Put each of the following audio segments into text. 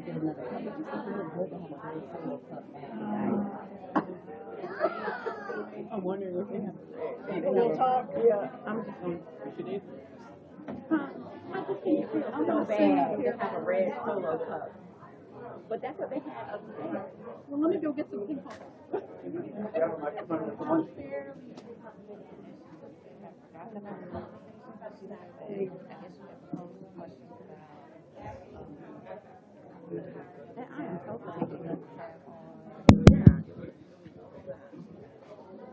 get another cup. But you said you were good to have a red solo cup back. I'm wondering if they have. We'll talk. Yeah. I'm just going. Huh? I just think it's so bad to have a red solo cup. But that's what they had upstairs. Well, let me go get some ping pong.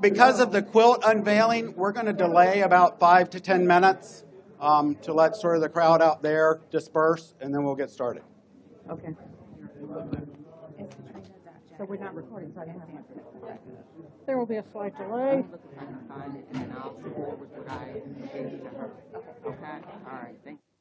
Because of the quilt unveiling, we're going to delay about 5 to 10 minutes to let sort of the crowd out there disperse, and then we'll get started. Okay. So we're not recording, so I don't have my. There will be a slight delay. And then I'll forward what I gave to her. Okay? All right. Thank you.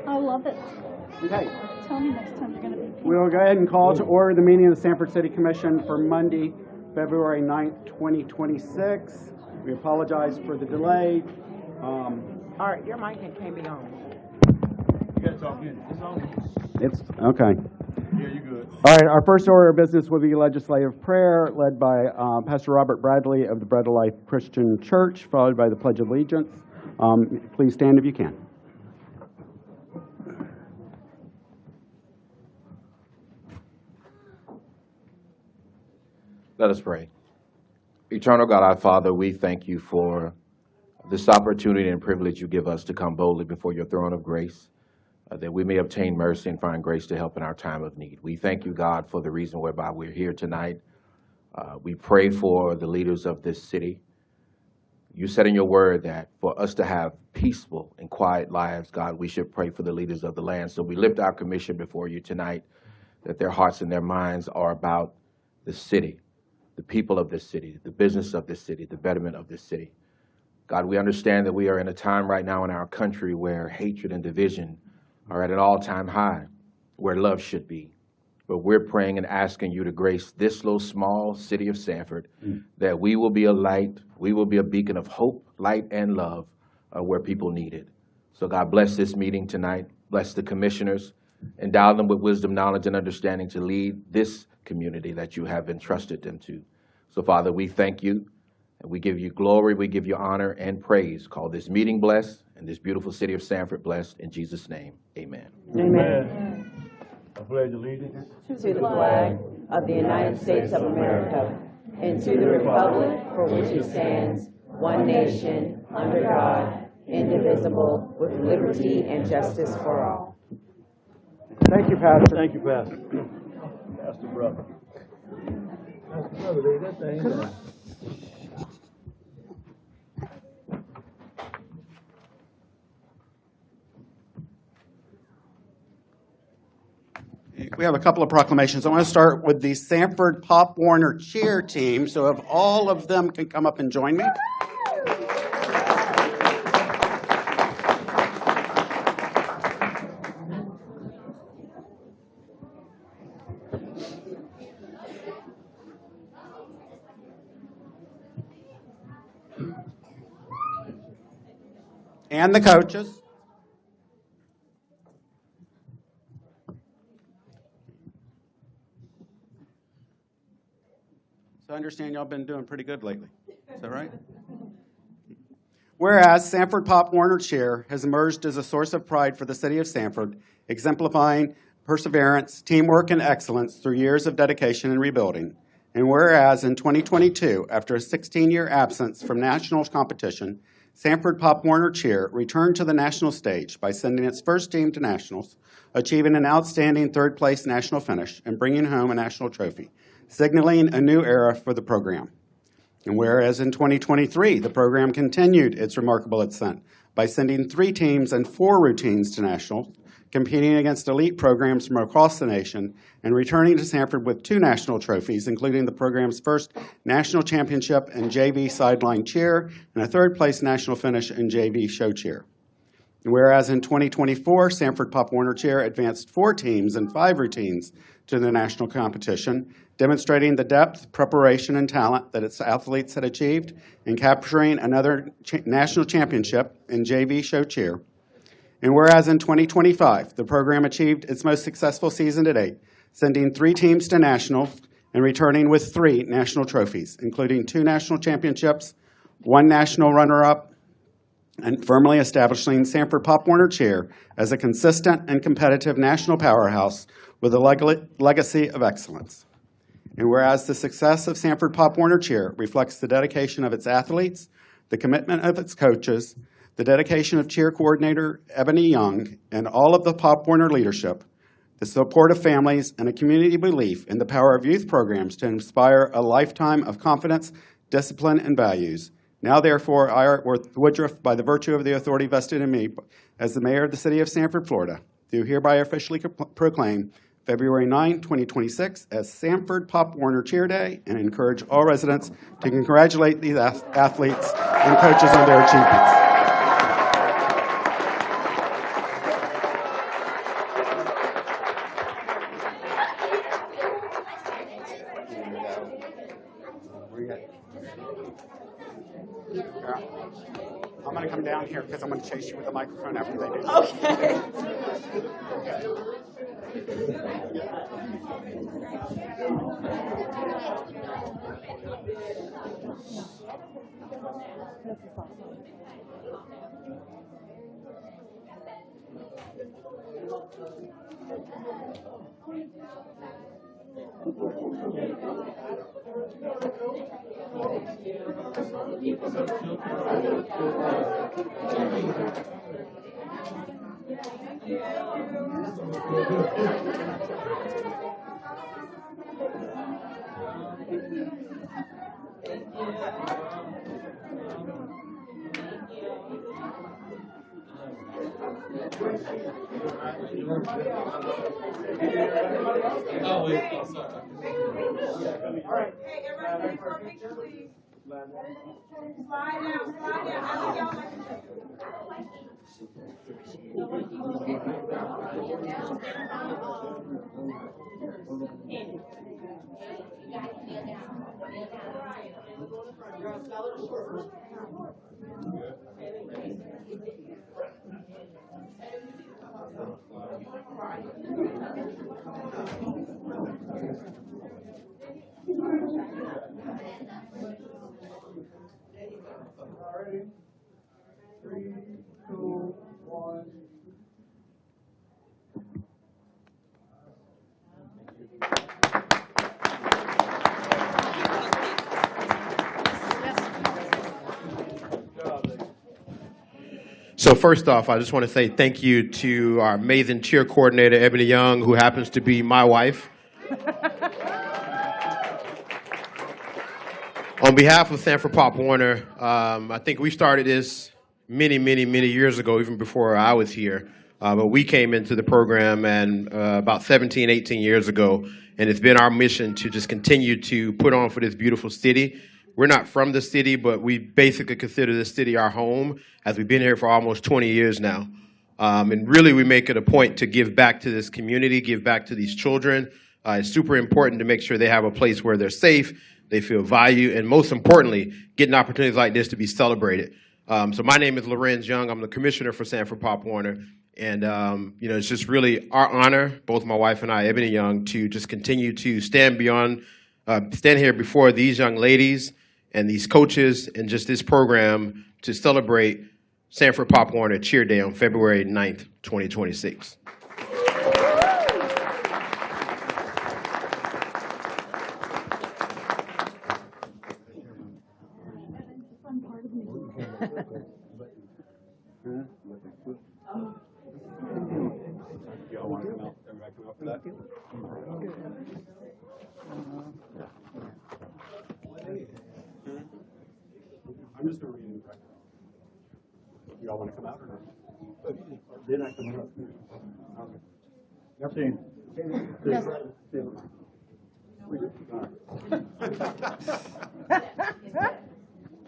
I love it. Okay. Tell me next time you're going to be. We'll go ahead and call to order the meeting of the Sanford City Commission for Monday, February 9th, 2026. We apologize for the delay. All right, your mic can't be on. You gotta talk in. It's on. It's okay. Yeah, you good. All right, our first order of business will be legislative prayer led by Pastor Robert Bradley of the Bread of Life Christian Church, followed by the Pledge of Allegiance. Please stand if you can. Let us pray. Eternal God, our Father, we thank you for this opportunity and privilege you give us to come boldly before your throne of grace, that we may obtain mercy and find grace to help in our time of need. We thank you, God, for the reason whereby we're here tonight. We pray for the leaders of this city. You said in your word that for us to have peaceful and quiet lives, God, we should pray for the leaders of the land. So we lift our commission before you tonight, that their hearts and their minds are about the city, the people of this city, the business of this city, the betterment of this city. God, we understand that we are in a time right now in our country where hatred and division are at an all-time high, where love should be. But we're praying and asking you to grace this little small city of Sanford, that we will be a light, we will be a beacon of hope, light, and love where people need it. So God, bless this meeting tonight. Bless the commissioners. Endow them with wisdom, knowledge, and understanding to lead this community that you have entrusted them to. So, Father, we thank you, and we give you glory, we give you honor and praise. Call this meeting blessed, and this beautiful city of Sanford blessed. In Jesus' name, amen. Amen. I pledge allegiance To the flag of the United States of America and to the republic for which it stands, one nation, under God, indivisible, with liberty and justice for all. Thank you, Pastor. Thank you, Pastor. Pastor brother. Pastor brother, lay that thing down. We have a couple of proclamations. I want to start with the Sanford Pop Warner cheer team. So if all of them can come up and join me. And the coaches. So I understand y'all been doing pretty good lately. Is that right? Whereas Sanford Pop Warner Cheer has emerged as a source of pride for the city of Sanford, exemplifying perseverance, teamwork, and excellence through years of dedication and rebuilding. And whereas in 2022, after a 16-year absence from national competition, Sanford Pop Warner Cheer returned to the national stage by sending its first team to nationals, achieving an outstanding third-place national finish and bringing home a national trophy, signaling a new era for the program. And whereas in 2023, the program continued its remarkable ascent by sending 3 teams and 4 routines to nationals, competing against elite programs from across the nation, and returning to Sanford with 2 national trophies, including the program's first national championship in JV sideline cheer and a third-place national finish in JV show cheer. And whereas in 2024, Sanford Pop Warner Cheer advanced 4 teams and 5 routines to the national competition, demonstrating the depth, preparation, and talent that its athletes had achieved in capturing another national championship in JV show cheer. And whereas in 2025, the program achieved its most successful season to date, sending 3 teams to nationals and returning with 3 national trophies, including 2 national championships, 1 national runner-up, and firmly establishing Sanford Pop Warner Cheer as a consistent and competitive national powerhouse with a legacy of excellence. And whereas the success of Sanford Pop Warner Cheer reflects the dedication of its athletes, the commitment of its coaches, the dedication of cheer coordinator Ebony Young, and all of the Pop Warner leadership, the support of families, and a community belief in the power of youth programs to inspire a lifetime of confidence, discipline, and values. Now, therefore, I, Art Woodruff, by the virtue of the authority vested in me as the mayor of the city of Sanford, Florida, do hereby officially proclaim February 9, 2026 as Sanford Pop Warner Cheer Day, and encourage all residents to congratulate these athletes and coaches on their achievements. here because I'm going to chase you with a microphone after they do. Okay. Oh, wait, oh, sorry. Hey, everybody, take for a picture, please. Slide down, slide down. I think y'all like to Ready? 3, 2, 1. So first off, I just want to say thank you to our amazing cheer coordinator, Ebony Young, who happens to be my wife. On behalf of Sanford Pop Warner, I think we started this many years ago, even before I was here. But we came into the program and about 17, 18 years ago, and it's been our mission to just continue to put on for this beautiful city. We're not from the city, but we basically consider this city our home, as we've been here for almost 20 years now. And really, we make it a point to give back to this community, give back to these children. It's super important to make sure they have a place where they're safe, they feel value, and most importantly, getting opportunities like this to be celebrated. So my name is Lorenz Young. I'm the commissioner for Sanford Pop Warner. And, it's just really our honor, both my wife and I, Ebony Young, to just continue to stand here before these young ladies and these coaches and just this program to celebrate Sanford Pop Warner Cheer Day on February 9th, 2026. Y'all want to come out? Everybody come up for that? I'm just going to read it. Y'all want to come out or not? Then I come out. Okay. Yes.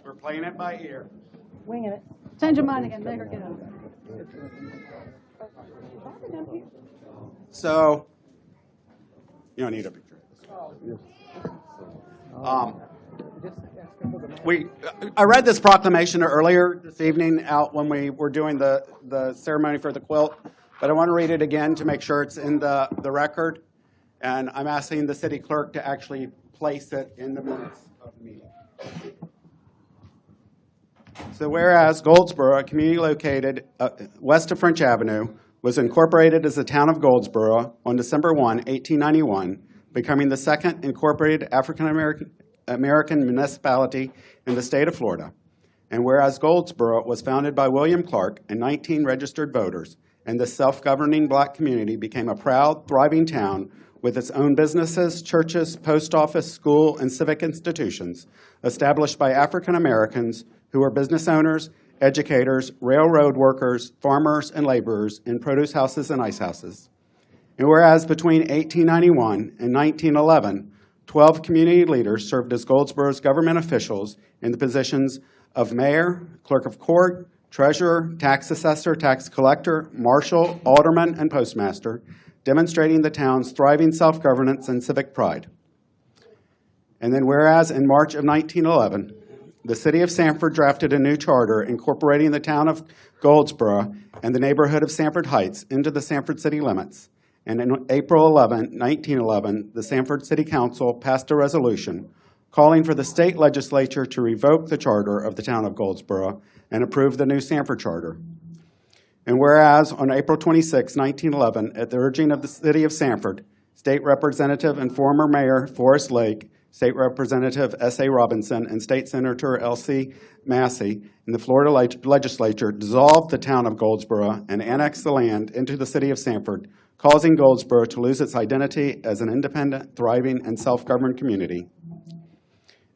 We're playing it by ear. Winging it. Change your mind again. Make her get up. So, you don't need a picture. I read this proclamation earlier this evening out when we were doing the ceremony for the quilt, but I want to read it again to make sure it's in the record. And I'm asking the city clerk to actually place it in the minutes of the meeting. So whereas Goldsboro, a community located west of French Avenue, was incorporated as the town of Goldsboro on December 1, 1891, becoming the second incorporated African-American municipality in the state of Florida. And whereas Goldsboro was founded by William Clark and 19 registered voters, and the self-governing black community became a proud, thriving town with its own businesses, churches, post office, school, and civic institutions established by African Americans who were business owners, educators, railroad workers, farmers, and laborers in produce houses and ice houses. And whereas between 1891 and 1911, 12 community leaders served as Goldsboro's government officials in the positions of mayor, clerk of court, treasurer, tax assessor, tax collector, marshal, alderman, and postmaster, demonstrating the town's thriving self-governance and civic pride. And then whereas in March of 1911, the City of Sanford drafted a new charter incorporating the town of Goldsboro and the neighborhood of Sanford Heights into the Sanford city limits. And on April 11, 1911, the Sanford City Council passed a resolution calling for the state legislature to revoke the charter of the town of Goldsboro and approve the new Sanford charter. And whereas on April 26, 1911, at the urging of the City of Sanford, State Representative and former Mayor Forrest Lake, State Representative S.A. Robinson, and State Senator L.C. Massey in the Florida legislature dissolved the town of Goldsboro and annexed the land into the City of Sanford, causing Goldsboro to lose its identity as an independent, thriving, and self-governed community.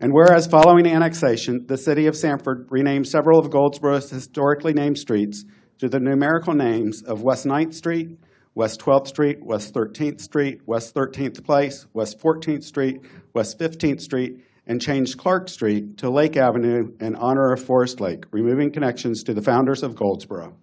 And whereas following annexation, the City of Sanford renamed several of Goldsboro's historically named streets to the numerical names of West 9th Street, West 12th Street, West 13th Street, West 13th Place, West 14th Street, West 15th Street, and changed Clark Street to Lake Avenue in honor of Forest Lake, removing connections to the founders of Goldsboro.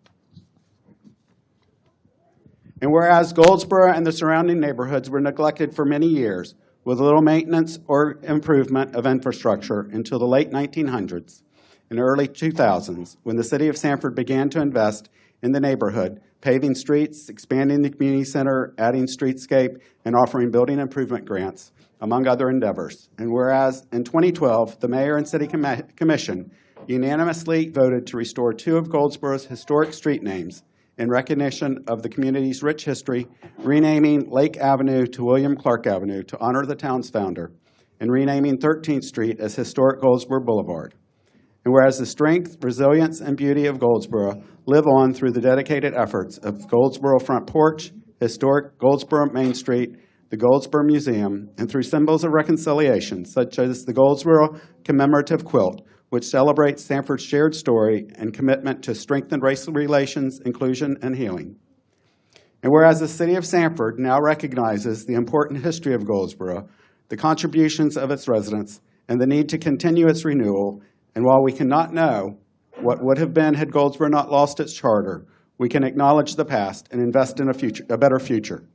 And whereas Goldsboro and the surrounding neighborhoods were neglected for many years, with little maintenance or improvement of infrastructure until the late 1900s and early 2000s, when the City of Sanford began to invest in the neighborhood, paving streets, expanding the community center, adding streetscape, and offering building improvement grants, among other endeavors. And whereas in 2012, the Mayor and City Commission unanimously voted to restore two of Goldsboro's historic street names in recognition of the community's rich history, renaming Lake Avenue to William Clark Avenue to honor the town's founder, and renaming 13th Street as Historic Goldsboro Boulevard. And whereas the strength, resilience, and beauty of Goldsboro live on through the dedicated efforts of Goldsboro Front Porch, Historic Goldsboro Main Street, the Goldsboro Museum, and through symbols of reconciliation, such as the Goldsboro Commemorative Quilt, which celebrates Sanford's shared story and commitment to strengthen racial relations, inclusion, and healing. And whereas the City of Sanford now recognizes the important history of Goldsboro, the contributions of its residents, and the need to continue its renewal, and while we cannot know what would have been had Goldsboro not lost its charter, we can acknowledge the past and invest in a better future.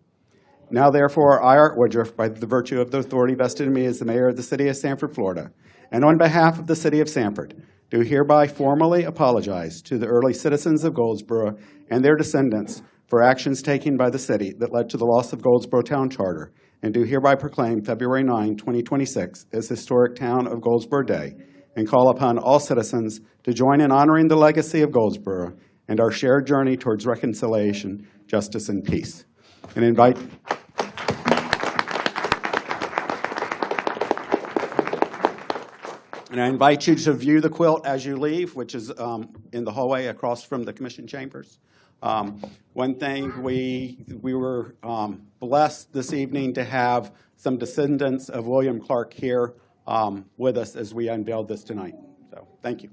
Now, therefore, I, Art Woodruff, by the virtue of the authority vested in me as the Mayor of the City of Sanford, Florida, and on behalf of the City of Sanford, do hereby formally apologize to the early citizens of Goldsboro and their descendants for actions taken by the city that led to the loss of Goldsboro Town Charter, and do hereby proclaim February 9, 2026 as Historic Town of Goldsboro Day, and call upon all citizens to join in honoring the legacy of Goldsboro and our shared journey towards reconciliation, justice, and peace. And invite I invite you to view the quilt as you leave, which is in the hallway across from the commission chambers. One thing, we were blessed this evening to have some descendants of William Clark here with us as we unveiled this tonight. So thank you.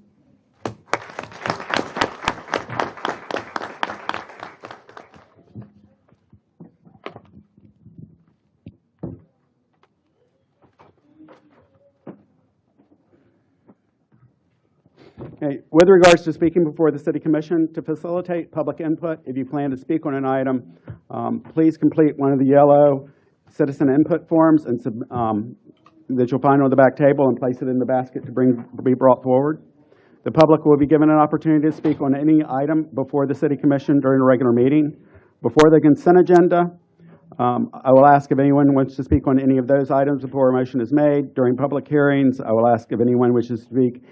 Okay. With regards to speaking before the City Commission, to facilitate public input, if you plan to speak on an item, please complete one of the yellow citizen input forms and that you'll find on the back table and place it in the basket to be brought forward. The public will be given an opportunity to speak on any item before the City Commission during a regular meeting. Before the consent agenda, I will ask if anyone wants to speak on any of those items before a motion is made. During public hearings, I will ask if anyone wishes to speak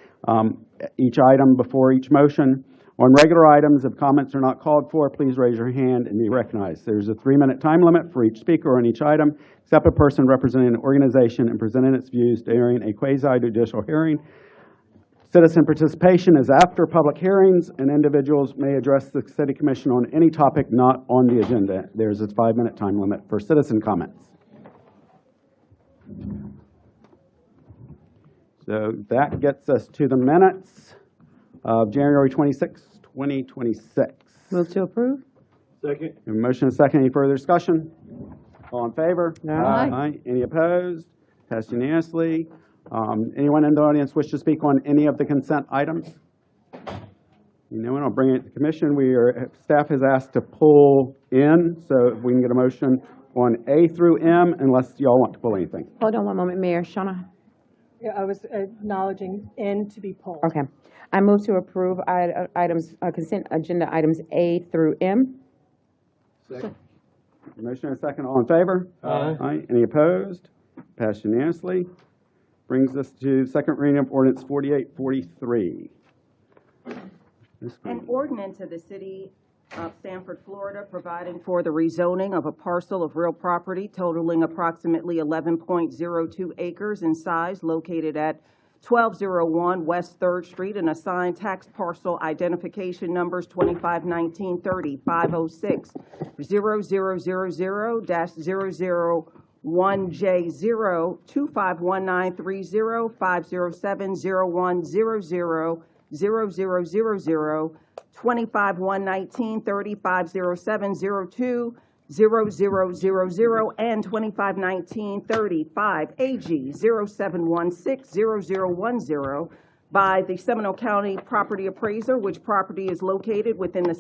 each item before each motion. On regular items, if comments are not called for, please raise your hand and be recognized. There's a 3-minute time limit for each speaker on each item, except a person representing an organization and presenting its views during a quasi-judicial hearing. Citizen participation is after public hearings, and individuals may address the City Commission on any topic not on the agenda. There's a 5-minute time limit for citizen comments. So that gets us to the minutes of January 26, 2026. Move to approve? Second. A motion and a second. Any further discussion? All in favor? Aye. Any opposed? Passed unanimously. Anyone in the audience wish to speak on any of the consent items? No one. I'll bring it to the commission. Staff has asked to pull in, so if we can get a motion on A through M, unless y'all want to pull anything. Hold on one moment, Mayor. Shauna? Yeah, I was acknowledging N to be pulled. Okay. I move to approve items, consent agenda items A through M. Motion and a second. All in favor? Aye. Any opposed? Passed unanimously. Brings us to second reading of ordinance 4843. An ordinance of the city of Sanford, Florida, providing for the rezoning of a parcel of real property totaling approximately 11.02 acres in size located at 1201 West 3rd Street and assigned tax parcel identification numbers 251930, 506, 0000-001J0, 251930, 507, 0100, 0000, 25-119-30, 507-02, 0000, and 2519-30, 5 AG 0716-0010 by the Seminole County Property Appraiser, which property is located within the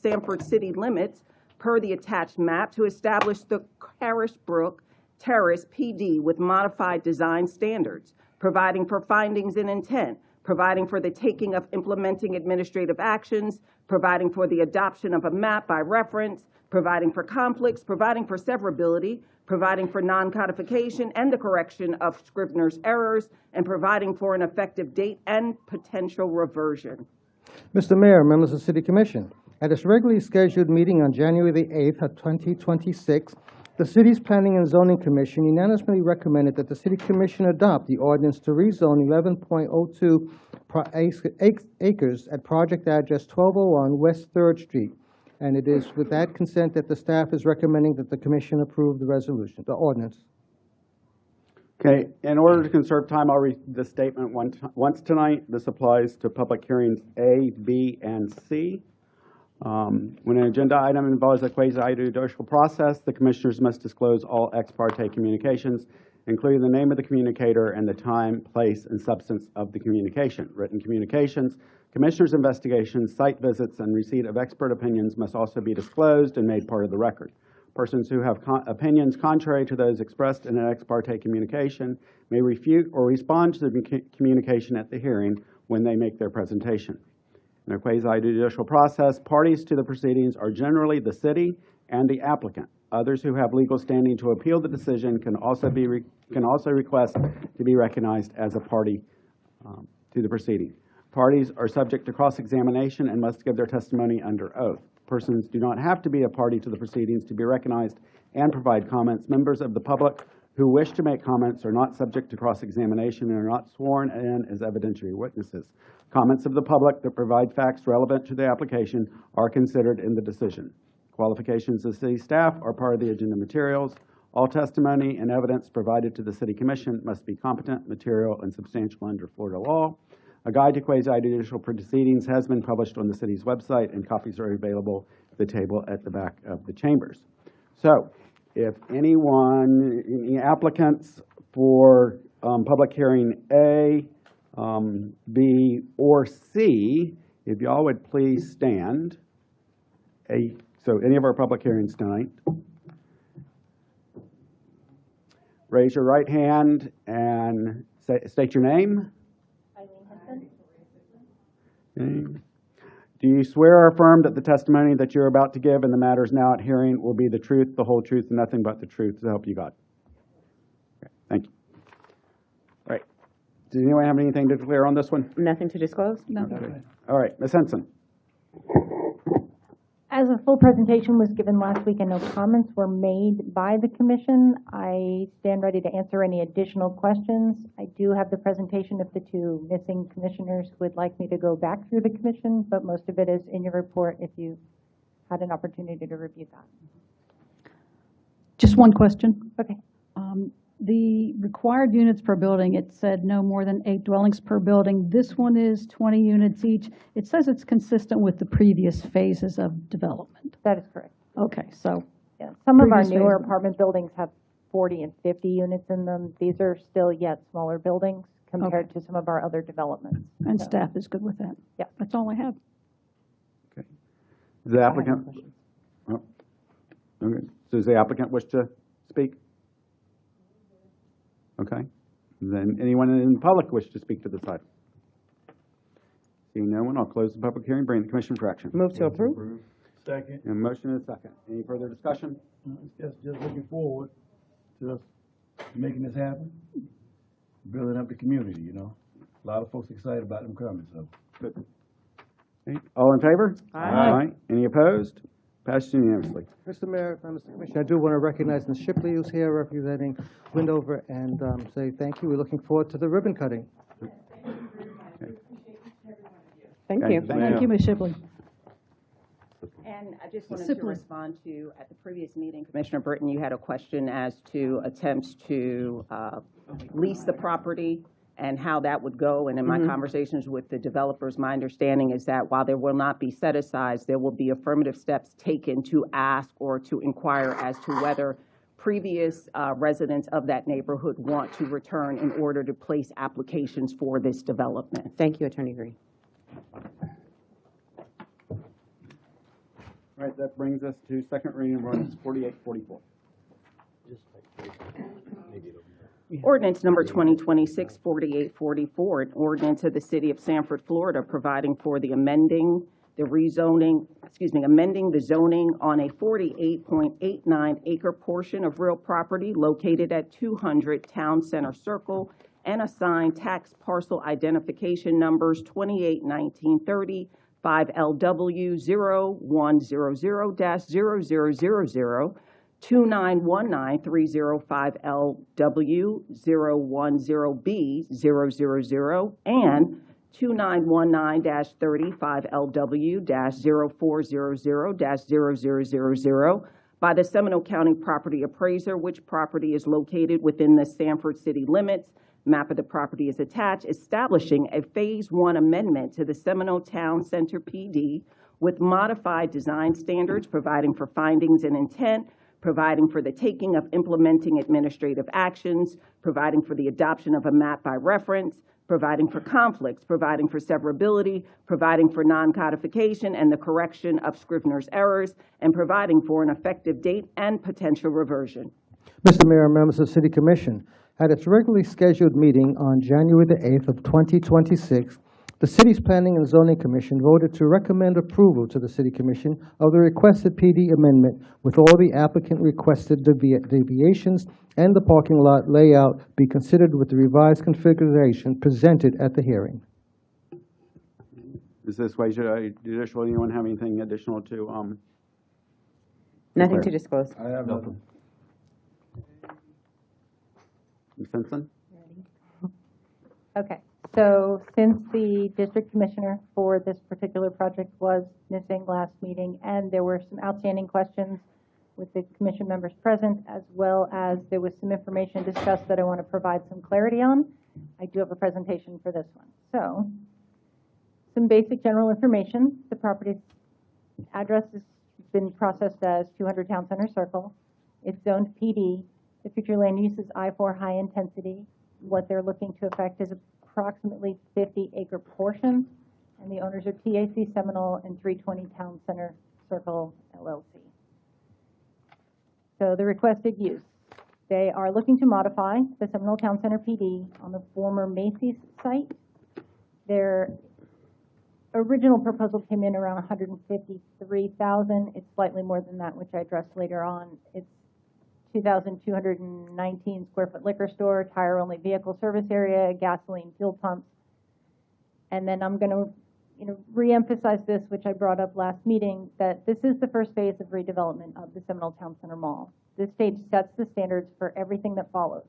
Sanford city limits per the attached map to establish the Harrisbrook Terrace PD with modified design standards, providing for findings and intent, providing for the taking of implementing administrative actions, providing for the adoption of a map by reference, providing for conflicts, providing for severability, providing for non-codification and the correction of Scrivener's errors, and providing for an effective date and potential reversion. Mr. Mayor, members of the City Commission, at its regularly scheduled meeting on January the 8th of 2026, the city's Planning and Zoning Commission unanimously recommended that the City Commission adopt the ordinance to rezone 11.02 acres at project address 1201 West 3rd Street. And it is with that consent that the staff is recommending that the commission approve the resolution, the ordinance. Okay, in order to conserve time, I'll read the statement once tonight. This applies to public hearings A, B, and C. When an agenda item involves a quasi-judicial process, the commissioners must disclose all ex parte communications, including the name of the communicator and the time, place, and substance of the communication. Written communications, commissioners' investigations, site visits, and receipt of expert opinions must also be disclosed and made part of the record. Persons who have opinions contrary to those expressed in an ex parte communication may refute or respond to the communication at the hearing when they make their presentation. In a quasi-judicial process, parties to the proceedings are generally the city and the applicant. Others who have legal standing to appeal the decision can also request to be recognized as a party to the proceeding. Parties are subject to cross-examination and must give their testimony under oath. Persons do not have to be a party to the proceedings to be recognized and provide comments. Members of the public who wish to make comments are not subject to cross-examination and are not sworn in as evidentiary witnesses. Comments of the public that provide facts relevant to the application are considered in the decision. Qualifications of city staff are part of the agenda materials. All testimony and evidence provided to the City Commission must be competent, material, and substantial under Florida law. A guide to quasi-judicial proceedings has been published on the city's website, and copies are available at the table at the back of the chambers. So, if any applicants for public hearing A, B, or C, if y'all would please stand. So any of our public hearings tonight. Raise your right hand and state your name. Okay. Do you swear or affirm that the testimony that you're about to give in the matters now at hearing will be the truth, the whole truth, and nothing but the truth, to help you God? Okay, thank you. All right. Does anyone have anything to declare on this one? Nothing to disclose? No. Okay. All right, Ms. Henson. As a full presentation was given last week and no comments were made by the commission, I stand ready to answer any additional questions. I do have the presentation of the two missing commissioners who would like me to go back through the commission, but most of it is in your report if you had an opportunity to review that. Just one question. Okay. The required units per building, it said no more than 8 dwellings per building. This one is 20 units each. It says it's consistent with the previous phases of development. That is correct. Okay, so. Yeah. Some of our Previous newer phases. apartment buildings have 40 and 50 units in them. These are still yet smaller buildings compared to some of our other developments. And So, staff is good with that. Yeah. That's all I have. Okay. Does the applicant? Oh, okay. So does the applicant wish to speak? Okay. Then anyone in the public wish to speak to this item? Seeing no one, I'll close the public hearing, bring the commission for action. Move to approve. Second. A motion and a second. Any further discussion? Just looking forward to us making this happen, building up the community, you know. A lot of folks excited about them coming, so. Good. Okay. All in favor? Aye. Any opposed? Passed unanimously. Mr. Mayor, Mr. Commissioner, I do want to recognize Ms. Shipley, who's here representing Windover, and say thank you. We're looking forward to the ribbon cutting. Thank you. Thank you, Ms. Shipley. And I just wanted to Simply. respond to, at the previous meeting, Commissioner Britton, you had a question as to attempts to lease the property and how that would go. And in my conversations with the developers, my understanding is that while there will not be set-asides, there will be affirmative steps taken to ask or to inquire as to whether previous residents of that neighborhood want to return in order to place applications for this development. Thank you, Attorney Green. All right, that brings us to second reading of ordinance 4844. Ordinance number 2026-4844, an ordinance of the City of Sanford, Florida, providing for the amending the zoning on a 48.89 acre portion of real property located at 200 Town Center Circle and assign tax parcel identification numbers 281930, 5LW 0100-0000, 2919-305LW 010B 000, and 2919-35LW-0400-0000 by the Seminole County Property Appraiser, which property is located within the Sanford city limits. Map of the property is attached, establishing a Phase 1 amendment to the Seminole Town Center PD with modified design standards, providing for findings and intent, providing for the taking of implementing administrative actions, providing for the adoption of a map by reference, providing for conflicts, providing for severability, providing for non-codification and the correction of Scrivener's errors, and providing for an effective date and potential reversion. Mr. Mayor and members of the City Commission, at its regularly scheduled meeting on January the 8th of 2026, the city's Planning and Zoning Commission voted to recommend approval to the City Commission of the requested PD amendment with all the applicant requested deviations and the parking lot layout be considered with the revised configuration presented at the hearing. Is this way judicial? Anyone have anything additional to? Nothing declare? to disclose. I have nothing. Ms. Simpson? Okay, so since the district commissioner for this particular project was missing last meeting, and there were some outstanding questions with the commission members present, as well as there was some information discussed that I want to provide some clarity on, I do have a presentation for this one. So, some basic general information. The property's address has been processed as 200 Town Center Circle. It's zoned PD. The future land use is I-4 high intensity. What they're looking to affect is approximately 50-acre portion, and the owners are TAC Seminole and 320 Town Center Circle LLC. So the requested use. They are looking to modify the Seminole Town Center PD on the former Macy's site. Their original proposal came in around $153,000. It's slightly more than that, which I addressed later on. It's 2,219 square foot liquor store, tire-only vehicle service area, gasoline fuel pumps. And then I'm going to re-emphasize this, which I brought up last meeting, that this is the first phase of redevelopment of the Seminole Town Center Mall. This stage sets the standards for everything that follows.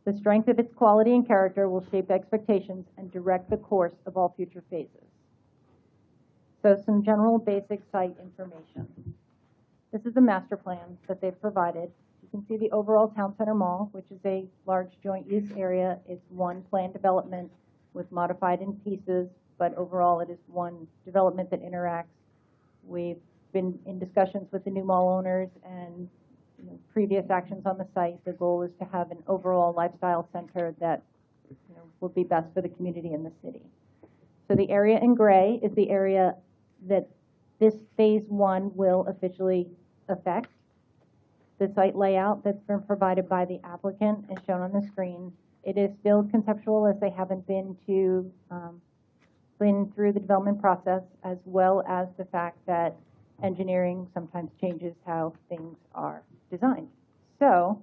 The strength of its quality and character will shape expectations and direct the course of all future phases. So some general basic site information. This is the master plan that they've provided. You can see the overall Town Center Mall, which is a large joint use area. It's one planned development with modified in pieces, but overall it is one development that interacts. We've been in discussions with the new mall owners and previous actions on the site. The goal is to have an overall lifestyle center that will be best for the community and the city. So the area in gray is the area that this phase 1 will officially affect. The site layout that's been provided by the applicant is shown on the screen. It is still conceptual as they haven't been through the development process, as well as the fact that engineering sometimes changes how things are designed. So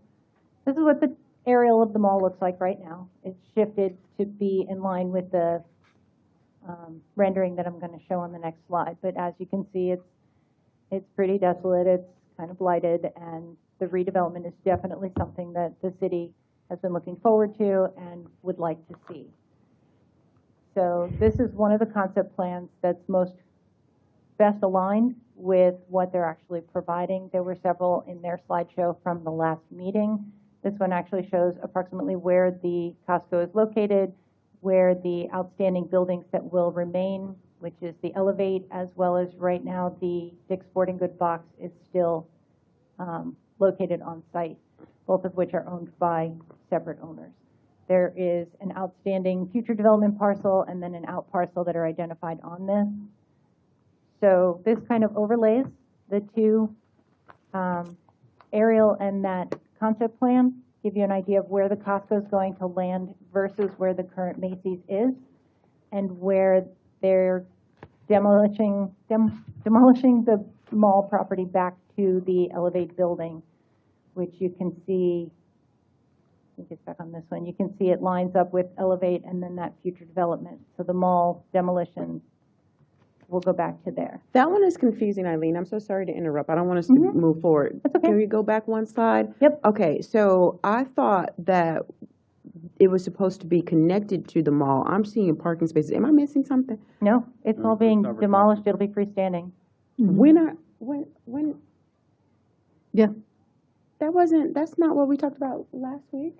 this is what the aerial of the mall looks like right now. It's shifted to be in line with the rendering that I'm going to show on the next slide. But as you can see, it's pretty desolate. It's kind of blighted, and the redevelopment is definitely something that the city has been looking forward to and would like to see. So this is one of the concept plans that's best aligned with what they're actually providing. There were several in their slideshow from the last meeting. This one actually shows approximately where the Costco is located, where the outstanding buildings that will remain, which is the Elevate, as well as right now the Dick's Sporting Good box is still located on site, both of which are owned by separate owners. There is an outstanding future development parcel and then an out parcel that are identified on this. So this kind of overlays the two aerial and that concept plan, give you an idea of where the Costco is going to land versus where the current Macy's is, and where they're demolishing the mall property back to the Elevate building, which you can see. I think it's back on this one. You can see it lines up with Elevate and then that future development. So the mall demolition will go back to there. That one is confusing, Eileen. I'm so sorry to interrupt. I don't want us to move forward. That's okay. Can we go back one slide? Yep. Okay, so I thought that it was supposed to be connected to the mall. I'm seeing parking spaces. Am I missing something? No, it's all being demolished. It'll be freestanding. When? Yeah. That's not what we talked about last week.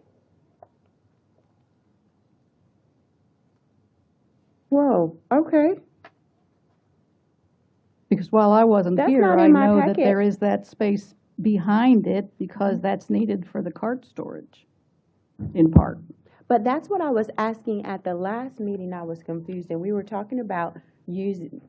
Whoa, okay. Because while I wasn't That's here, not I in my know that packet. there is that space behind it because that's needed for the cart storage, in part. But that's what I was asking at the last meeting. I was confused, and we were talking about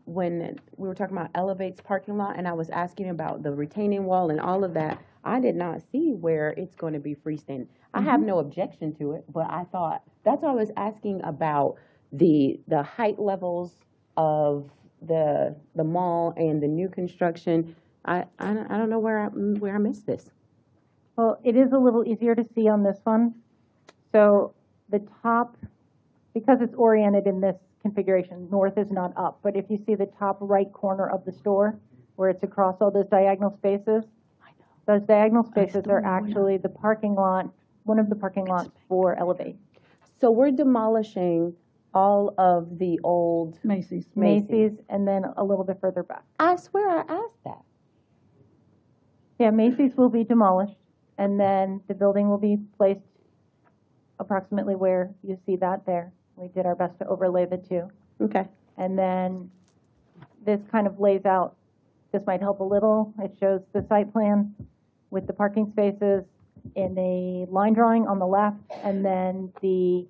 when we were talking about Elevate's parking lot, and I was asking about the retaining wall and all of that. I did not see where it's going to be freestanding. I have no objection to it, but I thought that's why I was asking about the height levels of the mall and the new construction. I don't know where I missed this. Well, it is a little easier to see on this one. So the top, because it's oriented in this configuration, north is not up. But if you see the top right corner of the store, where it's across all those diagonal spaces, those diagonal spaces are actually the parking lot, one of the parking lots for Elevate. So we're demolishing all of the old Macy's. And then a little bit further back. I swear I asked that. Yeah, Macy's will be demolished, and then the building will be placed approximately where you see that there. We did our best to overlay the two. Okay. And then this kind of lays out, this might help a little. It shows the site plan with the parking spaces in a line drawing on the left, and then the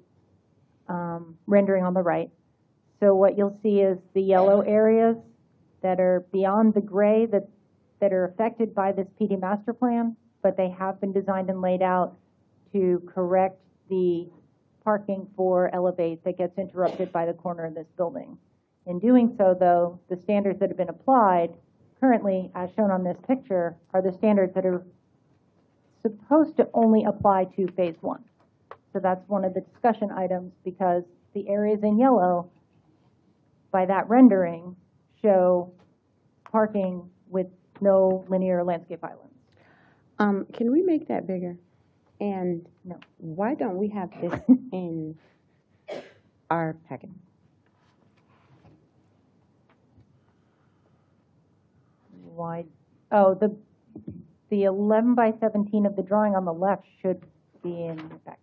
rendering on the right. So what you'll see is the yellow areas that are beyond the gray that are affected by this PD master plan, but they have been designed and laid out to correct the parking for Elevate that gets interrupted by the corner of this building. In doing so, though, the standards that have been applied currently, as shown on this picture, are the standards that are supposed to only apply to phase one. So that's one of the discussion items, because the areas in yellow, by that rendering, show parking with no linear landscape islands. Can we make that bigger? And no, why don't we have this in our packet? Why? Oh, the 11 by 17 of the drawing on the left should be in your packet.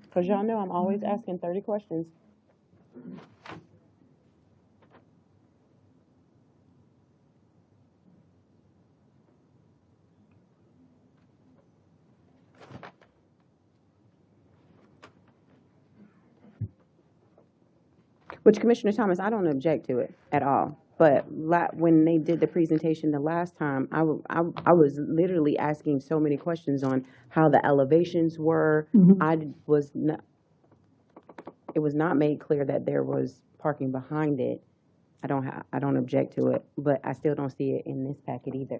Because y'all know I'm always asking 30 questions. Which Commissioner Thomas, I don't object to it at all. But when they did the presentation the last time, I was literally asking so many questions on how the elevations were. It was not made clear that there was parking behind it. I don't object to it, but I still don't see it in this packet either.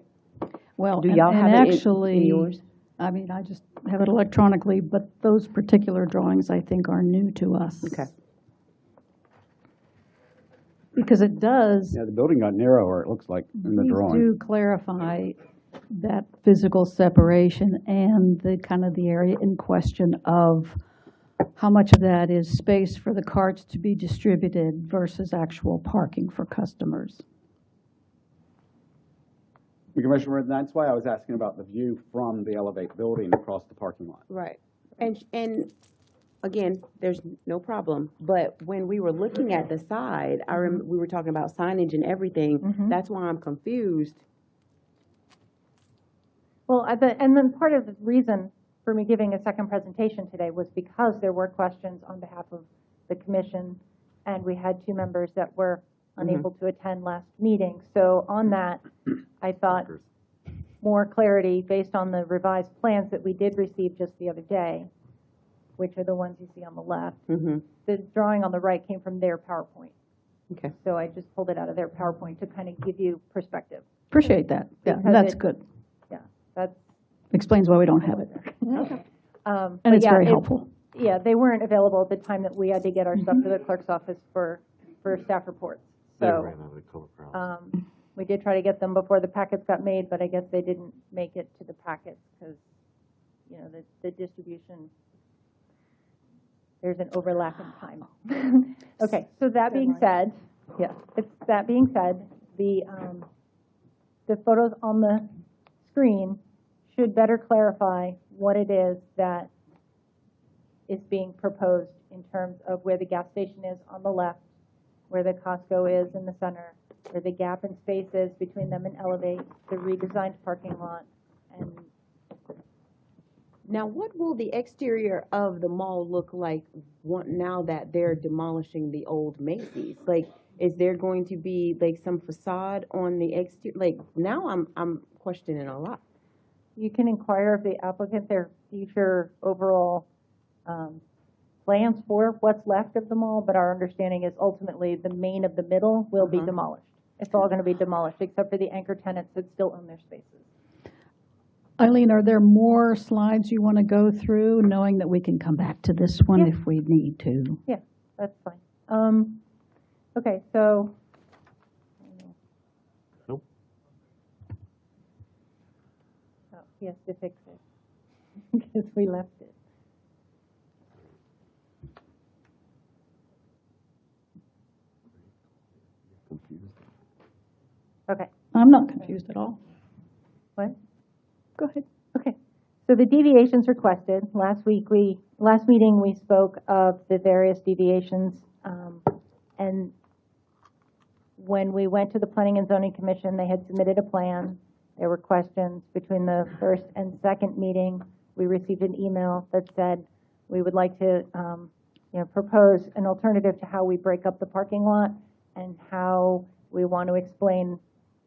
Well, Do y'all have it in yours? I mean, I just have it electronically, but those particular drawings, I think, are new to us. Okay. Because it does. Yeah, the building got narrower, it looks like, in the These drawing. do clarify that physical separation and the kind of the area in question of how much of that is space for the carts to be distributed versus actual parking for customers. Commissioner, that's why I was asking about the view from the Elevate building across the parking lot. Right. And again, there's no problem. But when we were looking at the side, we were talking about signage and everything. That's why I'm confused. Well, and then part of the reason for me giving a second presentation today was because there were questions on behalf of the commission, and we had two members that were unable to attend last meeting. So on that, I thought more clarity based on the revised plans that we did receive just the other day, which are the ones you see on the left. The drawing on the right came from their PowerPoint. Okay. So I just pulled it out of their PowerPoint to kind of give you perspective. Appreciate that. Yeah, Because that's good. Yeah, that's. Explains why we don't have it. Okay. And it's very helpful. Yeah, they weren't available at the time that we had to get our stuff to the clerk's office for staff reports. So we did try to get them before the packets got made, but I guess they didn't make it to the packets because, you know, the distribution, there's an overlap in time. Okay, so that being said, that being said, the photos on the screen should better clarify what it is that is being proposed in terms of where the gas station is on the left, where the Costco is in the center, where the gap in space is between them and Elevate, the redesigned parking lot, and Now, what will the exterior of the mall look like now that they're demolishing the old Macy's? Like, is there going to be like some facade on the exterior? Like, now I'm questioning a lot. you can inquire of the applicant their future overall plans for what's left of the mall, but our understanding is ultimately the main of the middle will be demolished. It's all going to be demolished, except for the anchor tenants that still own their spaces. Eileen, are there more slides you want to go through, knowing that we can come back to this one if we need to? Yeah, that's fine. Okay, so. Nope. Oh, he has to fix it because we left it. Okay. I'm not confused at all. What? Go ahead. Okay. So the deviations requested, last meeting we spoke of the various deviations, and when we went to the Planning and Zoning Commission, they had submitted a plan. There were questions. Between the first and second meeting, we received an email that said we would like to propose an alternative to how we break up the parking lot and how we want to explain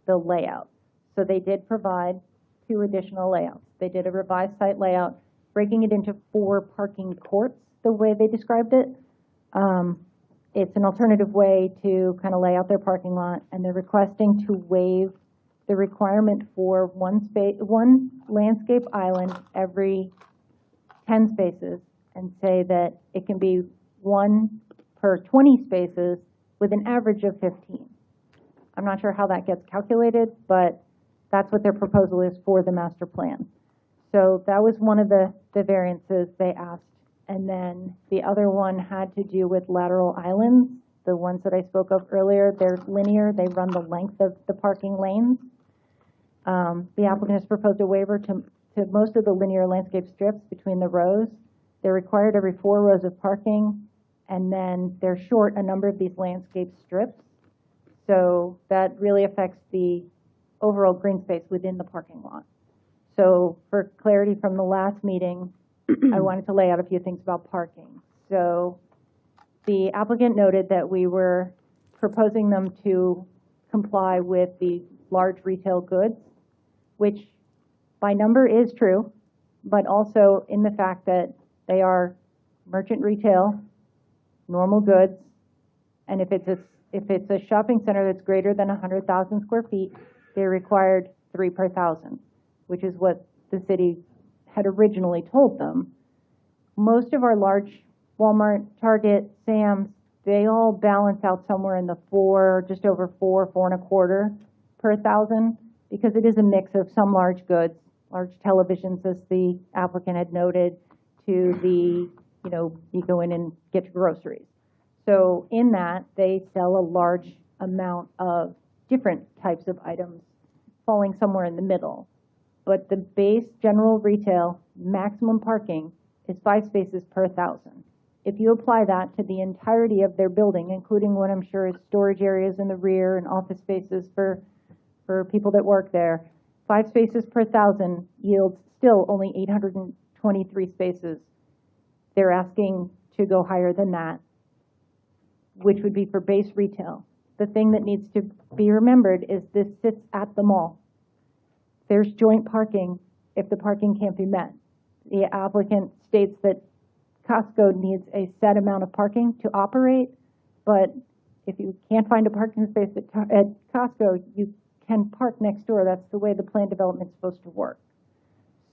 the layout. So they did provide 2 additional layouts. They did a revised site layout, breaking it into 4 parking courts, the way they described it. It's an alternative way to kind of lay out their parking lot, and they're requesting to waive the requirement for one landscape island every 10 spaces, and say that it can be 1 per 20 spaces with an average of 15. I'm not sure how that gets calculated, but that's what their proposal is for the master plan. So that was one of the variances they asked. And then the other one had to do with lateral islands. The ones that I spoke of earlier, they're linear. They run the length of the parking lanes. The applicant has proposed a waiver to most of the linear landscape strips between the rows. They're required every 4 rows of parking, and then they're short a number of these landscape strips. So that really affects the overall green space within the parking lot. So for clarity from the last meeting, I wanted to lay out a few things about parking. So the applicant noted that we were proposing them to comply with the large retail goods, which by number is true, but also in the fact that they are merchant retail, normal goods, and if it's a shopping center that's greater than 100,000 square feet, they're required 3 per thousand, which is what the city had originally told them. Most of our large Walmart, Target, Sam's, they all balance out somewhere in the 4, just over 4.25 per thousand, because it is a mix of some large goods, large televisions, as the applicant had noted, to the, you go in and get your groceries. So in that, they sell a large amount of different types of items falling somewhere in the middle. But the base general retail maximum parking is 5 spaces per thousand. If you apply that to the entirety of their building, including what I'm sure is storage areas in the rear and office spaces for people that work there, 5 spaces per thousand yields still only 823 spaces. They're asking to go higher than that, which would be for base retail. The thing that needs to be remembered is this sits at the mall. There's joint parking if the parking can't be met. The applicant states that Costco needs a set amount of parking to operate, but if you can't find a parking space at Costco, you can park next door. That's the way the plan development is supposed to work.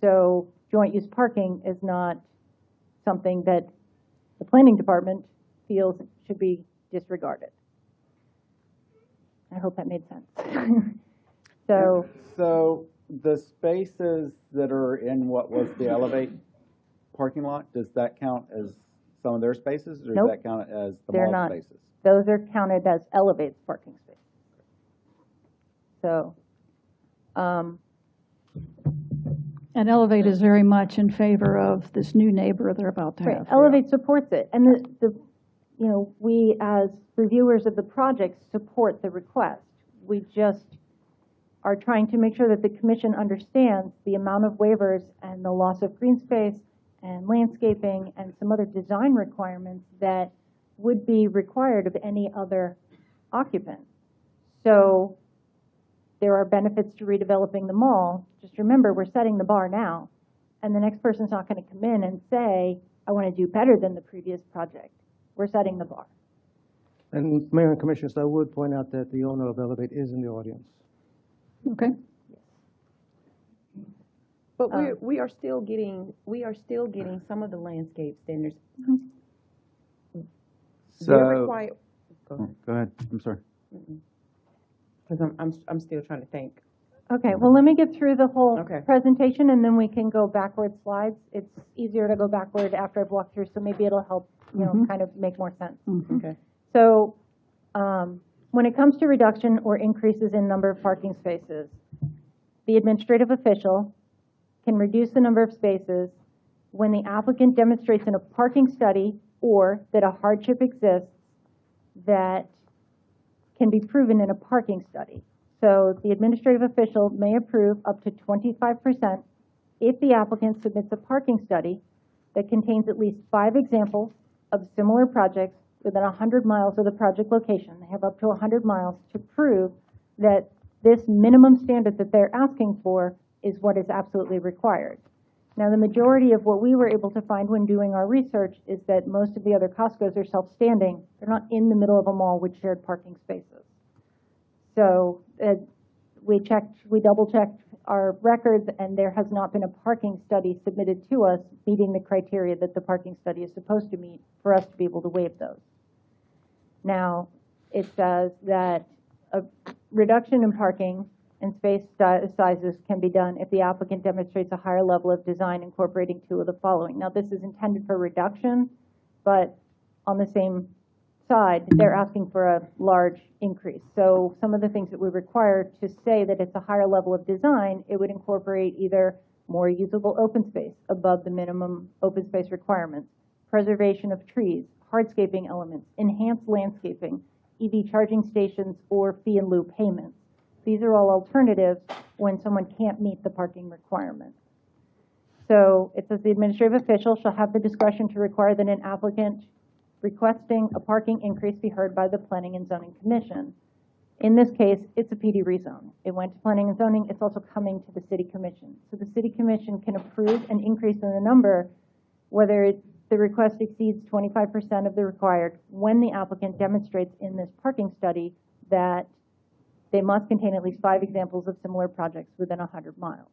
So joint use parking is not something that the planning department feels should be disregarded. I hope that made sense. So the spaces that are in what was the Elevate parking lot, does that count as some of their spaces, or Nope. does that count as the They're mall not. spaces? Those are counted as Elevate's parking space. So, And Elevate is very much in favor of this new neighbor they're about to right, have. Elevate supports it, and we as reviewers of the project support the request. We just are trying to make sure that the commission understands the amount of waivers and the loss of green space and landscaping and some other design requirements that would be required of any other occupant. So there are benefits to redeveloping the mall. Just remember, we're setting the bar now, and the next person's not going to come in and say, I want to do better than the previous project. We're setting the bar. And Mayor and Commissioners, I would point out that the owner of Elevate is in the audience. Okay. But we are still getting some of the landscape standards. They're required. Go ahead. I'm sorry. Because I'm still trying to think. Okay, well, let me get through the whole Okay. presentation, and then we can go backward slides. It's easier to go backward after I've walked through, so maybe it'll help, kind of make more sense. Okay. So when it comes to reduction or increases in number of parking spaces, the administrative official can reduce the number of spaces when the applicant demonstrates in a parking study or that a hardship exists that can be proven in a parking study. So the administrative official may approve up to 25% if the applicant submits a parking study that contains at least 5 examples of similar projects within 100 miles of the project location. They have up to 100 miles to prove that this minimum standard that they're asking for is what is absolutely required. Now, the majority of what we were able to find when doing our research is that most of the other Costco's are self-standing. They're not in the middle of a mall with shared parking spaces. So we double-checked our records, and there has not been a parking study submitted to us meeting the criteria that the parking study is supposed to meet for us to be able to waive those. Now, it says that a reduction in parking and space sizes can be done if the applicant demonstrates a higher level of design incorporating 2 of the following. Now, this is intended for reduction, but on the same side, they're asking for a large increase. So some of the things that we require to say that it's a higher level of design, it would incorporate either more usable open space above the minimum open space requirements, preservation of trees, hardscaping elements, enhanced landscaping, EV charging stations, or fee in lieu payments. These are all alternatives when someone can't meet the parking requirement. So it says the administrative official shall have the discretion to require that an applicant requesting a parking increase be heard by the Planning and Zoning Commission. In this case, it's a PD rezone. It went to Planning and Zoning. It's also coming to the City Commission. So the City Commission can approve an increase in the number, whether the request exceeds 25% of the required, when the applicant demonstrates in this parking study that they must contain at least 5 examples of similar projects within 100 miles.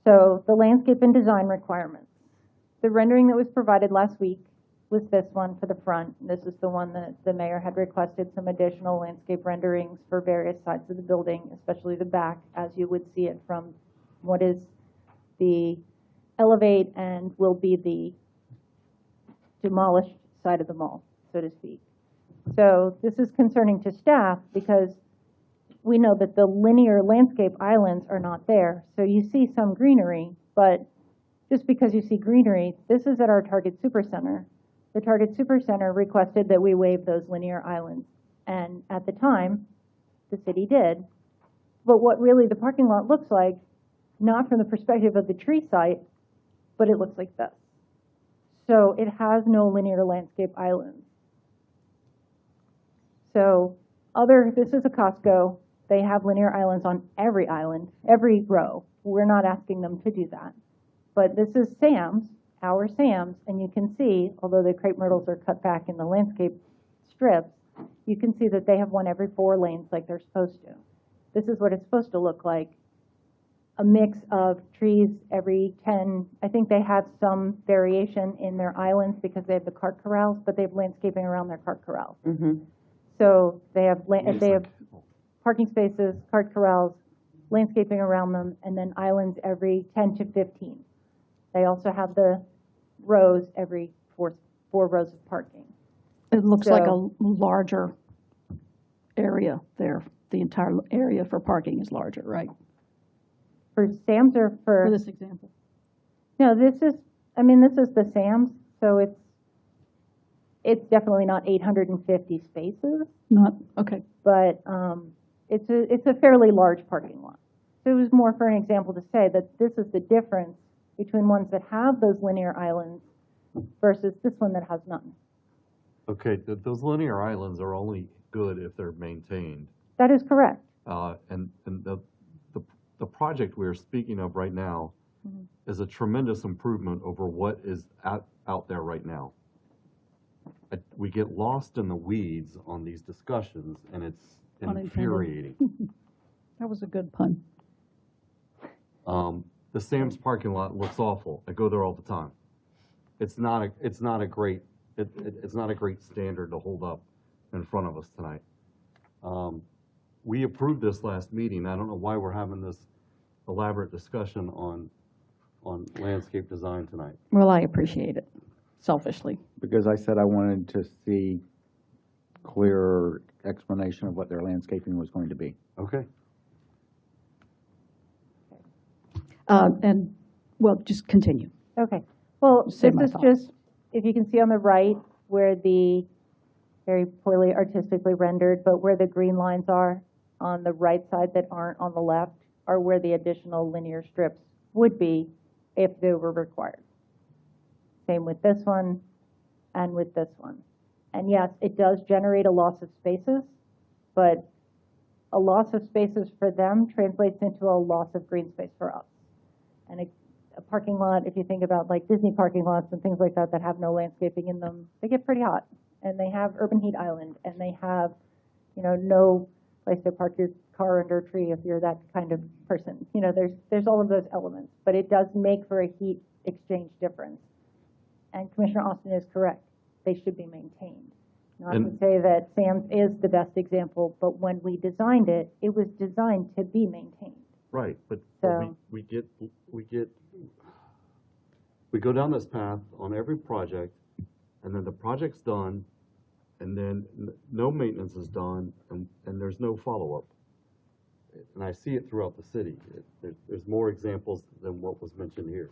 So the landscape and design requirements. The rendering that was provided last week was this one for the front. This is the one that the mayor had requested some additional landscape renderings for various sides of the building, especially the back, as you would see it from what is the elevate and will be the demolished side of the mall, so to speak. So this is concerning to staff because we know that the linear landscape islands are not there. So you see some greenery, but just because you see greenery, this is at our Target Supercenter. The Target Supercenter requested that we waive those linear islands. And at the time, the city did. But what really the parking lot looks like, not from the perspective of the tree site, but it looks like this. So it has no linear landscape islands. So this is a Costco. They have linear islands on every island, every row. We're not asking them to do that. But this is Sam's, our Sam's, and you can see, although the crepe myrtles are cut back in the landscape strips, you can see that they have one every 4 lanes like they're supposed to. This is what it's supposed to look like. A mix of trees every 10. I think they have some variation in their islands because they have the cart corrals, but they have landscaping around their cart corrals. So they have parking spaces, cart corrals, landscaping around them, and then islands every 10 to 15. They also have the rows every 4 rows of parking. It looks like a larger area there. The entire area for parking is larger, right? For Sam's or For this example. No, this is the Sam's, so it's definitely not 850 spaces. Not, okay. But it's a fairly large parking lot. So it was more for an example to say that this is the difference between ones that have those linear islands versus this one that has none. Okay, those linear islands are only good if they're maintained. That is correct. And the project we're speaking of right now is a tremendous improvement over what is out there right now. We get lost in the weeds on these discussions, and it's infuriating. That was a good pun. The Sam's parking lot looks awful. I go there all the time. It's not a great standard to hold up in front of us tonight. We approved this last meeting. I don't know why we're having this elaborate discussion on landscape design tonight. Well, I appreciate it, selfishly. Because I said I wanted to see clearer explanation of what their landscaping was going to be. Okay. And, well, just continue. Okay. Well, Say this my is thoughts. just, if you can see on the right where the, very poorly artistically rendered, but where the green lines are on the right side that aren't on the left are where the additional linear strips would be if they were required. Same with this one and with this one. And yes, it does generate a loss of spaces, but a loss of spaces for them translates into a loss of green space for us. And a parking lot, if you think about like Disney parking lots and things like that that have no landscaping in them, they get pretty hot. And they have urban heat island, and they have, no place to park your car under a tree if you're that kind of person. There's all of those elements, but it does make for a heat exchange difference. And Commissioner Austin is correct. They should be maintained. Not to say that Sam's is the best example, but when we designed it, it was designed to be maintained. Right, but So- we go down this path on every project, and then the project's done, and then no maintenance is done, and there's no follow-up. And I see it throughout the city. There's more examples than what was mentioned here.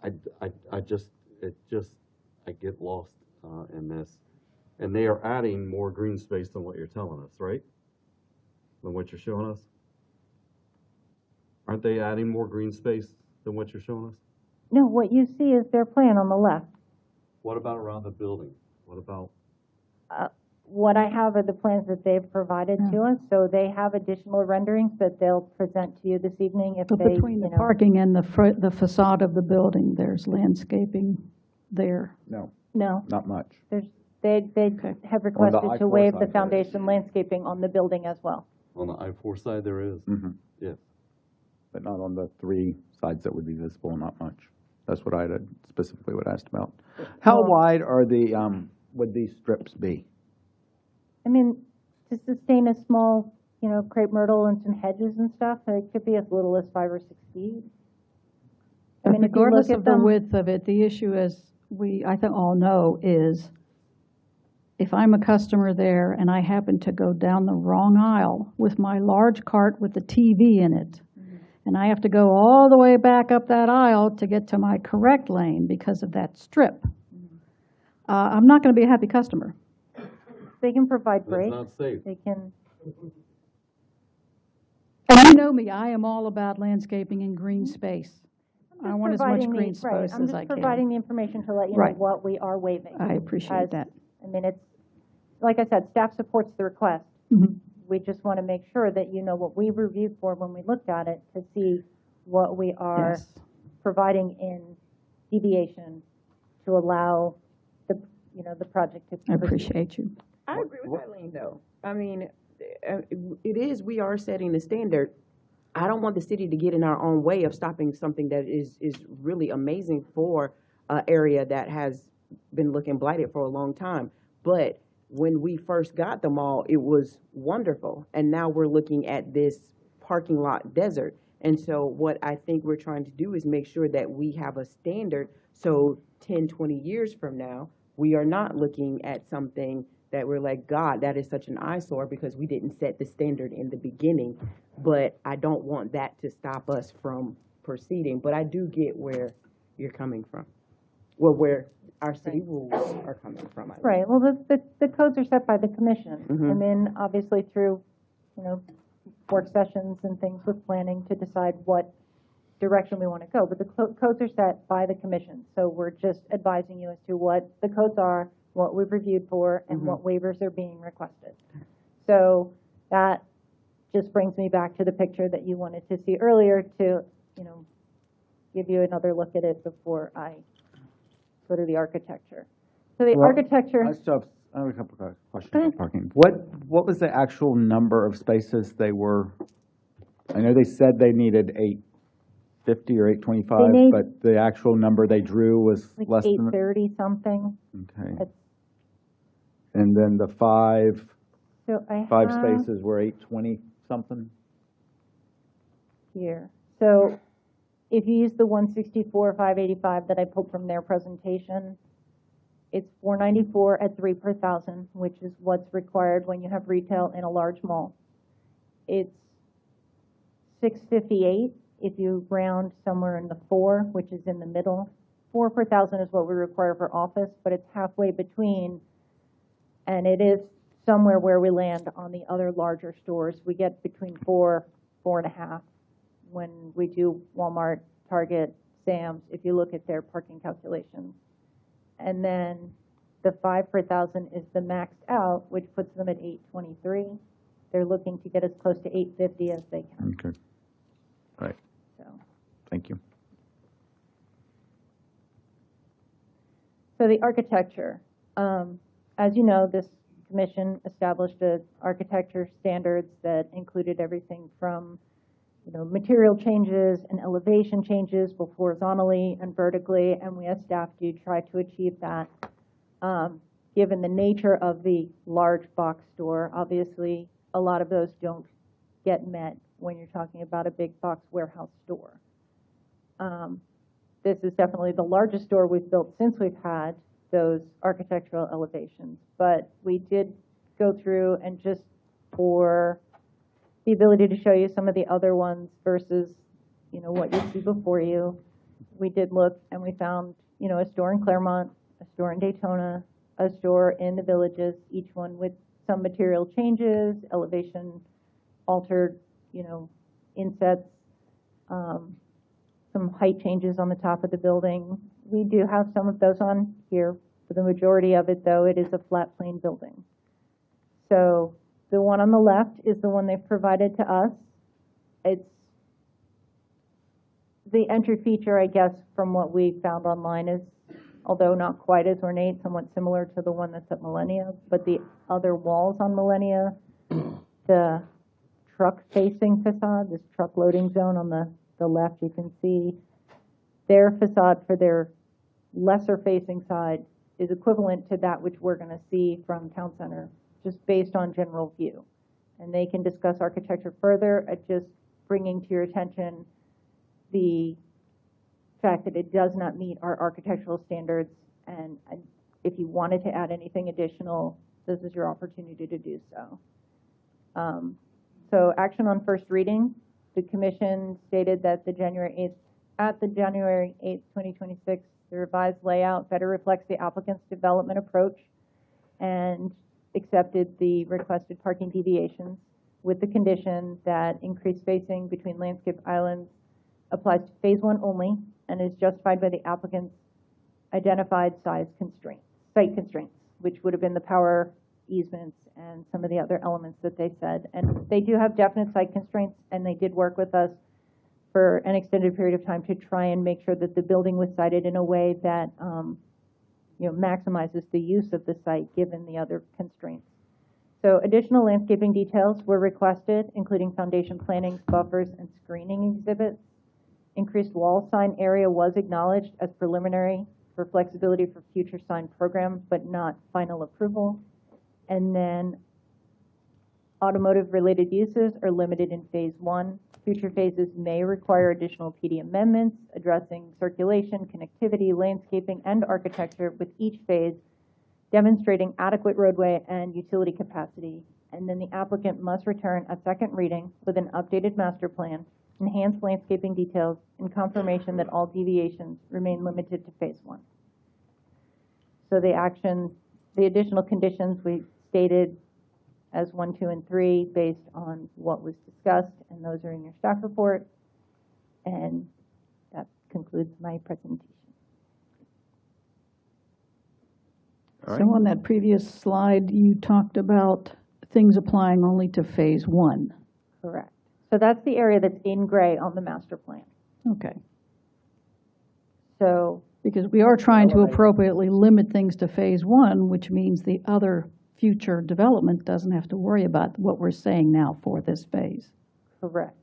I get lost in this. And they are adding more green space than what you're telling us, right? Than what you're showing us? Aren't they adding more green space than what you're showing us? No, what you see is their plan on the left. What about around the building? What about, What I have are the plans that they've provided to us, so they have additional renderings that they'll present to you this evening if But they, between the you know. parking and the facade of the building, there's landscaping there. No, No, not much. they have requested to I-4 waive side the there is. foundation landscaping on the building as well. on the I-4 side there is? Mhm. Yes. But not on the three sides that would be visible, not much. That's what I had specifically what I asked about. How Well- wide are the, would these strips be? I mean, to sustain a small, you know, crepe myrtle and some hedges and stuff, it could be as little as 5 or 6 feet. I mean, if you Regardless look at of the them, width of it, the issue, as I think all know, is if I'm a customer there and I happen to go down the wrong aisle with my large cart with the TV in it, and I have to go all the way back up that aisle to get to my correct lane because of that strip, I'm not going to be a happy customer. they can provide That's breaks. not safe. They can, And you know me, I am all about landscaping and green space. I want as much providing green the, right, space I'm as I just can. providing the information to let you know Right. what we are waiving. I appreciate that. I mean, it's, like I said, staff supports the request. Mhm. We just want to make sure that you know what we reviewed for when we looked at it to see what we are Yes. providing in deviation to allow the, you know, the project to I proceed. appreciate you. I agree with Eileen, though. I mean, it is, we are setting the standard. I don't want the city to get in our own way of stopping something that is really amazing for an area that has been looking blighted for a long time. But when we first got the mall, it was wonderful. And now we're looking at this parking lot desert. And so what I think we're trying to do is make sure that we have a standard. So 10, 20 years from now, we are not looking at something that we're like, God, that is such an eyesore because we didn't set the standard in the beginning. But I don't want that to stop us from proceeding. But I do get where you're coming from. Well, where our city rules are coming from. Right, well, the codes are set by the commission. Mhm. And then obviously through, you know, work sessions and things with planning to decide what direction we want to go. But the codes are set by the commission. So we're just advising you as to what the codes are, what we've reviewed for, and what waivers are being requested. So that just brings me back to the picture that you wanted to see earlier to, you know, give you another look at it before I go to the architecture. So the Well, architecture. I have a couple of questions Go on ahead. parking. What was the actual number of spaces they were, I know they said they needed 850 or 825, They need- but the actual number they drew was Like less than? 830 something. Okay. It's- And then the five So I have spaces were 820 something? here. So if you use the 164, 585 that I pulled from their presentation, it's 494 at 3 per thousand, which is what's required when you have retail in a large mall. It's 658 if you round somewhere in the 4, which is in the middle. 4 per thousand is what we require for office, but it's halfway between, and it is somewhere where we land on the other larger stores. We get between 4, 4.5 when we do Walmart, Target, Sam's, if you look at their parking calculations. And then the 5 per thousand is the maxed out, which puts them at 823. They're looking to get as close to 850 as they can. Okay. Right. So, Thank you. so the architecture, as you know, this commission established architecture standards that included everything from, you know, material changes and elevation changes, both horizontally and vertically, and we as staff do try to achieve that. Given the nature of the large box store, obviously, a lot of those don't get met when you're talking about a big box warehouse store. This is definitely the largest store we've built since we've had those architectural elevations, but we did go through and just for the ability to show you some of the other ones versus, you know, what you see before you, we did look and we found, you know, a store in Claremont, a store in Daytona, a store in the Villages, each one with some material changes, elevation altered, you know, insets, some some height changes on the top of the building. We do have some of those on here. For the majority of it, though, it is a flat plane building. So the one on the left is the one they've provided to us. It's the entry feature, I guess, from what we found online is, although not quite as ornate, somewhat similar to the one that's at Millennia, but the other walls on Millennia, the truck-facing facade, this truck loading zone on the left, you can see their facade for their lesser-facing side is equivalent to that which we're going to see from Town Center, just based on general view. And they can discuss architecture further at just bringing to your attention the fact that it does not meet our architectural standards. And if you wanted to add anything additional, this is your opportunity to do so. So action on first reading, the commission stated that at the January 8th, 2026, the revised layout better reflects the applicant's development approach and accepted the requested parking deviations with the condition that increased spacing between landscape islands applies to phase one only and is justified by the applicant's identified site constraints, which would have been the power easements and some of the other elements that they said. And they do have definite site constraints, and they did work with us for an extended period of time to try and make sure that the building was sited in a way that maximizes the use of the site given the other constraints. So additional landscaping details were requested, including foundation plantings, buffers, and screening exhibits. Increased wall sign area was acknowledged as preliminary for flexibility for future sign program, but not final approval. And then automotive-related uses are limited in phase one. Future phases may require additional PD amendments addressing circulation, connectivity, landscaping, and architecture, with each phase demonstrating adequate roadway and utility capacity. And then the applicant must return at second reading with an updated master plan, enhanced landscaping details, and confirmation that all deviations remain limited to phase one. So the additional conditions we stated as 1, 2, and 3 based on what was discussed, and those are in your staff report. And that concludes my presentation. All So right. on that previous slide, you talked about things applying only to phase one. Correct. So that's the area that's in gray on the master plan. Okay. So because we are trying to appropriately limit things to phase one, which means the other future development doesn't have to worry about what we're saying now for this phase. correct.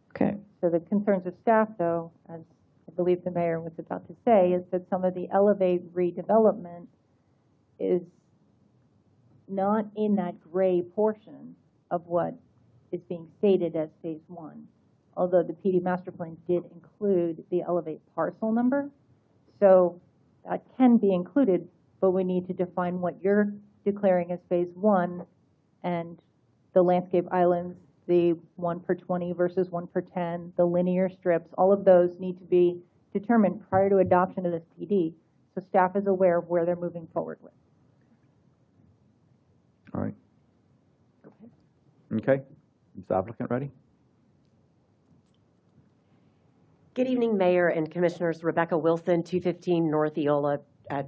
Okay. So the concerns of staff, though, as I believe the mayor was about to say, is that some of the Elevate redevelopment is not in that gray portion of what is being stated as phase one. Although the PD master plan did include the Elevate parcel number. So that can be included, but we need to define what you're declaring as phase one, and the landscape islands, the 1 per 20 versus 1 per 10, the linear strips, all of those need to be determined prior to adoption of this PD, so staff is aware of where they're moving forward with. All right. Okay. Is the applicant ready? Good evening, Mayor and Commissioners. Rebecca Wilson, 215 North Eola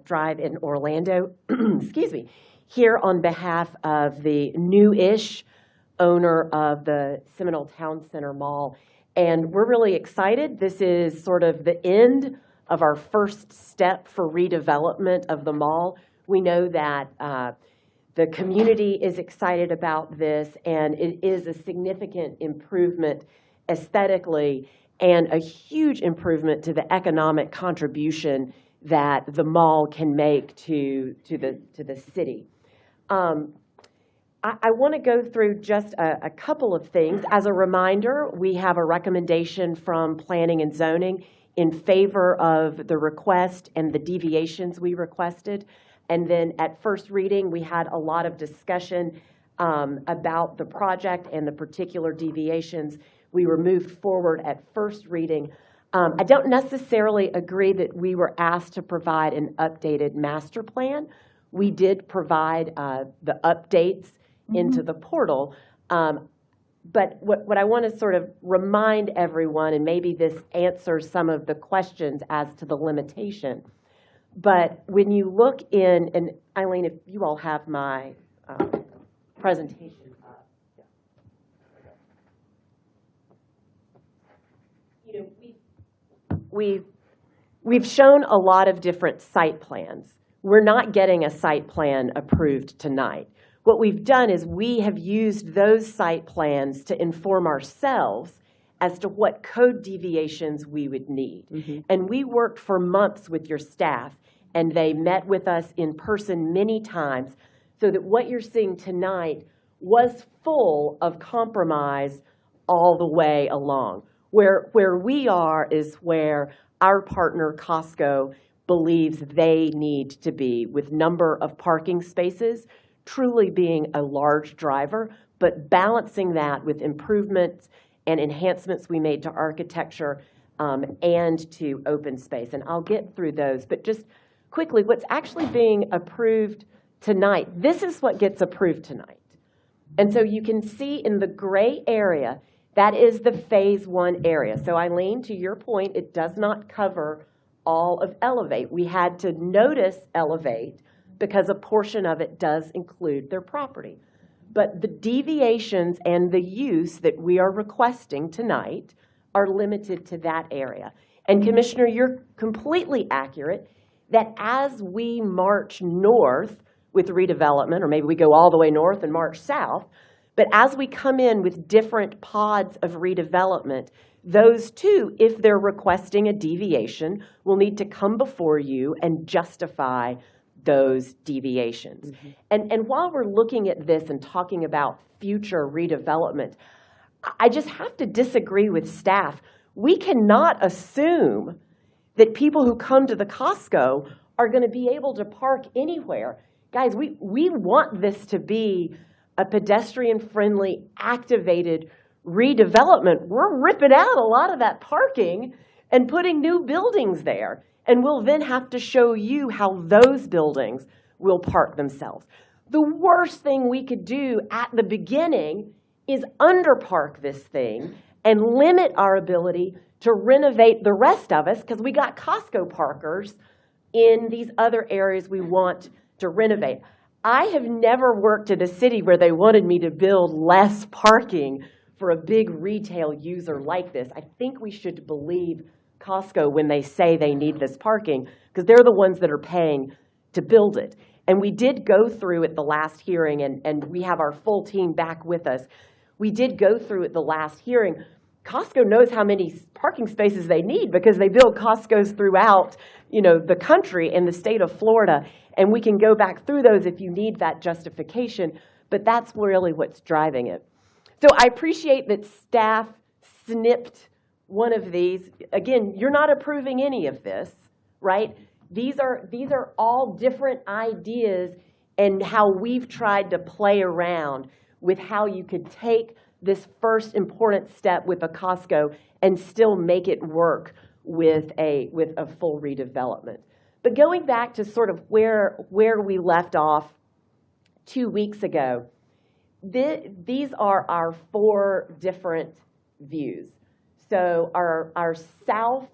Drive in Orlando. Excuse me. Here on behalf of the new-ish owner of the Seminole Town Center Mall. And we're really excited. This is sort of the end of our first step for redevelopment of the mall. We know that the community is excited about this, and it is a significant improvement aesthetically and a huge improvement to the economic contribution that the mall can make to the city. I want to go through just a couple of things. As a reminder, we have a recommendation from Planning and Zoning in favor of the request and the deviations we requested. And then at first reading, we had a lot of discussion about the project and the particular deviations. We were moved forward at first reading. I don't necessarily agree that we were asked to provide an updated master plan. We did provide the updates into the portal. But what I want to sort of remind everyone, and maybe this answers some of the questions as to the limitation, but when you look in, and Eileen, if you all have my presentation up. You know, we've shown a lot of different site plans. We're not getting a site plan approved tonight. What we've done is we have used those site plans to inform ourselves as to what code deviations we would need. Mm-hmm. And we worked for months with your staff, and they met with us in person many times, so that what you're seeing tonight was full of compromise all the way along. Where we are is where our partner Costco believes they need to be, with number of parking spaces truly being a large driver, but balancing that with improvements and enhancements we made to architecture and to open space. And I'll get through those, but just quickly, what's actually being approved tonight, this is what gets approved tonight. And so you can see in the gray area, that is the phase 1 area. So Eileen, to your point, it does not cover all of Elevate. We had to notice Elevate because a portion of it does include their property. But the deviations and the use that we are requesting tonight are limited to that area. And Commissioner, you're completely accurate that as we march north with redevelopment, or maybe we go all the way north and march south, but as we come in with different pods of redevelopment, those too, if they're requesting a deviation, will need to come before you and justify those deviations. Mm-hmm. And while we're looking at this and talking about future redevelopment, I just have to disagree with staff. We cannot assume that people who come to the Costco are going to be able to park anywhere. Guys, we want this to be a pedestrian-friendly, activated redevelopment. We're ripping out a lot of that parking and putting new buildings there. And we'll then have to show you how those buildings will park themselves. The worst thing we could do at the beginning is underpark this thing and limit our ability to renovate the rest of us, because we got Costco parkers in these other areas we want to renovate. I have never worked in a city where they wanted me to build less parking for a big retail user like this. I think we should believe Costco when they say they need this parking, because they're the ones that are paying to build it. And we did go through at the last hearing, and we have our full team back with us. We did go through at the last hearing. Costco knows how many parking spaces they need because they build Costcos throughout, the country and the state of Florida. And we can go back through those if you need that justification, but that's really what's driving it. So I appreciate that staff snipped one of these. Again, you're not approving any of this, right? These are all different ideas and how we've tried to play around with how you could take this first important step with a Costco and still make it work with a full redevelopment. But going back to sort of where we left off 2 weeks ago, these are our 4 different views. So our south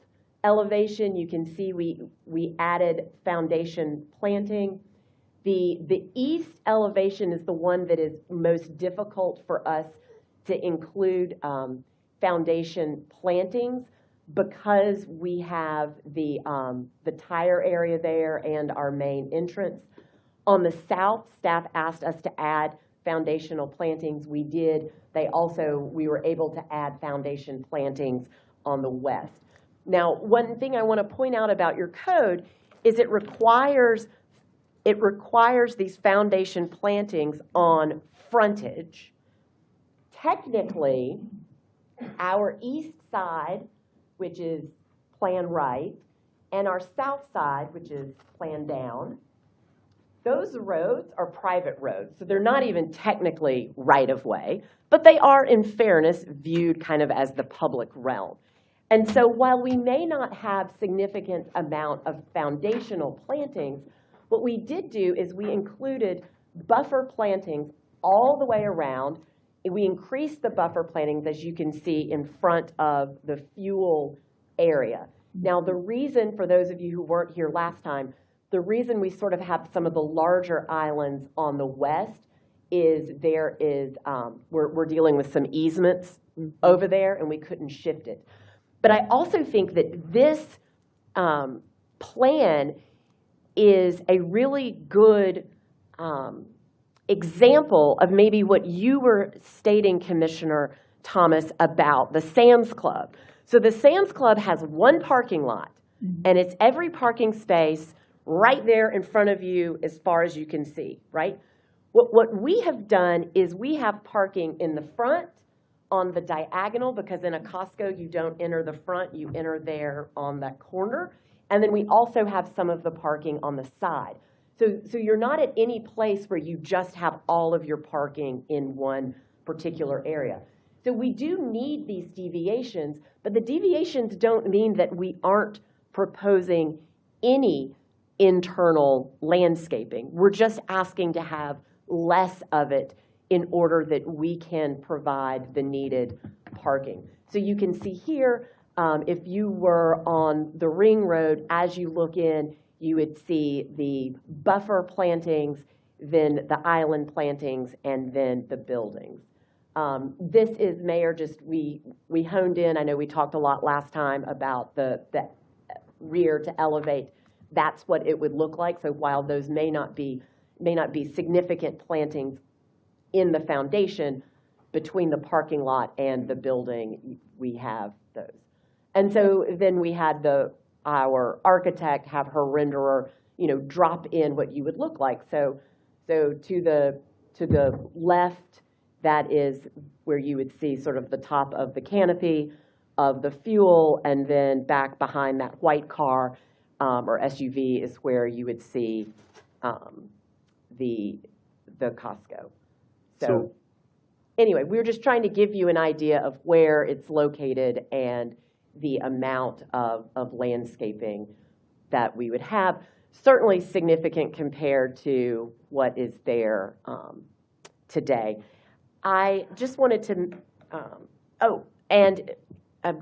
elevation, you can see we added foundation planting. The east elevation is the one that is most difficult for us to include foundation plantings, because we have the tire area there and our main entrance. On the south, staff asked us to add foundational plantings. We did. We were able to add foundation plantings on the west. Now, one thing I want to point out about your code is it requires these foundation plantings on frontage. Technically, our east side, which is plan right, and our south side, which is plan down, those roads are private roads. So they're not even technically right-of-way, but they are, in fairness, viewed kind of as the public realm. And so while we may not have significant amount of foundational plantings, what we did do is we included buffer plantings all the way around we increased the buffer plantings, as you can see, in front of the fuel area. Now, the reason, for those of you who weren't here last time, the reason we sort of have some of the larger islands on the west is we're dealing with some easements over there, and we couldn't shift it. But I also think that this plan is a really good example of maybe what you were stating, Commissioner Thomas, about the Sam's Club. So the Sam's Club has one parking lot, and it's every parking space right there in front of you as far as you can see, right? What we have done is we have parking in the front on the diagonal, because in a Costco, you don't enter the front, you enter there on that corner. And then we also have some of the parking on the side. So you're not at any place where you just have all of your parking in one particular area. So we do need these deviations, but the deviations don't mean that we aren't proposing any internal landscaping. We're just asking to have less of it in order that we can provide the needed parking. So you can see here, if you were on the ring road, as you look in, you would see the buffer plantings, then the island plantings, and then the buildings. This is, Mayor, just we honed in. I know we talked a lot last time about the rear to elevate. That's what it would look like. So while those may not be significant plantings in the foundation, between the parking lot and the building, we have those. And so then we had our architect have her renderer, drop in what you would look like. So to the left, that is where you would see sort of the top of the canopy of the fuel, and then back behind that white car or SUV is where you would see the Costco. So anyway, we were just trying to give you an idea of where it's located and the amount of landscaping that we would have. Certainly significant compared to what is there today. I just wanted to,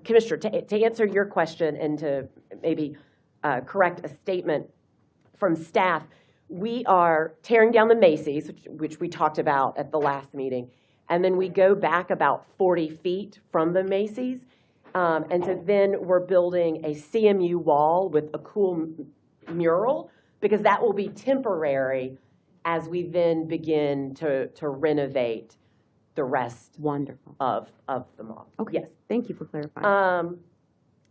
Commissioner, to answer your question and to maybe correct a statement from staff, we are tearing down the Macy's, which we talked about at the last meeting, and then we go back about 40 feet from the Macy's, and so then we're building a CMU wall with a cool mural, because that will be temporary as we then begin to renovate the rest of the mall. Okay. Yes. Thank you for clarifying.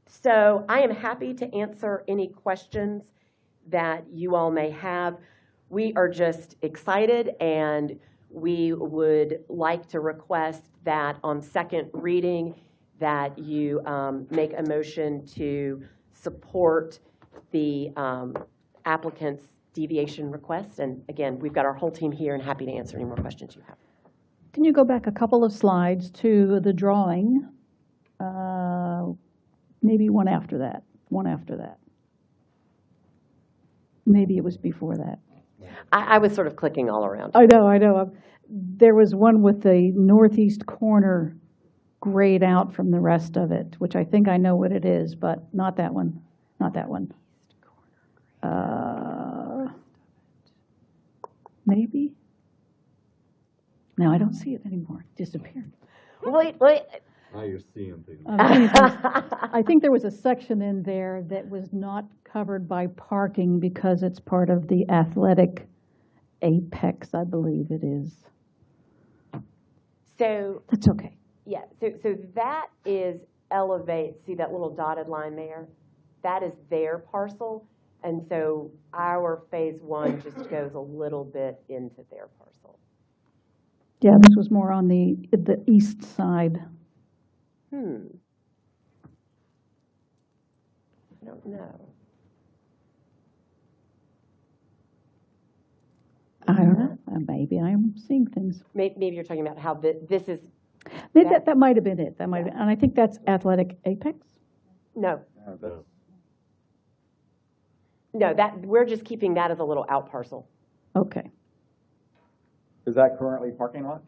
So I am happy to answer any questions that you all may have. We are just excited, and we would like to request that on second reading that you make a motion to support the applicant's deviation request. And again, we've got our whole team here and happy to answer any more questions you have. Can you go back a couple of slides to the drawing? Maybe one after that. Maybe it was before that. I was sort of clicking all around. I know. There was one with the northeast corner grayed out from the rest of it, which I think I know what it is, but not that one. Maybe? No, I don't see it anymore. It disappeared. Wait. Now you're seeing things. I think there was a section in there that was not covered by parking because it's part of the athletic apex, I believe it is. So that's okay. Yeah, so that is Elevate. See that little dotted line there? That is their parcel. And so our phase one just goes a little bit into their parcel. Yeah, this was more on the east side. I don't know. I don't know. Maybe I'm seeing things. Maybe you're talking about how this is. Maybe that might have been it. That might have been, and I think that's Athletic Apex. No. No, we're just keeping that as a little out parcel. Okay. Is that currently parking lot?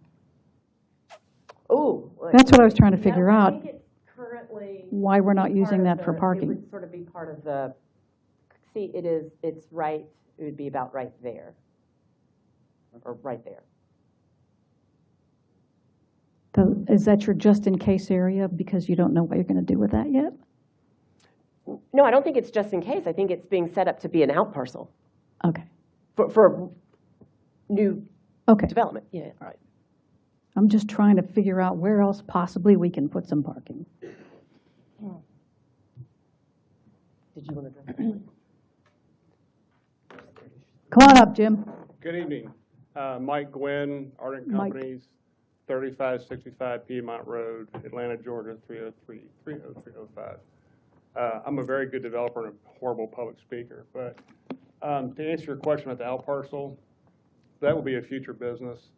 Oh. That's what I was trying to figure No, I out. think it's currently. Why we're not be using part of that for the- parking. It would sort of be part of the, see, it's right, it would be about right there. Or right there. Is that your just-in-case area because you don't know what you're going to do with that yet? No, I don't think it's just in case. I think it's being set up to be an out parcel Okay, for new okay. development. Yeah, all right. I'm just trying to figure out where else possibly we can put some parking. Did you want to address that? Come on up, Jim. Good evening. Mike Gwynn, Art and Mike. Companies, 3565 Piedmont Road, Atlanta, Georgia, 30305. I'm a very good developer and a horrible public speaker, but to answer your question about the out parcel, that will be a future business,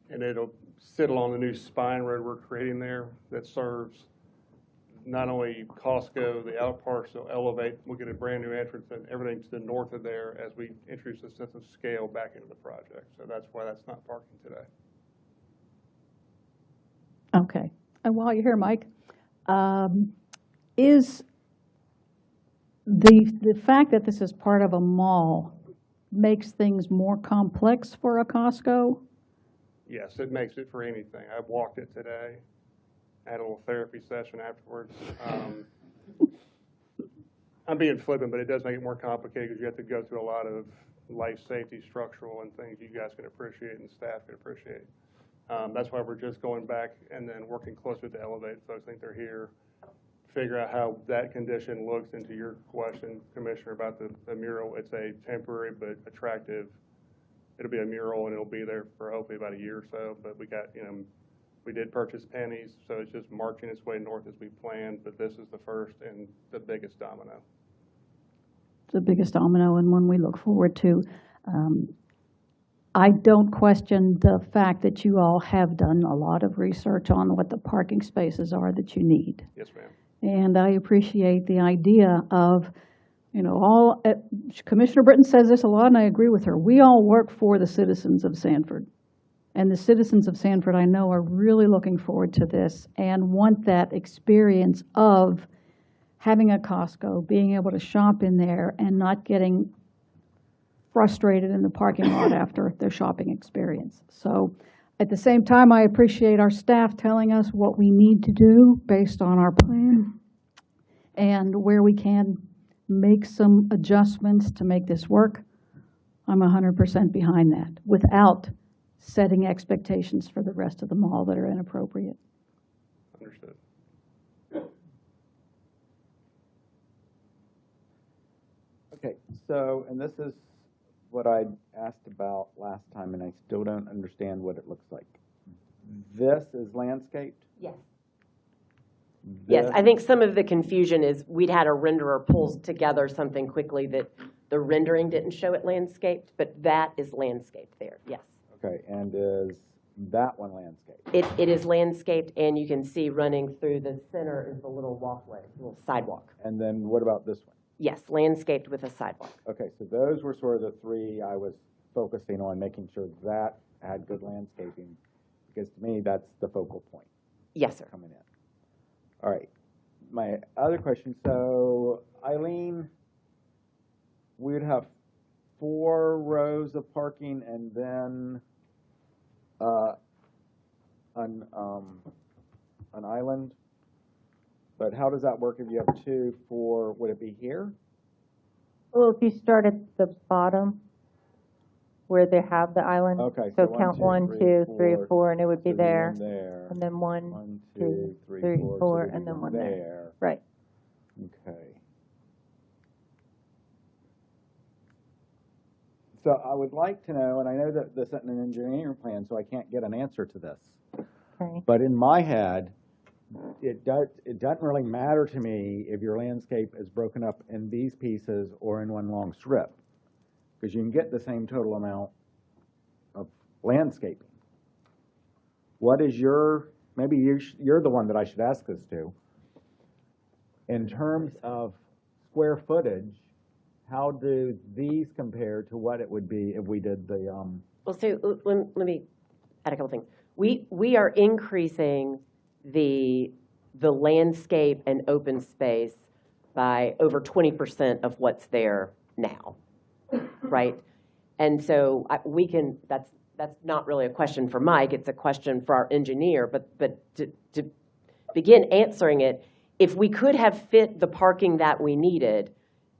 and it'll sit along the new spine road we're creating there that serves not only Costco, the out parcel, Elevate, we'll get a brand new entrance and everything to the north of there as we introduce a sense of scale back into the project. So that's why that's not parking today. Okay. And while you're here, Mike, is the fact that this is part of a mall makes things more complex for a Costco? Yes, it makes it for anything. I walked it today. I had a little therapy session afterwards. I'm being flippant, but it does make it more complicated because you have to go through a lot of life safety, structural, and things you guys can appreciate and staff can appreciate. That's why we're just going back and then working closely with the Elevate folks. I think they're here, figure out how that condition looks. Into your question, Commissioner, about the mural. It's a temporary but attractive. It'll be a mural and it'll be there for hopefully about a year or so. But we got, we did purchase pennies, so it's just marching its way north as we planned. But this is the first and the biggest domino. The biggest domino and one we look forward to. I don't question the fact that you all have done a lot of research on what the parking spaces are that you need. Yes, ma'am. And I appreciate the idea of, Commissioner Britton says this a lot, and I agree with her. We all work for the citizens of Sanford. And the citizens of Sanford, I know, are really looking forward to this and want that experience of having a Costco, being able to shop in there and not getting frustrated in the parking lot after their shopping experience. So at the same time, I appreciate our staff telling us what we need to do based on our plan and where we can make some adjustments to make this work. I'm 100% behind that without setting expectations for the rest of the mall that are inappropriate. Understood. Okay, so, and this is what I asked about last time, and I still don't understand what it looks like. This is landscaped? Yes. Yes, This- I think some of the confusion is we'd had a renderer pull together something quickly that the rendering didn't show it landscaped, but that is landscaped there, yes. Okay, and is that one landscaped? It is landscaped, and you can see running through the center is the little walkway, little sidewalk. And then what about this one? Yes, landscaped with a sidewalk. Okay, so those were sort of the three I was focusing on, making sure that had good landscaping, because to me, that's the focal point. Yes, sir. Coming in. All right. My other question, so Eileen, we would have 4 rows of parking and then an island. But how does that work if you have 2 for, would it be here? Well, if you start at the bottom where they have the island. Okay, So so count 1, 1, 2, 2, 3, 4, and it would be So the there. one there. And then 1, 1, 2, 2, 3, 4, 4, so and then one there. there. Right. Okay. So I would like to know, and I know that this isn't an engineering plan, so I can't get an answer to this. Okay. But in my head, it doesn't really matter to me if your landscape is broken up in these pieces or in one long strip, because you can get the same total amount of landscaping. What is your, maybe you're the one that I should ask this to, in terms of square footage, how do these compare to what it would be if we did the, Well, so let me add a couple things. We are increasing the landscape and open space by over 20% of what's there now, right? And so that's not really a question for Mike, it's a question for our engineer, but to begin answering it, if we could have fit the parking that we needed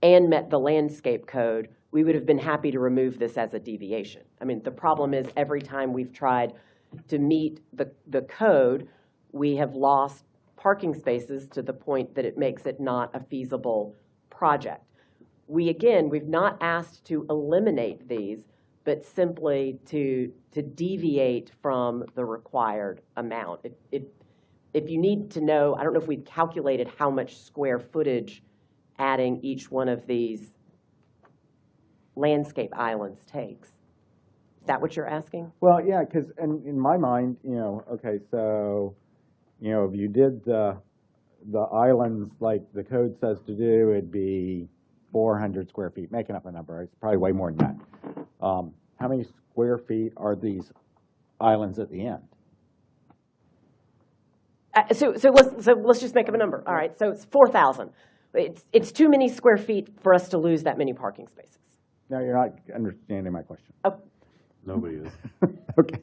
and met the landscape code, we would have been happy to remove this as a deviation. I mean, the problem is every time we've tried to meet the code, we have lost parking spaces to the point that it makes it not a feasible project. We've not asked to eliminate these, but simply to deviate from the required amount. If you need to know, I don't know if we've calculated how much square footage adding each one of these landscape islands takes. Is that what you're asking? Well, yeah, because in my mind, okay, so, if you did the islands like the code says to do, it'd be 400 square feet, making up a number. It's probably way more than that. How many square feet are these islands at the end? So let's just make up a number. All right, so it's 4,000. It's too many square feet for us to lose that many parking spaces. No, you're not understanding my question. Oh. Nobody is. Okay.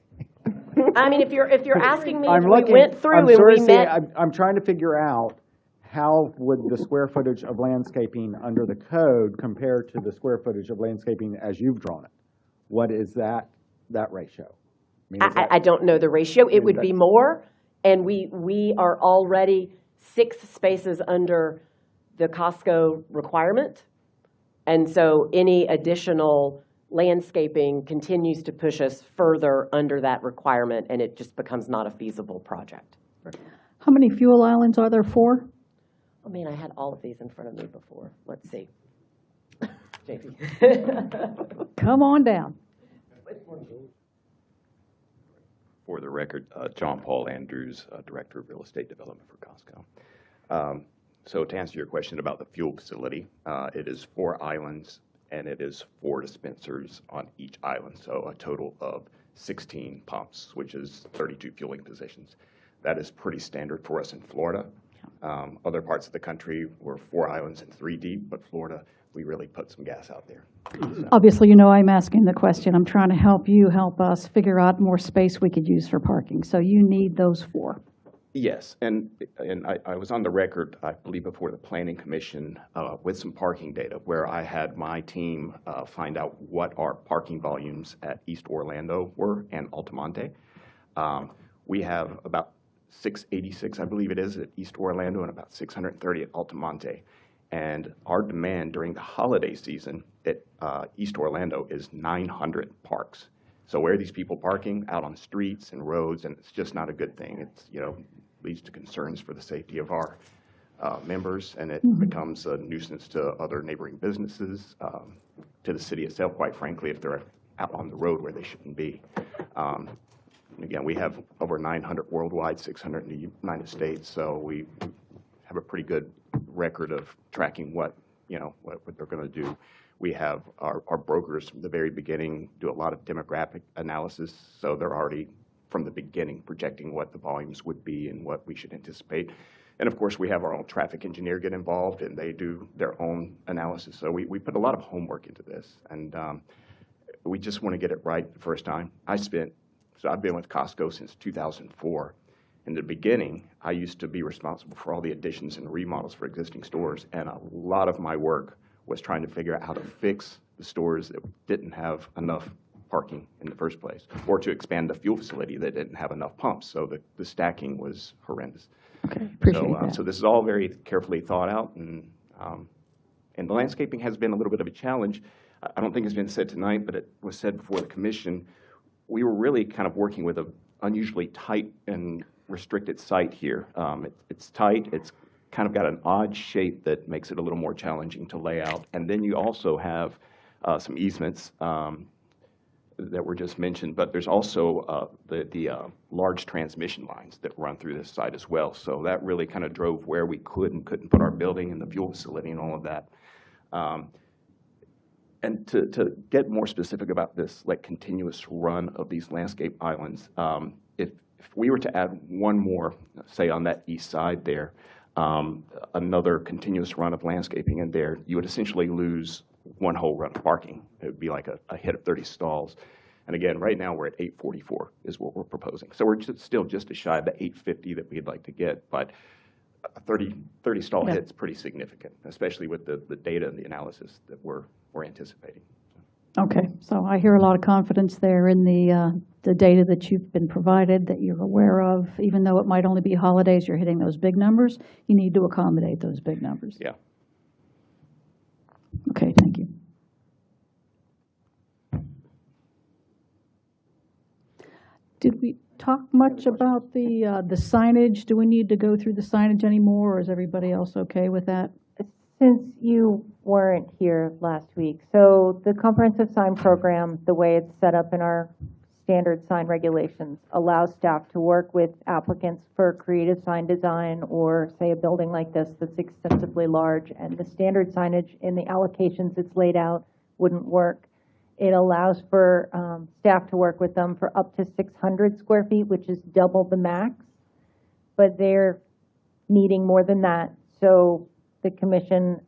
I mean, if you're asking me, I'm if looking, we went through I'm and sort we of saying, met. I'm trying to figure out how would the square footage of landscaping under the code compare to the square footage of landscaping as you've drawn it? What is that ratio? I don't know the ratio. It would be more, and we are already 6 spaces under the Costco requirement, and so any additional landscaping continues to push us further under that requirement, and it just becomes not a feasible project. How many fuel islands are there? 4? Oh man, I had all of these in front of me before. Let's see. JP. Come on down. For the record, John Paul Andrews, Director of Real Estate Development for Costco. So to answer your question about the fuel facility, it is 4 islands, and it is 4 dispensers on each island, so a total of 16 pumps, which is 32 fueling positions. That is pretty standard for us in Florida. Other parts of the country were 4 islands and 3 deep, but Florida, we really put some gas out there. So. Obviously, I'm asking the question. I'm trying to help us figure out more space we could use for parking. So you need those 4. Yes, and I was on the record, I believe, before the Planning Commission with some parking data where I had my team find out what our parking volumes at East Orlando were and Altamonte. We have about 686, I believe it is, at East Orlando and about 630 at Altamonte. And our demand during the holiday season at East Orlando is 900 parks. So where are these people parking? Out on streets and roads, and it's just not a good thing. It's, leads to concerns for the safety of our members, and it becomes a nuisance to other neighboring businesses, to the city itself, quite frankly, if they're out on the road where they shouldn't be. Again, we have over 900 worldwide, 600 in the United States, so we have a pretty good record of tracking what they're going to do. We have our brokers from the very beginning do a lot of demographic analysis, so they're already from the beginning projecting what the volumes would be and what we should anticipate. And of course, we have our own traffic engineer get involved, and they do their own analysis. So we put a lot of homework into this, and we just want to get it right the first time. I've been with Costco since 2004. In the beginning, I used to be responsible for all the additions and remodels for existing stores, and a lot of my work was trying to figure out how to fix the stores that didn't have enough parking in the first place, or to expand the fuel facility that didn't have enough pumps, so the stacking was horrendous. Okay, appreciate that. So this is all very carefully thought out, and the landscaping has been a little bit of a challenge. I don't think it's been said tonight, but it was said before the commission. We were really kind of working with an unusually tight and restricted site here. It's tight, it's kind of got an odd shape that makes it a little more challenging to lay out. And then you also have some easements that were just mentioned, but there's also the large transmission lines that run through this site as well. So that really kind of drove where we could and couldn't put our building and the fuel facility and all of that. And to get more specific about this, like continuous run of these landscape islands, if we were to add one more, say on that east side there, another continuous run of landscaping in there, you would essentially lose one whole run of parking. It would be like a hit of 30 stalls. And again, right now we're at 844 is what we're proposing. So we're still just as shy of the 850 that we'd like to get, but a 30 stall Yeah. hit's pretty significant, especially with the data and the analysis that we're anticipating. Okay, so I hear a lot of confidence there in the data that you've been provided, that you're aware of. Even though it might only be holidays, you're hitting those big numbers. You need to accommodate those big numbers. Yeah. Okay, thank you. Did we talk much about the signage? Do we need to go through the signage anymore, or is everybody else okay with that? Since you weren't here last week, so the comprehensive sign program, the way it's set up in our standard sign regulations, allows staff to work with applicants for creative sign design or, say, a building like this that's extensively large, and the standard signage in the allocations it's laid out wouldn't work. It allows for staff to work with them for up to 600 square feet, which is double the max, but they're needing more than that. So the commission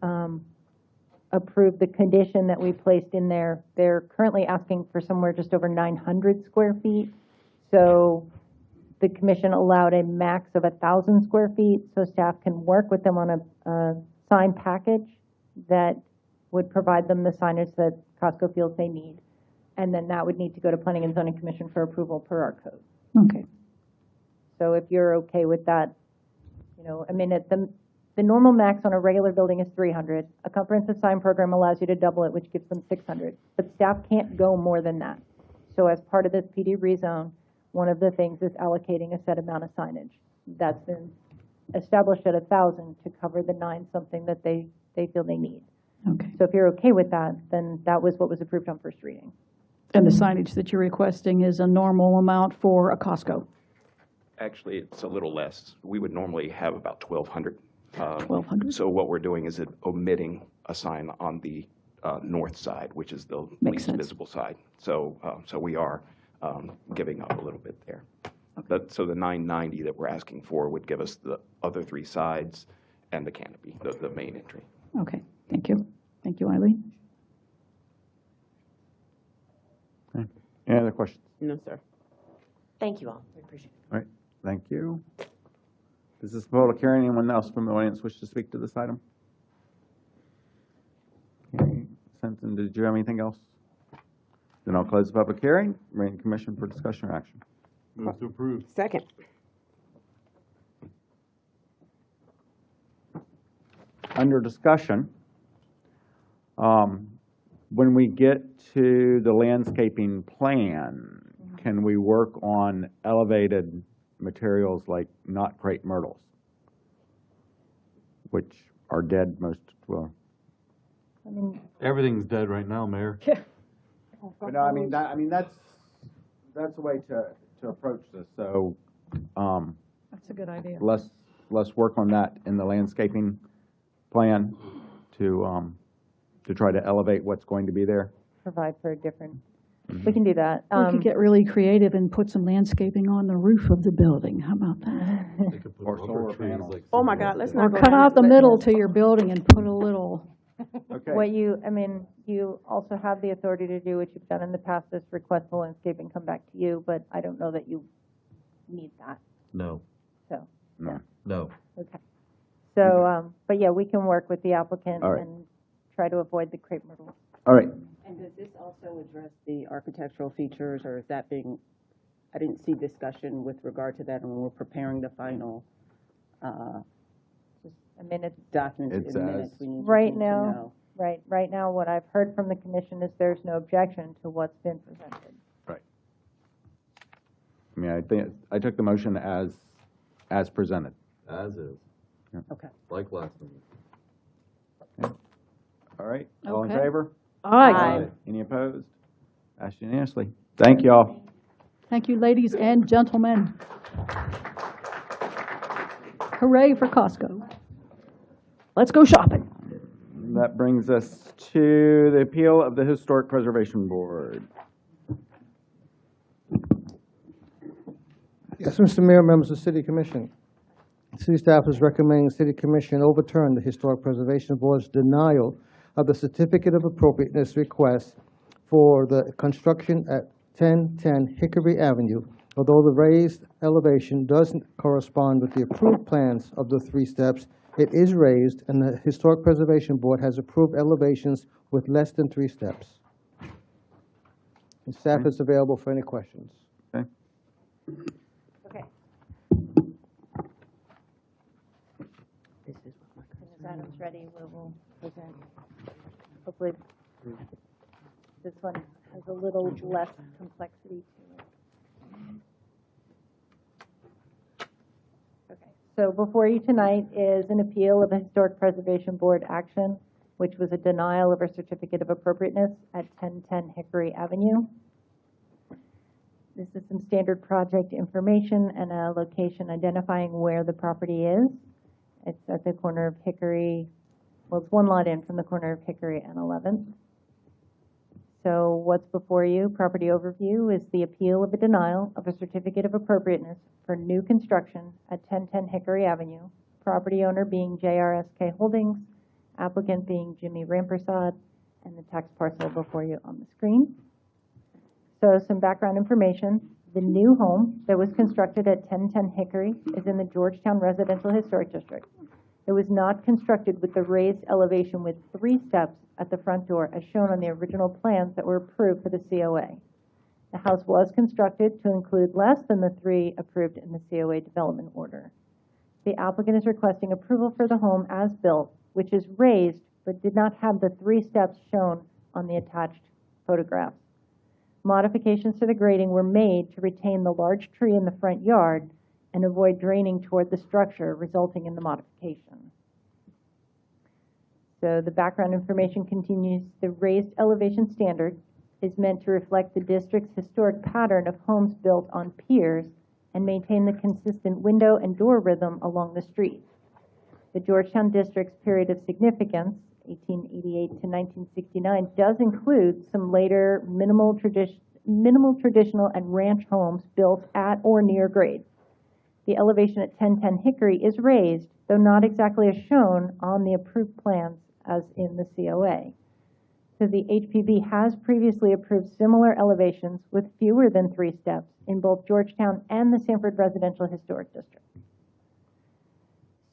approved the condition that we placed in there. They're currently asking for somewhere just over 900 square feet. So the commission allowed a max of 1,000 square feet, so staff can work with them on a sign package that would provide them the signage that Costco feels they need. And then that would need to go to Planning and Zoning Commission for approval per our code. Okay. So if you're okay with that, you know, I mean, the normal max on a regular building is 300. A comprehensive sign program allows you to double it, which gives them 600. But staff can't go more than that. So as part of this PD rezone, one of the things is allocating a set amount of signage. That's been established at 1,000 to cover the 9-something that they feel they need. Okay. So if you're okay with that, then that was what was approved on first reading. And the signage that you're requesting is a normal amount for a Costco? Actually, it's a little less. We would normally have about 1,200. 1,200? So what we're doing is omitting a sign on the north side, which is the least visible side. So we are giving up a little bit there. Okay. So the 990 that we're asking for would give us the other 3 sides and the canopy, the main entry. Okay, thank you. Thank you, Eileen. Okay. Any other questions? No, sir. Thank you all. I appreciate it. All right, thank you. This is a public hearing. Anyone else from the audience wish to speak to this item? Okay. Senton, did you have anything else? Then I'll close the public hearing, bring the commission for discussion or action. Move to approve. Second. Under discussion, when we get to the landscaping plan, can we work on elevated materials like not crepe myrtles, which are dead most, well. I mean, Everything's dead right now, Mayor. But no, I mean that's the way to approach this. So That's a good idea. let's work on that in the landscaping plan to try to elevate what's going to be there. provide for a different, we can do that. We could get really creative and put some landscaping on the roof of the building. How about that? Or solar panels. Oh my God, let's Or not go cut down out the this middle list. to your building and put a little, Okay. What you also have the authority to do what you've done in the past is request the landscaping come back to you, but I don't know that you need that, No, so. No. no. Okay. So, but yeah, we can work with the applicant All right. and try to avoid the crepe myrtles. All right. And does this also address the architectural features, or is that being, I didn't see discussion with regard to that when we're preparing the final I mean, it's document It's in minutes. as- We need right to now, know. right now, what I've heard from the commission is there's no objection to what's been presented. Right. I mean, I think I took the motion as presented. As is, Okay. like last time. All right. All in Okay. favor? Aye. Any opposed? Passed unanimously. Thank you all. Thank you, ladies and gentlemen. Hooray for Costco. Let's go shopping. That brings us to the appeal of the Historic Preservation Board. Yes, Mr. Mayor, members of the City Commission. City staff is recommending the City Commission overturn the Historic Preservation Board's denial of the Certificate of Appropriateness request for the construction at 1010 Hickory Avenue, although the raised elevation doesn't correspond with the approved plans of the 3 steps. It is raised, and the Historic Preservation Board has approved elevations with less than 3 steps. And staff is available for any questions. Okay. Okay. As Adam's ready, we will present. Hopefully, this one has a little less complexity to it. Okay. So before you tonight is an appeal of a Historic Preservation Board action, which was a denial of a certificate of appropriateness at 1010 Hickory Avenue. This is some standard project information and a location identifying where the property is. It's at the corner of Hickory, well, it's one lot in from the corner of Hickory and 11th. So what's before you? Property overview is the appeal of a denial of a certificate of appropriateness for new construction at 1010 Hickory Avenue. Property owner being JRSK Holdings, applicant being Jimmy Rampersad, and the tax parcel before you on the screen. So some background information. The new home that was constructed at 1010 Hickory is in the Georgetown Residential Historic District. It was not constructed with the raised elevation with 3 steps at the front door as shown on the original plans that were approved for the COA. The house was constructed to include less than the 3 approved in the COA development order. The applicant is requesting approval for the home as built, which is raised but did not have the 3 steps shown on the attached photographs. Modifications to the grading were made to retain the large tree in the front yard and avoid draining toward the structure, resulting in the modification. So the background information continues. The raised elevation standard is meant to reflect the district's historic pattern of homes built on piers and maintain the consistent window and door rhythm along the street. The Georgetown district's period of significance, 1888 to 1969, does include some later minimal traditional and ranch homes built at or near grade. The elevation at 1010 Hickory is raised, though not exactly as shown on the approved plans as in the COA. So the HPB has previously approved similar elevations with fewer than 3 steps in both Georgetown and the Sanford Residential Historic District.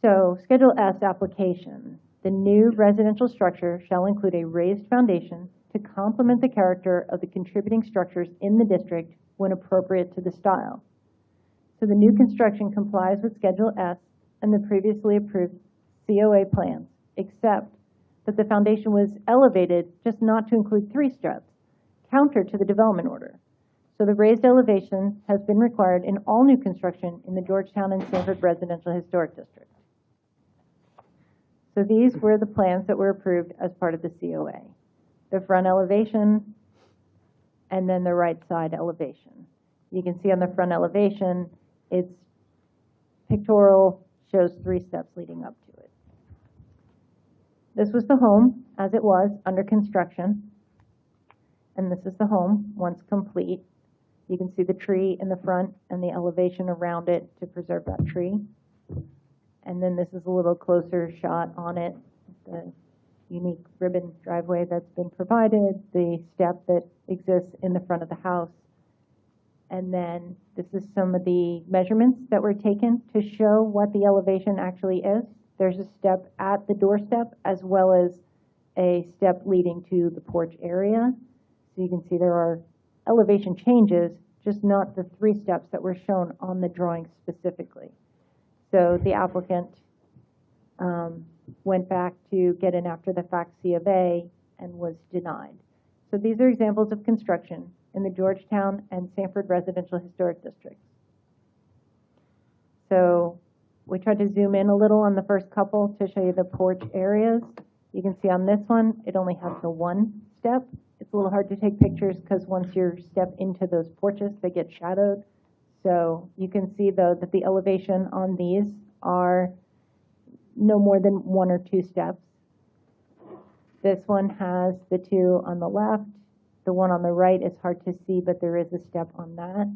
So Schedule S application. The new residential structure shall include a raised foundation to complement the character of the contributing structures in the district when appropriate to the style. So the new construction complies with Schedule S and the previously approved COA plans, except that the foundation was elevated just not to include 3 steps, counter to the development order. So the raised elevation has been required in all new construction in the Georgetown and Sanford Residential Historic District. So these were the plans that were approved as part of the COA. The front elevation and then the right side elevation. You can see on the front elevation, it's pictorial, shows 3 steps leading up to it. This was the home as it was under construction. And this is the home once complete. You can see the tree in the front and the elevation around it to preserve that tree. And then this is a little closer shot on it, the unique ribbon driveway that's been provided, the step that exists in the front of the house. And then this is some of the measurements that were taken to show what the elevation actually is. There's a step at the doorstep as well as a step leading to the porch area. So you can see there are elevation changes, just not the 3 steps that were shown on the drawing specifically. So the applicant went back to get an after-the-fact C of A and was denied. So these are examples of construction in the Georgetown and Sanford Residential Historic Districts. So we tried to zoom in a little on the first couple to show you the porch areas. You can see on this one, it only has the 1 step. It's a little hard to take pictures because once you step into those porches, they get shadowed. So you can see, though, that the elevation on these are no more than 1 or 2 steps. This one has the two on the left. The one on the right is hard to see, but there is a step on that.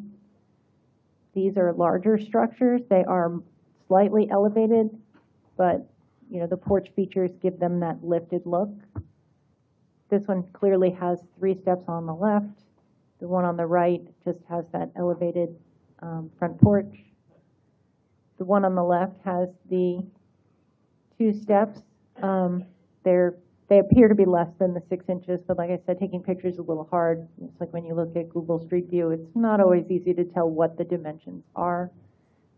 These are larger structures. They are slightly elevated, but the porch features give them that lifted look. This one clearly has 3 steps on the left. The one on the right just has that elevated front porch. The one on the left has the 2 steps. They appear to be less than the 6 inches, but like I said, taking pictures is a little hard. It's like when you look at Google Street View, it's not always easy to tell what the dimensions are.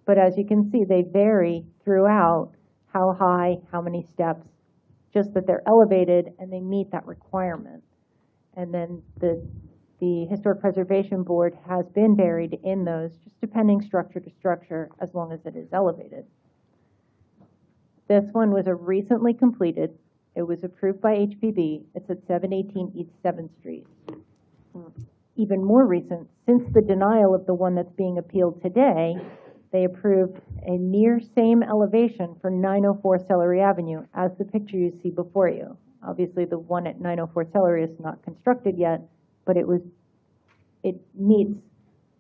But as you can see, they vary throughout how high, how many steps, just that they're elevated and they meet that requirement. And then the Historic Preservation Board has been varied in those, just depending structure to structure, as long as it is elevated. This one was a recently completed. It was approved by HPB. It's at 718 East 7th Street. Even more recent, since the denial of the one that's being appealed today, they approved a near same elevation for 904 Celery Avenue as the picture you see before you. Obviously, the one at 904 Celery is not constructed yet, but it meets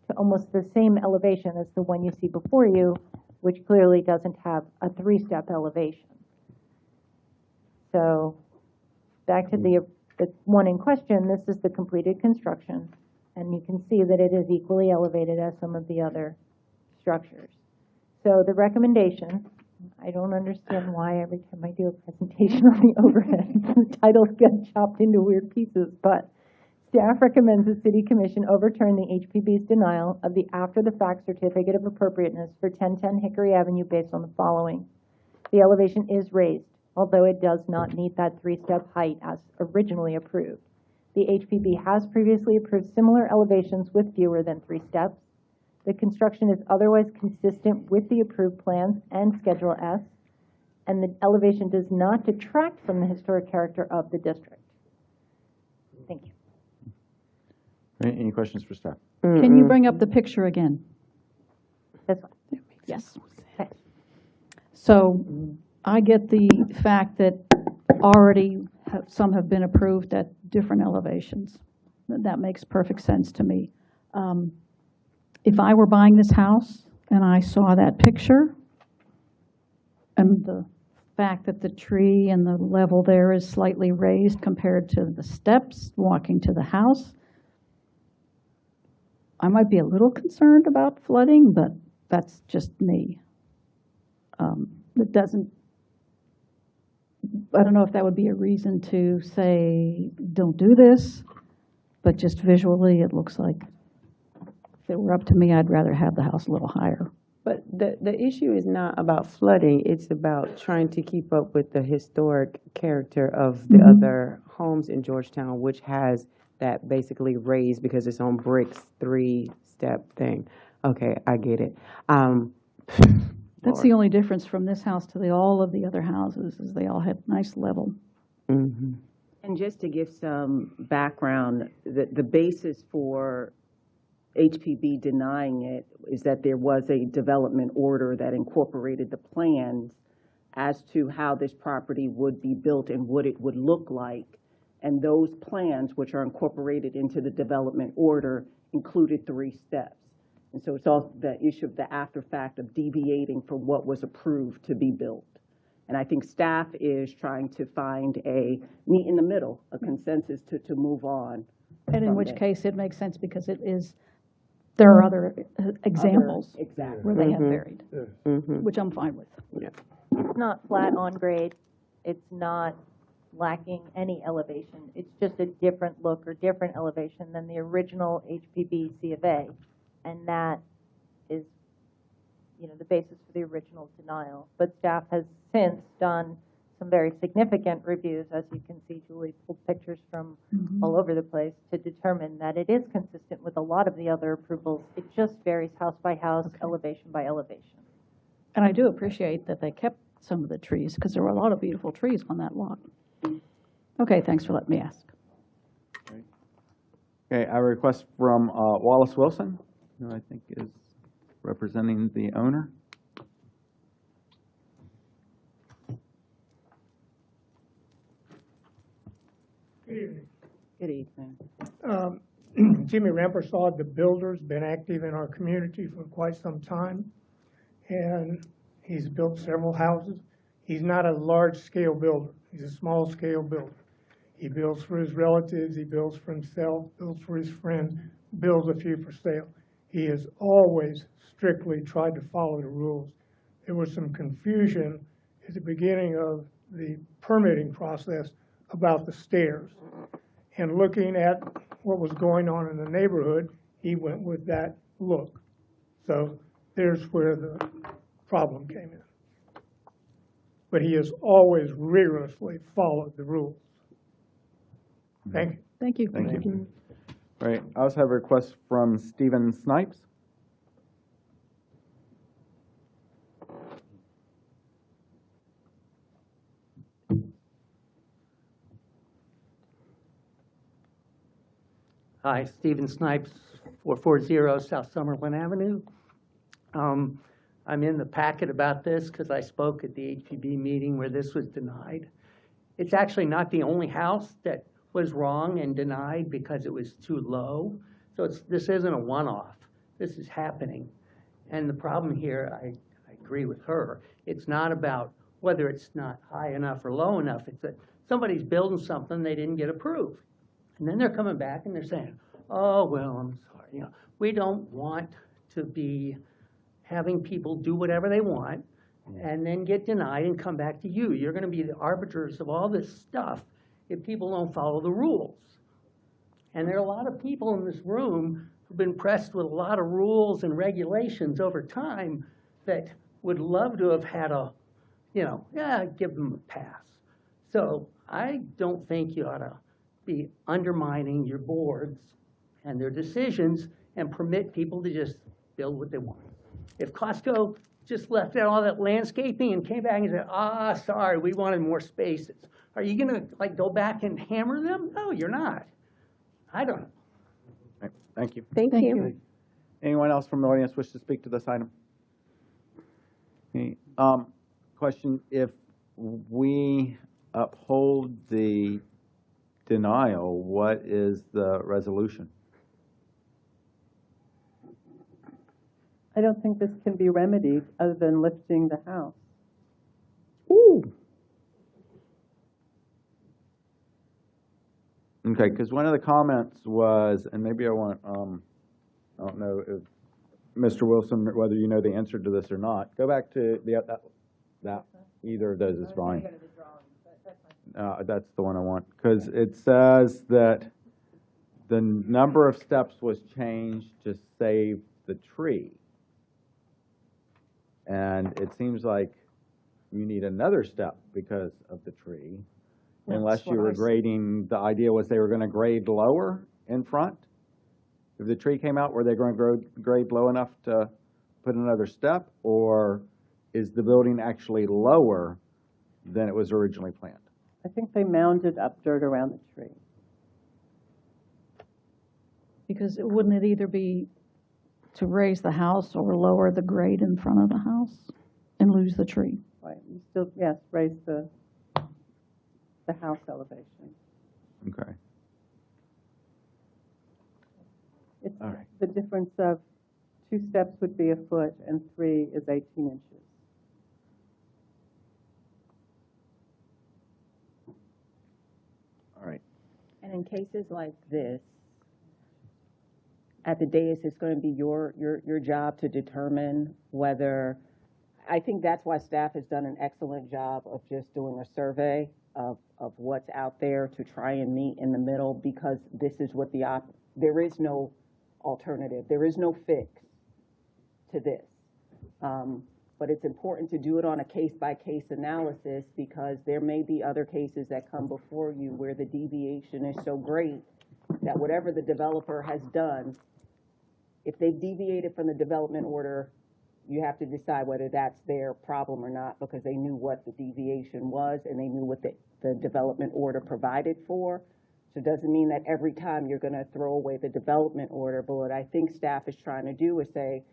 to almost the same elevation as the one you see before you, which clearly doesn't have a 3-step elevation. So back to the one in question, this is the completed construction, and you can see that it is equally elevated as some of the other structures. So the recommendation, I don't understand why every time I do a presentation on the overhead, the titles get chopped into weird pieces, but staff recommends the City Commission overturn the HPB's denial of the after-the-fact certificate of appropriateness for 1010 Hickory Avenue based on the following. The elevation is raised, although it does not meet that 3-step height as originally approved. The HPB has previously approved similar elevations with fewer than 3 steps. The construction is otherwise consistent with the approved plans and Schedule S, and the elevation does not detract from the historic character of the district. Thank you. Any questions for staff? Can you bring up the picture again? This one. Yes. Okay. So I get the fact that already some have been approved at different elevations. That makes perfect sense to me. If I were buying this house and I saw that picture and the fact that the tree and the level there is slightly raised compared to the steps walking to the house, I might be a little concerned about flooding, but that's just me. It doesn't, I don't know if that would be a reason to say, don't do this, but just visually, it looks like if it were up to me, I'd rather have the house a little higher. But the issue is not about flooding, it's about trying to keep up with the historic character of the other homes in Georgetown, which has that basically raised because it's on bricks, 3-step thing. Okay, I get it. That's the only difference from this house to all of the other houses, is they all had nice level. And just to give some background, the basis for HPB denying it is that there was a development order that incorporated the plans as to how this property would be built and what it would look like. And those plans, which are incorporated into the development order, included 3 steps. And so it's also the issue of the after fact of deviating from what was approved to be built. And I think staff is trying to find a meet in the middle, a consensus to move on. And in which case it makes sense because it is, there are other examples where they have varied, which I'm fine with. It's not flat on grade. It's not lacking any elevation. It's just a different look or different elevation than the original HPB C of A. And that is, the basis for the original denial. But staff has since done some very significant reviews, as you can see, Julie pulled pictures from all over the place to determine that it is consistent with a lot of the other approvals. It just varies house by house, elevation by elevation. And I do appreciate that they kept some of the trees because there were a lot of beautiful trees on that lot. Okay, thanks for letting me ask. Okay, I have a request from Wallace Wilson, who I think is representing the owner. Jimmy Rampersad, the builder's been active in our community for quite some time, and he's built several houses. He's not a large-scale builder. He's a small-scale builder. He builds for his relatives, he builds for himself, builds for his friends, builds a few for sale. He has always strictly tried to follow the rules. There was some confusion at the beginning of the permitting process about the stairs. And looking at what was going on in the neighborhood, he went with that look. So there's where the problem came in. But he has always rigorously followed the rules. Thank you. Thank you. Thank you. All right, I also have a request from Stephen Snipes. Hi, Stephen Snipes, 440 South Summerlin Avenue. I'm in the packet about this because I spoke at the HPB meeting where this was denied. It's actually not the only house that was wrong and denied because it was too low. So this isn't a one-off. This is happening. And the problem here, I agree with her, it's not about whether it's not high enough or low enough. It's that somebody's building something they didn't get approved. And then they're coming back and they're saying, oh, well, I'm sorry. You know, we don't want to be having people do whatever they want and then get denied and come back to you. You're going to be the arbiters of all this stuff if people don't follow the rules. And there are a lot of people in this room who've been pressed with a lot of rules and regulations over time that would love to have had a, give them a pass. So I don't think you ought to be undermining your boards and their decisions and permit people to just build what they want. If Costco just left out all that landscaping and came back and said, sorry, we wanted more spaces, are you gonna go back and hammer them? No, you're not. I don't know. Right, thank you. Thank you. Anyone else from the audience wish to speak to this item? Okay. Question, if we uphold the denial, what is the resolution? I don't think this can be remedied other than lifting the house. Ooh. Okay, because one of the comments was, and maybe I want, I don't know if Mr. Wilson, whether you know the answer to this or not. Go back to that either of those is fine. That's the one I want, because it says that the number of steps was changed to save the tree. And it seems like you need another step because of the tree, unless you were grading, the idea was they were going to grade lower in front. If the tree came out, were they going to grade low enough to put another step, or is the building actually lower than it was originally planned? I think they mounded up dirt around the tree. Because wouldn't it either be to raise the house or lower the grade in front of the house and lose the tree? Right, you still, yes, raise the house elevation. Okay. It's All right. the difference of 2 steps would be a foot and 3 is 18 inches. All right. And in cases like this, at the dais, it's going to be your job to determine whether, I think that's why staff has done an excellent job of just doing a survey of what's out there to try and meet in the middle, because this is what there is no alternative. There is no fix to this. But it's important to do it on a case-by-case analysis, because there may be other cases that come before you where the deviation is so great that whatever the developer has done, if they've deviated from the development order, you have to decide whether that's their problem or not, because they knew what the deviation was and they knew what the development order provided for. So it doesn't mean that every time you're going to throw away the development order. But what I think staff is trying to do is say,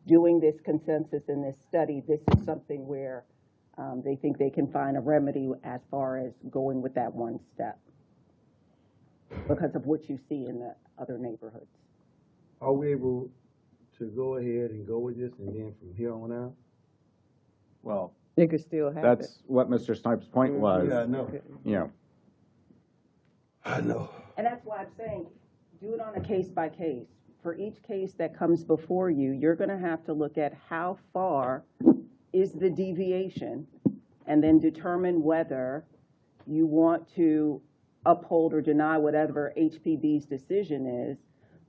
doing this consensus in this study, this is something where they think they can find a remedy as far as going with that one step because of what you see in the other neighborhoods. Are we able to go ahead and go with this and then from here on out? Well, It could still happen. that's what Mr. Snipes' point was. Yeah, I know. You know, I know. And that's why I'm saying, do it on a case by case. For each case that comes before you, you're gonna have to look at how far is the deviation, and then determine whether you want to uphold or deny whatever HPB's decision is.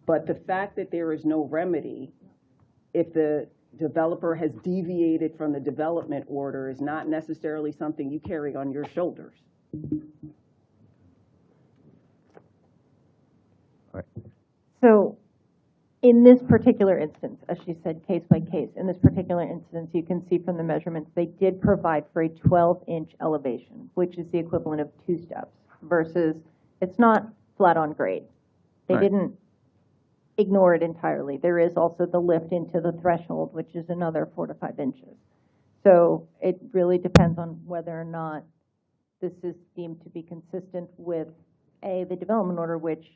But the fact that there is no remedy, if the developer has deviated from the development order, is not necessarily something you carry on your shoulders. So in this particular instance, as she said, case by case, in this particular instance, you can see from the measurements, they did provide for a 12-inch elevation, which is the equivalent of 2 steps, versus it's not flat on grade. They Right. didn't ignore it entirely. There is also the lift into the threshold, which is another 4 to 5 inches. So it really depends on whether or not this is deemed to be consistent with, A, the development order, which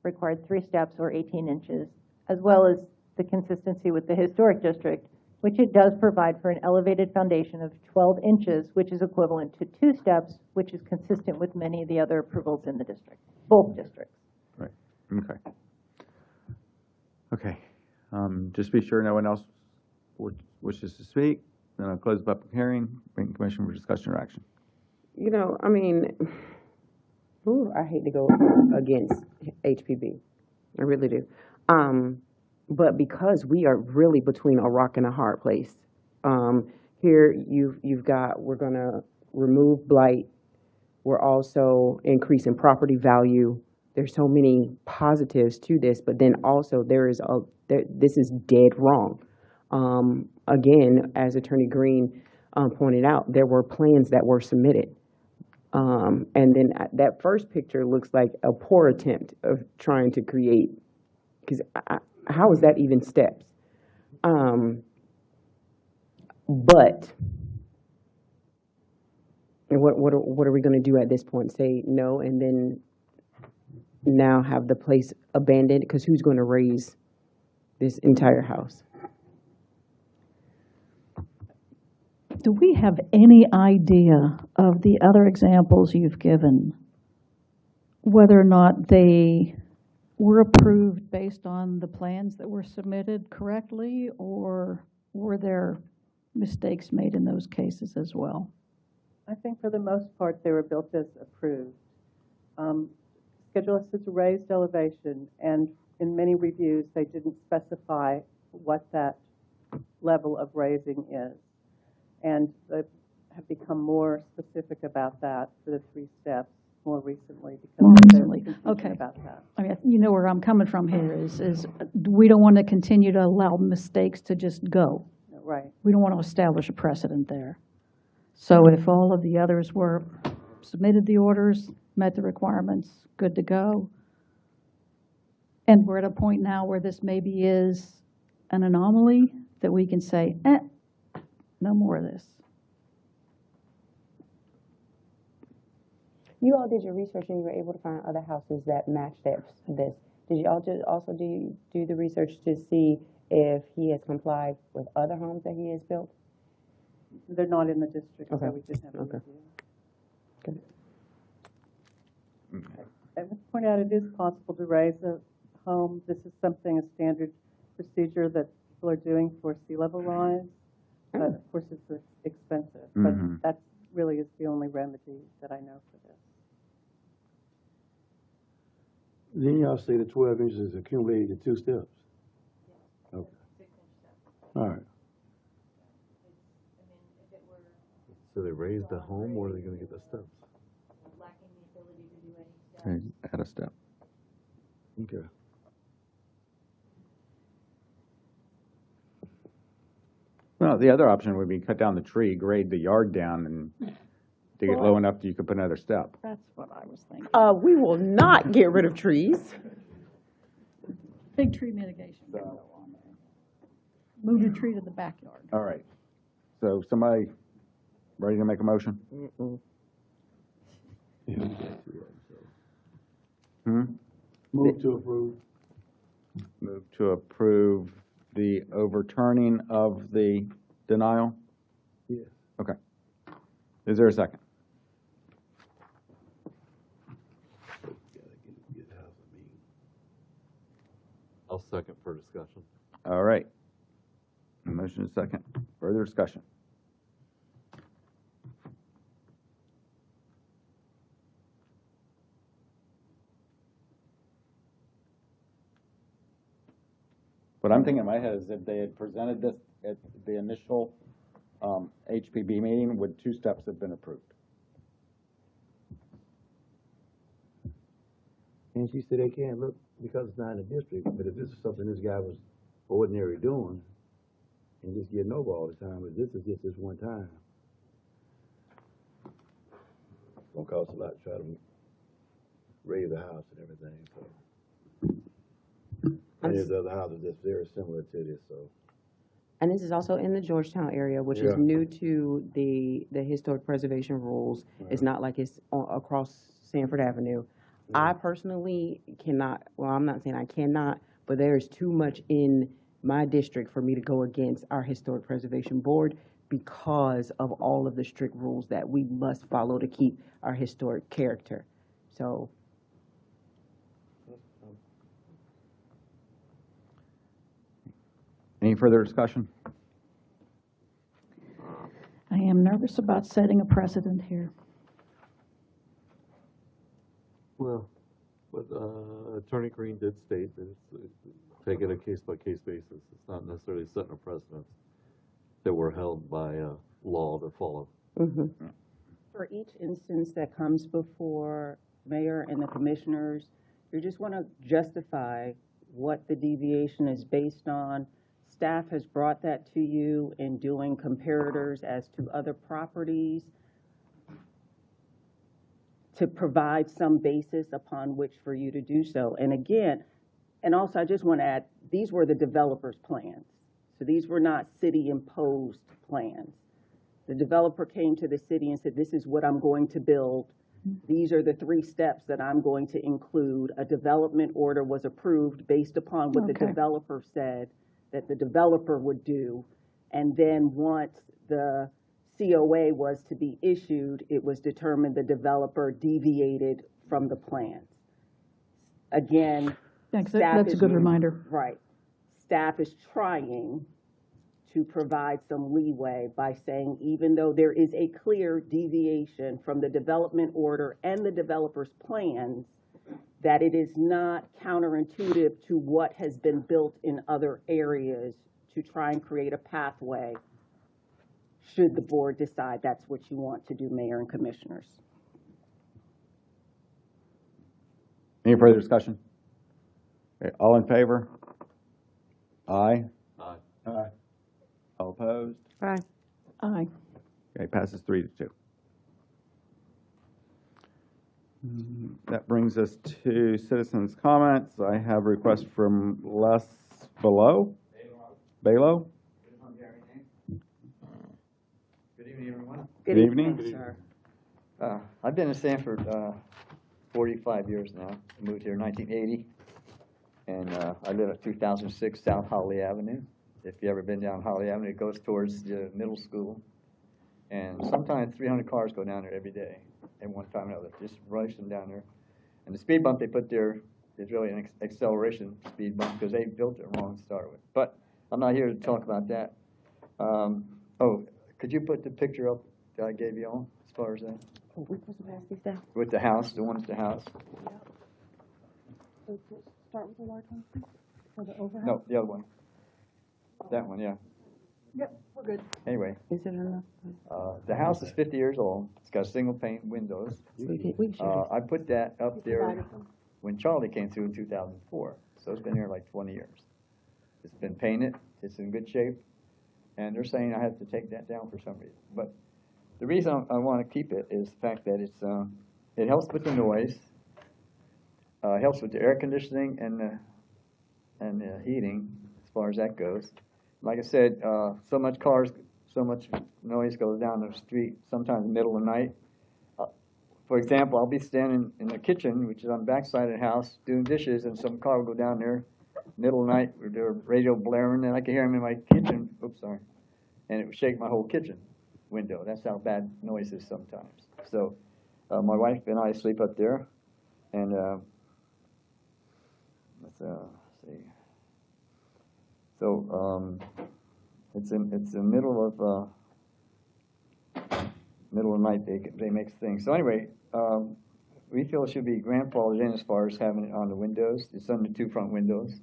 required 3 steps or 18 inches, as well as the consistency with the historic district, which it does provide for an elevated foundation of 12 inches, which is equivalent to 2 steps, which is consistent with many of the other approvals in the district, both districts. right, okay. Okay, just be sure no one else wishes to speak. Then I'll close the public hearing, bring the commission for discussion or action. You know, I mean, I hate to go against HPB. I really do. But because we are really between a rock and a hard place, here you've got, we're gonna remove blight. We're also increasing property value. There's so many positives to this, but then also this is dead wrong. Again, as Attorney Green pointed out, there were plans that were submitted. And then that first picture looks like a poor attempt of trying to create, because how is that even steps? But and what are we going to do at this point? Say no, and then now have the place abandoned? Because who's going to raise this entire house? Do we have any idea of the other examples you've given, whether or not they were approved based on the plans that were submitted correctly, or were there mistakes made in those cases as well? I think for the most part, they were built as approved. Schedule S is a raised elevation, and in many reviews, they didn't specify what that level of raising is. And they have become more specific about that for the 3 steps more recently because there's confusion Okay. about that. I mean, you know where I'm coming from here is we don't want to continue to allow mistakes to just go. Right. We don't want to establish a precedent there. So if all of the others were submitted the orders, met the requirements, good to go, and we're at a point now where this maybe is an anomaly that we can say, no more of this. You all did your research and you were able to find other houses that matched this. Did you all also do the research to see if he has complied with other homes that he has built? They're not in the district, Okay. so we didn't have a review. Good. I would point out it is possible to raise a home. This is something, a standard procedure that people are doing for sea level rise. But of course, it's expensive. But that really is the only remedy that I know for this. Then y'all say the 12 inches is accumulated in 2 steps? Okay. All right. So they raised the home, or are they gonna get the steps? Okay, add a step. Okay. Well, the other option would be cut down the tree, grade the yard down, and dig it low enough that you could put another step. That's what I was thinking. We will not get rid of trees. Big tree mitigation can go on there. Move the tree to the backyard. All right. So somebody ready to make a motion? Move to approve. Move to approve the overturning of the denial? Yes. Okay. Is there a second? I'll second for discussion. All right. Motion is second. Further discussion? What I'm thinking in my head is if they had presented this at the initial HPB meeting, would 2 steps have been approved? And she said they can't look because it's not in the district, but if this is something this guy was ordinary doing and just getting over all the time, but this is just this one time. It's gonna cost a lot to try to raise the house and everything, so. And there's other houses that's very similar to this, so. And this is also in the Georgetown area, which Yeah. is new to the historic preservation rules. It's not like it's across Sanford Avenue. I personally cannot, well, I'm not saying I cannot, but there is too much in my district for me to go against our historic preservation board because of all of the strict rules that we must follow to keep our historic character. So. Any further discussion? I am nervous about setting a precedent here. Well, but Attorney Green did state that it's taken a case-by-case basis. It's not necessarily setting a precedent that we're held by law to follow. For each instance that comes before mayor and the commissioners, you just want to justify what the deviation is based on. Staff has brought that to you in doing comparators as to other properties to provide some basis upon which for you to do so. And again, and also I just want to add, these were the developer's plans. So these were not city-imposed plans. The developer came to the city and said, this is what I'm going to build. These are the 3 steps that I'm going to include. A development order was approved based upon what the developer said that the developer would do. And then once the COA was to be issued, it was determined the developer deviated from the plans. Again, Thanks. That's a good reminder. Right. Staff is trying to provide some leeway by saying, even though there is a clear deviation from the development order and the developer's plans, that it is not counterintuitive to what has been built in other areas to try and create a pathway should the board decide that's what you want to do, mayor and commissioners. Any further discussion? Okay, all in favor? Aye. Aye. Aye. All opposed? Aye. Aye. Okay, passes 3-2. That brings us to citizens' comments. I have a request from Les Belo. Belo? Good evening, everyone. Good evening. Sir. I've been in Sanford 45 years now. I moved here in 1980, and I live at 2006 South Holly Avenue. If you've ever been down Holly Avenue, it goes towards the middle school, and sometimes 300 cars go down there every day at one time or another, just rushing down there. And the speed bump they put there is really an acceleration speed bump because they built it wrong to start with. But I'm not here to talk about that. Oh, could you put the picture up that I gave you on as far as that? Oh, we're supposed to pass these down? With the house, the one at the house? So start with the large one, or the overhead? No, the other one. That one, yeah. Yep, we're good. Anyway, Is it enough? the house is 50 years old. It's got single pane windows. We can show I put that up there when Charlie came through in 2004. So it's been here like 20 years. It's been painted. It's in good shape. And they're saying I have to take that down for some reason. But the reason I want to keep it is the fact that it's it helps with the noise. It helps with the air conditioning and the heating as far as that goes. Like I said, so much noise goes down the street, sometimes in the middle of the night. For example, I'll be standing in the kitchen, which is on the back side of the house, doing dishes, and some car will go down there middle of the night, with the radio blaring, and I could hear him in my kitchen, oops, sorry, and it would shake my whole kitchen window. That's how bad noise is sometimes. So my wife and I sleep up there, and let's see. So it's the middle of the night they make things. So anyway, we feel it should be grandfathered in as far as having it on the windows. It's on the two front windows,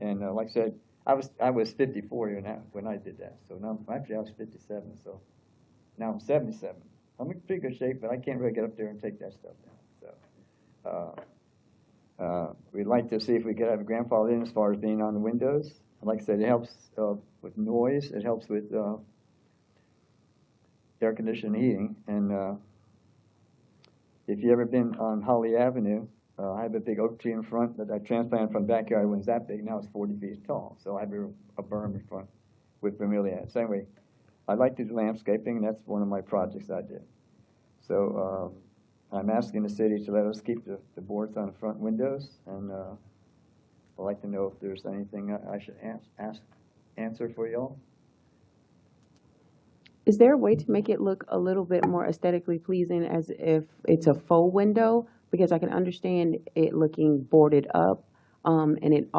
and like I said, I was 54 here now when I did that. So now actually I was 57. So now I'm 77. I'm in pretty good shape, but I can't really get up there and take that stuff down. So we'd like to see if we could have a grandfather in as far as being on the windows. Like I said, it helps with noise. It helps with air conditioning and heating. And if you've ever been on Holly Avenue, I have a big oak tree in front that I transplanted from the backyard. It wasn't that big. Now it's 40 feet tall. So I have a berm in front with bromeliads. So anyway, I like to do landscaping, and that's one of my projects I did. So I'm asking the city to let us keep the boards on the front windows, and I'd like to know if there's anything I should answer for y'all. Is there a way to make it look a little bit more aesthetically pleasing as if it's a faux window? Because I can understand it looking boarded up, and it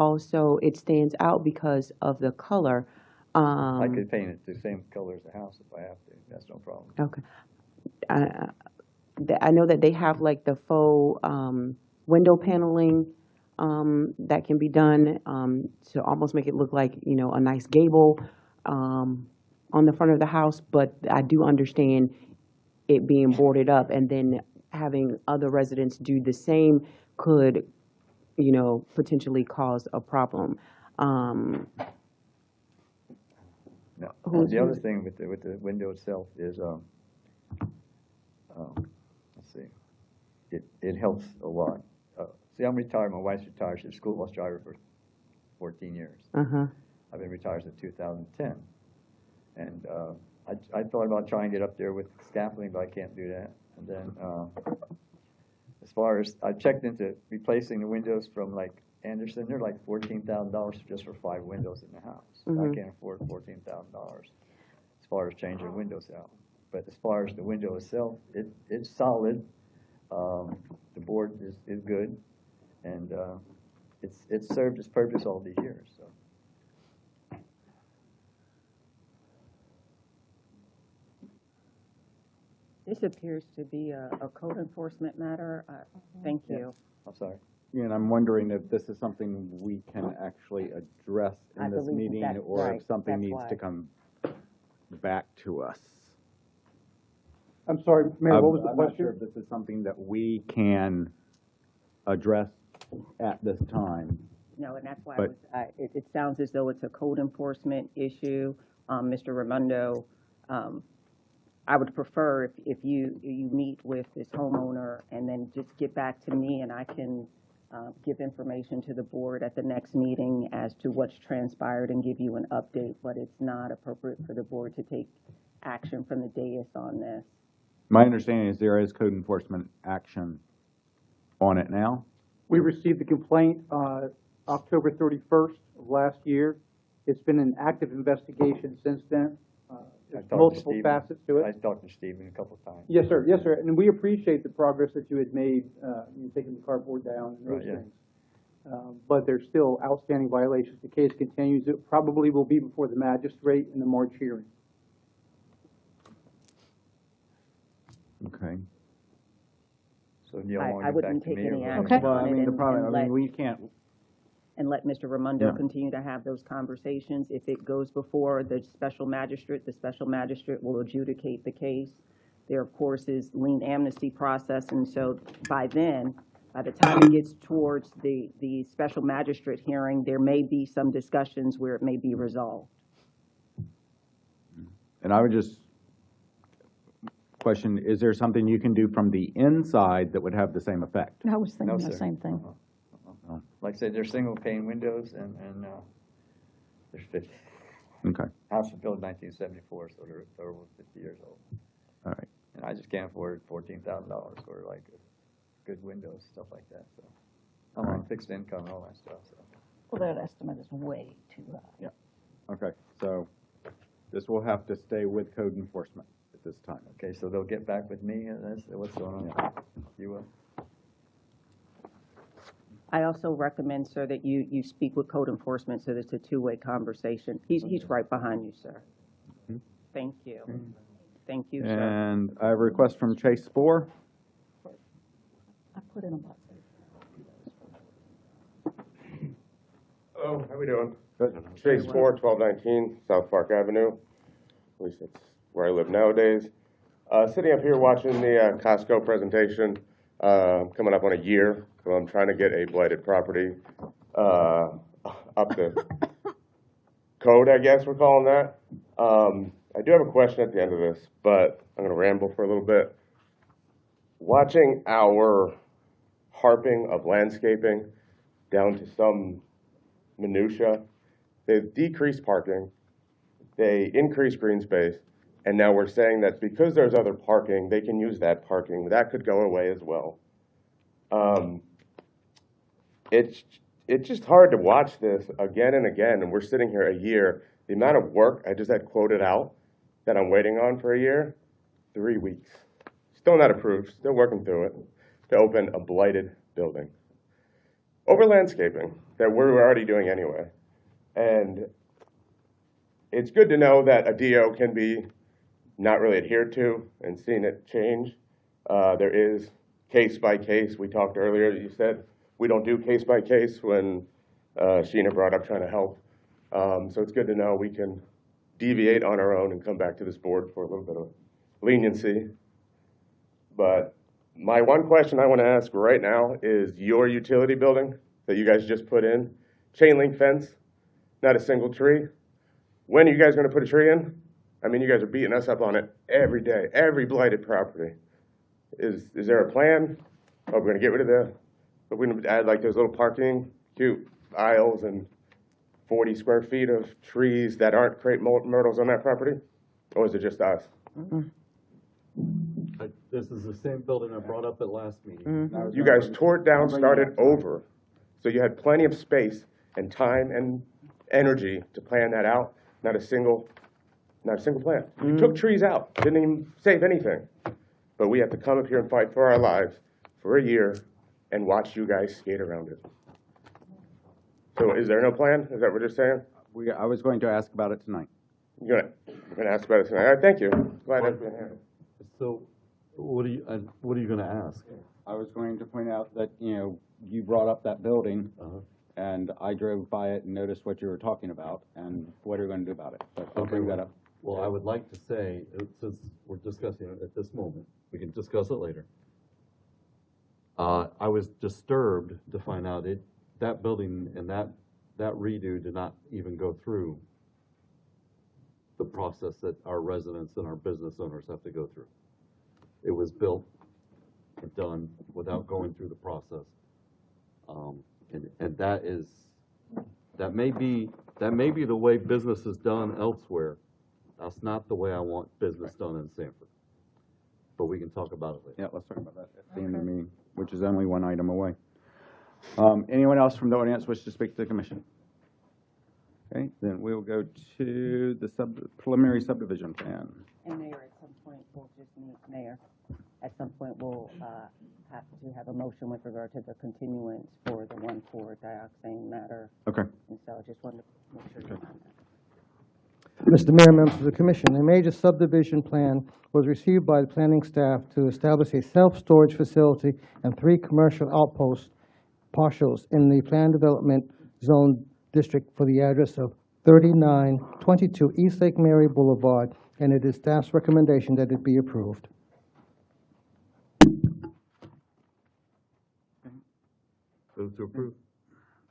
stands out because of the color. I could paint it the same color as the house if I have to. That's no problem. Okay. I know that they have like the faux window paneling that can be done to almost make it look like, a nice gable on the front of the house. But I do understand it being boarded up, and then having other residents do the same could, potentially cause a problem. No. The other thing with the window itself is, let's see, it helps a lot. See, I'm retired. My wife's retired. She's a school bus driver for 14 years. I've been retired since 2010. And I thought about trying to get up there with scaffolding, but I can't do that. And then as far as I checked into replacing the windows from like Anderson, they're like $14,000 just for 5 windows in the house. I can't afford $14,000 as far as changing windows out. But as far as the window itself, it's solid. The board is good, and it's served its purpose all these years. So. This appears to be a code enforcement matter. Thank you. I'm sorry. Yeah, and I'm wondering if this is something we can actually address I in this believe meeting, that's or right. if something That's needs why. to come back to us. I'm sorry, Mayor, what was the I'm not question? sure if this is something that we can address at this time. No, and that's why But- it sounds as though it's a code enforcement issue. Mr. Raimondo, I would prefer if you meet with this homeowner and then just get back to me, and I can give information to the board at the next meeting as to what's transpired and give you an update, but it's not appropriate for the board to take action from the dais on this. My understanding is there is code enforcement action on it now. We received the complaint October 31st of last year. It's been an active investigation since then. There's multiple facets to it. I talked to Stephen a couple of times. Yes, sir. Yes, sir. And we appreciate the progress that you had made, you taking the cardboard down and those Right, yeah. things. But there's still outstanding violations. The case continues. It probably will be before the magistrate in the March hearing. Okay. So you don't want I to get wouldn't back to take me any or- action Well, on I it mean, the and problem, I let- mean, we can't, and let Mr. Raimondo Yeah. continue to have those conversations. If it goes before the special magistrate will adjudicate the case. There, of course, is lien amnesty process, and so by then, by the time it gets towards the special magistrate hearing, there may be some discussions where it may be resolved. and I would just question, is there something you can do from the inside that would have the same effect? I was thinking No, the sir. same thing. Like I said, they're single pane windows, and there's 50. Okay, House was built in 1974, so they're over 50 years old. all right. And I just can't afford $14,000 for like good windows, stuff like that. So I'm on fixed income and all that stuff. So Well, that estimate is way too high. Yeah. Okay, so this will have to stay with code enforcement at this time. Okay, so they'll get back with me, and that's what's going on. You will? I also recommend, sir, that you speak with code enforcement so that it's a two-way conversation. He's right behind you, sir. Thank you. Thank you, sir. And I have a request from Chase Spoor. I put in a box. Hello, how we doing? Good. Chase Moore, 1219 South Park Avenue. At least that's where I live nowadays. Sitting up here watching the Costco presentation, coming up on a year, so I'm trying to get a blighted property up to code, I guess we're calling that. I do have a question at the end of this, but I'm going to ramble for a little bit. Watching our harping of landscaping down to some minutia, they've decreased parking, they increased green space, and now we're saying that because there's other parking, they can use that parking. That could go away as well. It's just hard to watch this again and again, and we're sitting here a year. The amount of work I just had quoted out that I'm waiting on for a year, 3 weeks. Still not approved, still working through it, to open a blighted building. Over landscaping that we're already doing anyway. And it's good to know that a DO can be not really adhered to and seeing it change. There is case by case. We talked earlier, you said we don't do case by case when Sheena brought up trying to help. So it's good to know we can deviate on our own and come back to this board for a little bit of leniency. But my one question I want to ask right now is your utility building that you guys just put in, chain link fence, not a single tree. When are you guys going to put a tree in? I mean, you guys are beating us up on it every day, every blighted property. Is there a plan? Oh, we're going to get rid of the, but we're going to add like those little parking, cute aisles and 40 square feet of trees that aren't crepe myrtles on that property? Or is it just us? This is the same building I brought up at last meeting. You guys tore it down, started over. So you had plenty of space and time and energy to plan that out. Not a single plan. You took trees out, didn't even save anything. But we have to come up here and fight for our lives for a year and watch you guys skate around it. So is there no plan? Is that what you're saying? I was going to ask about it tonight. You're going to ask about it tonight. All right, thank you. Glad I've been here. So what are you going to ask? I was going to point out that, you brought up that building, and I drove by it and noticed what you were talking about, and what are you going to do about it? So I'll bring that up. Well, I would like to say, since we're discussing it at this moment, we can discuss it later. I was disturbed to find out that building and that redo did not even go through the process that our residents and our business owners have to go through. It was built and done without going through the process. And that may be the way business is done elsewhere. That's not the way I want business done in Sanford. But we can talk about it later. Yeah, let's talk about that at the end of the meeting, which is only one item away. Anyone else from the audience wish to speak to the commission? Okay, then we'll go to the preliminary subdivision plan. And Mayor, at some point, we'll just need, Mayor, at some point, we'll have to have a motion with regard to the continuance for the 1,4-dioxane matter. Okay. And so I just wanted to make sure you're on that. Mr. Mayor, members of the commission, a major subdivision plan was received by the planning staff to establish a self-storage facility and 3 commercial outpost partials in the planned development zone district for the address of 3922 East Lake Mary Boulevard, and it is staff's recommendation that it be approved. Move to approve.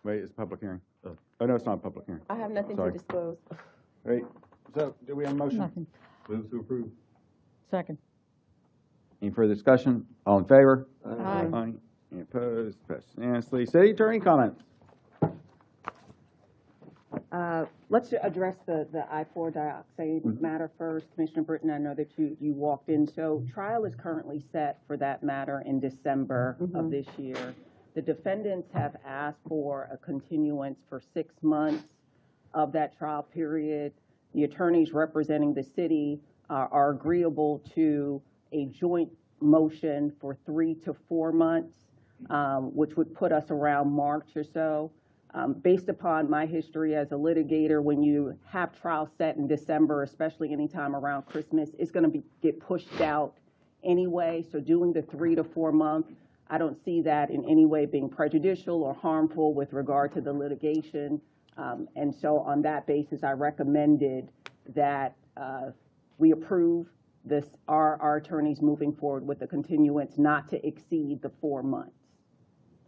Wait, it's a public hearing. Oh, no, it's not a public hearing. I have nothing Sorry. to disclose. Wait, so do we have a motion? Nothing. Move to approve. Second. Any further discussion? All in favor? Aye. Any opposed? Passed unanimously. City attorney comments. Let's address the I-4-dioxane matter first. Commissioner Britton, I know that you walked in. So trial is currently set for that matter in December of this year. The defendants have asked for a continuance for 6 months of that trial period. The attorneys representing the city are agreeable to a joint motion for 3 to 4 months, which would put us around March or so. Based upon my history as a litigator, when you have trials set in December, especially anytime around Christmas, it's going to get pushed out anyway. So doing the 3 to 4 month, I don't see that in any way being prejudicial or harmful with regard to the litigation. And so on that basis, I recommended that we approve this, our attorneys moving forward with the continuance not to exceed the 4 months,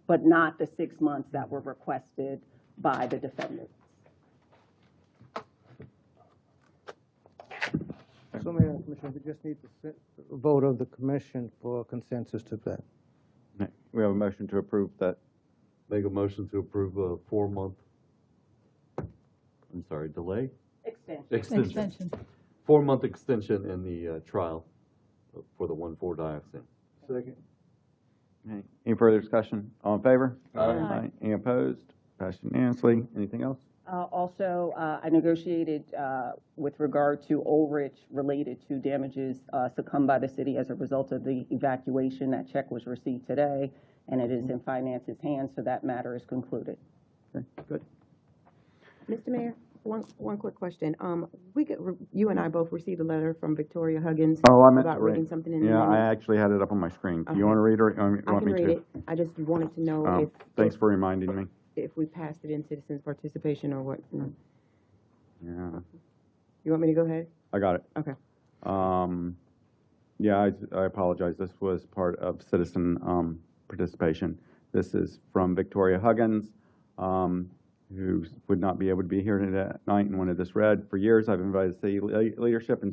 but not the 6 months that were requested by the defendants. So, Mayor and Commissioner, we just need to vote of the commission for consensus to that. We have a motion to approve that. Make a motion to approve a 4-month, I'm sorry, delay? Extension. 4-month extension in the trial for the 1,4-dioxane. Second. Any further discussion? All in favor? Aye. Any opposed? Passed unanimously. Anything else? Also, I negotiated with regard to overage related to damages succumbed by the city as a result of the evacuation. That check was received today, and it is in finance's hands, so that matter is concluded. Okay, good. Mr. Mayor, one quick question. You and I both received a letter from Victoria Huggins about reading something in the Yeah, I minutes. actually had it up on my screen. Do you Okay. want to read it or you I want can me read to? it. I just wanted to know Thanks for reminding me. if we passed it in citizens' participation or what. No. Yeah, You want me to go ahead? I got it. Okay. Yeah, I apologize. This was part of citizen participation. This is from Victoria Huggins, who would not be able to be here tonight and wanted this read. For years, I've invited city leadership,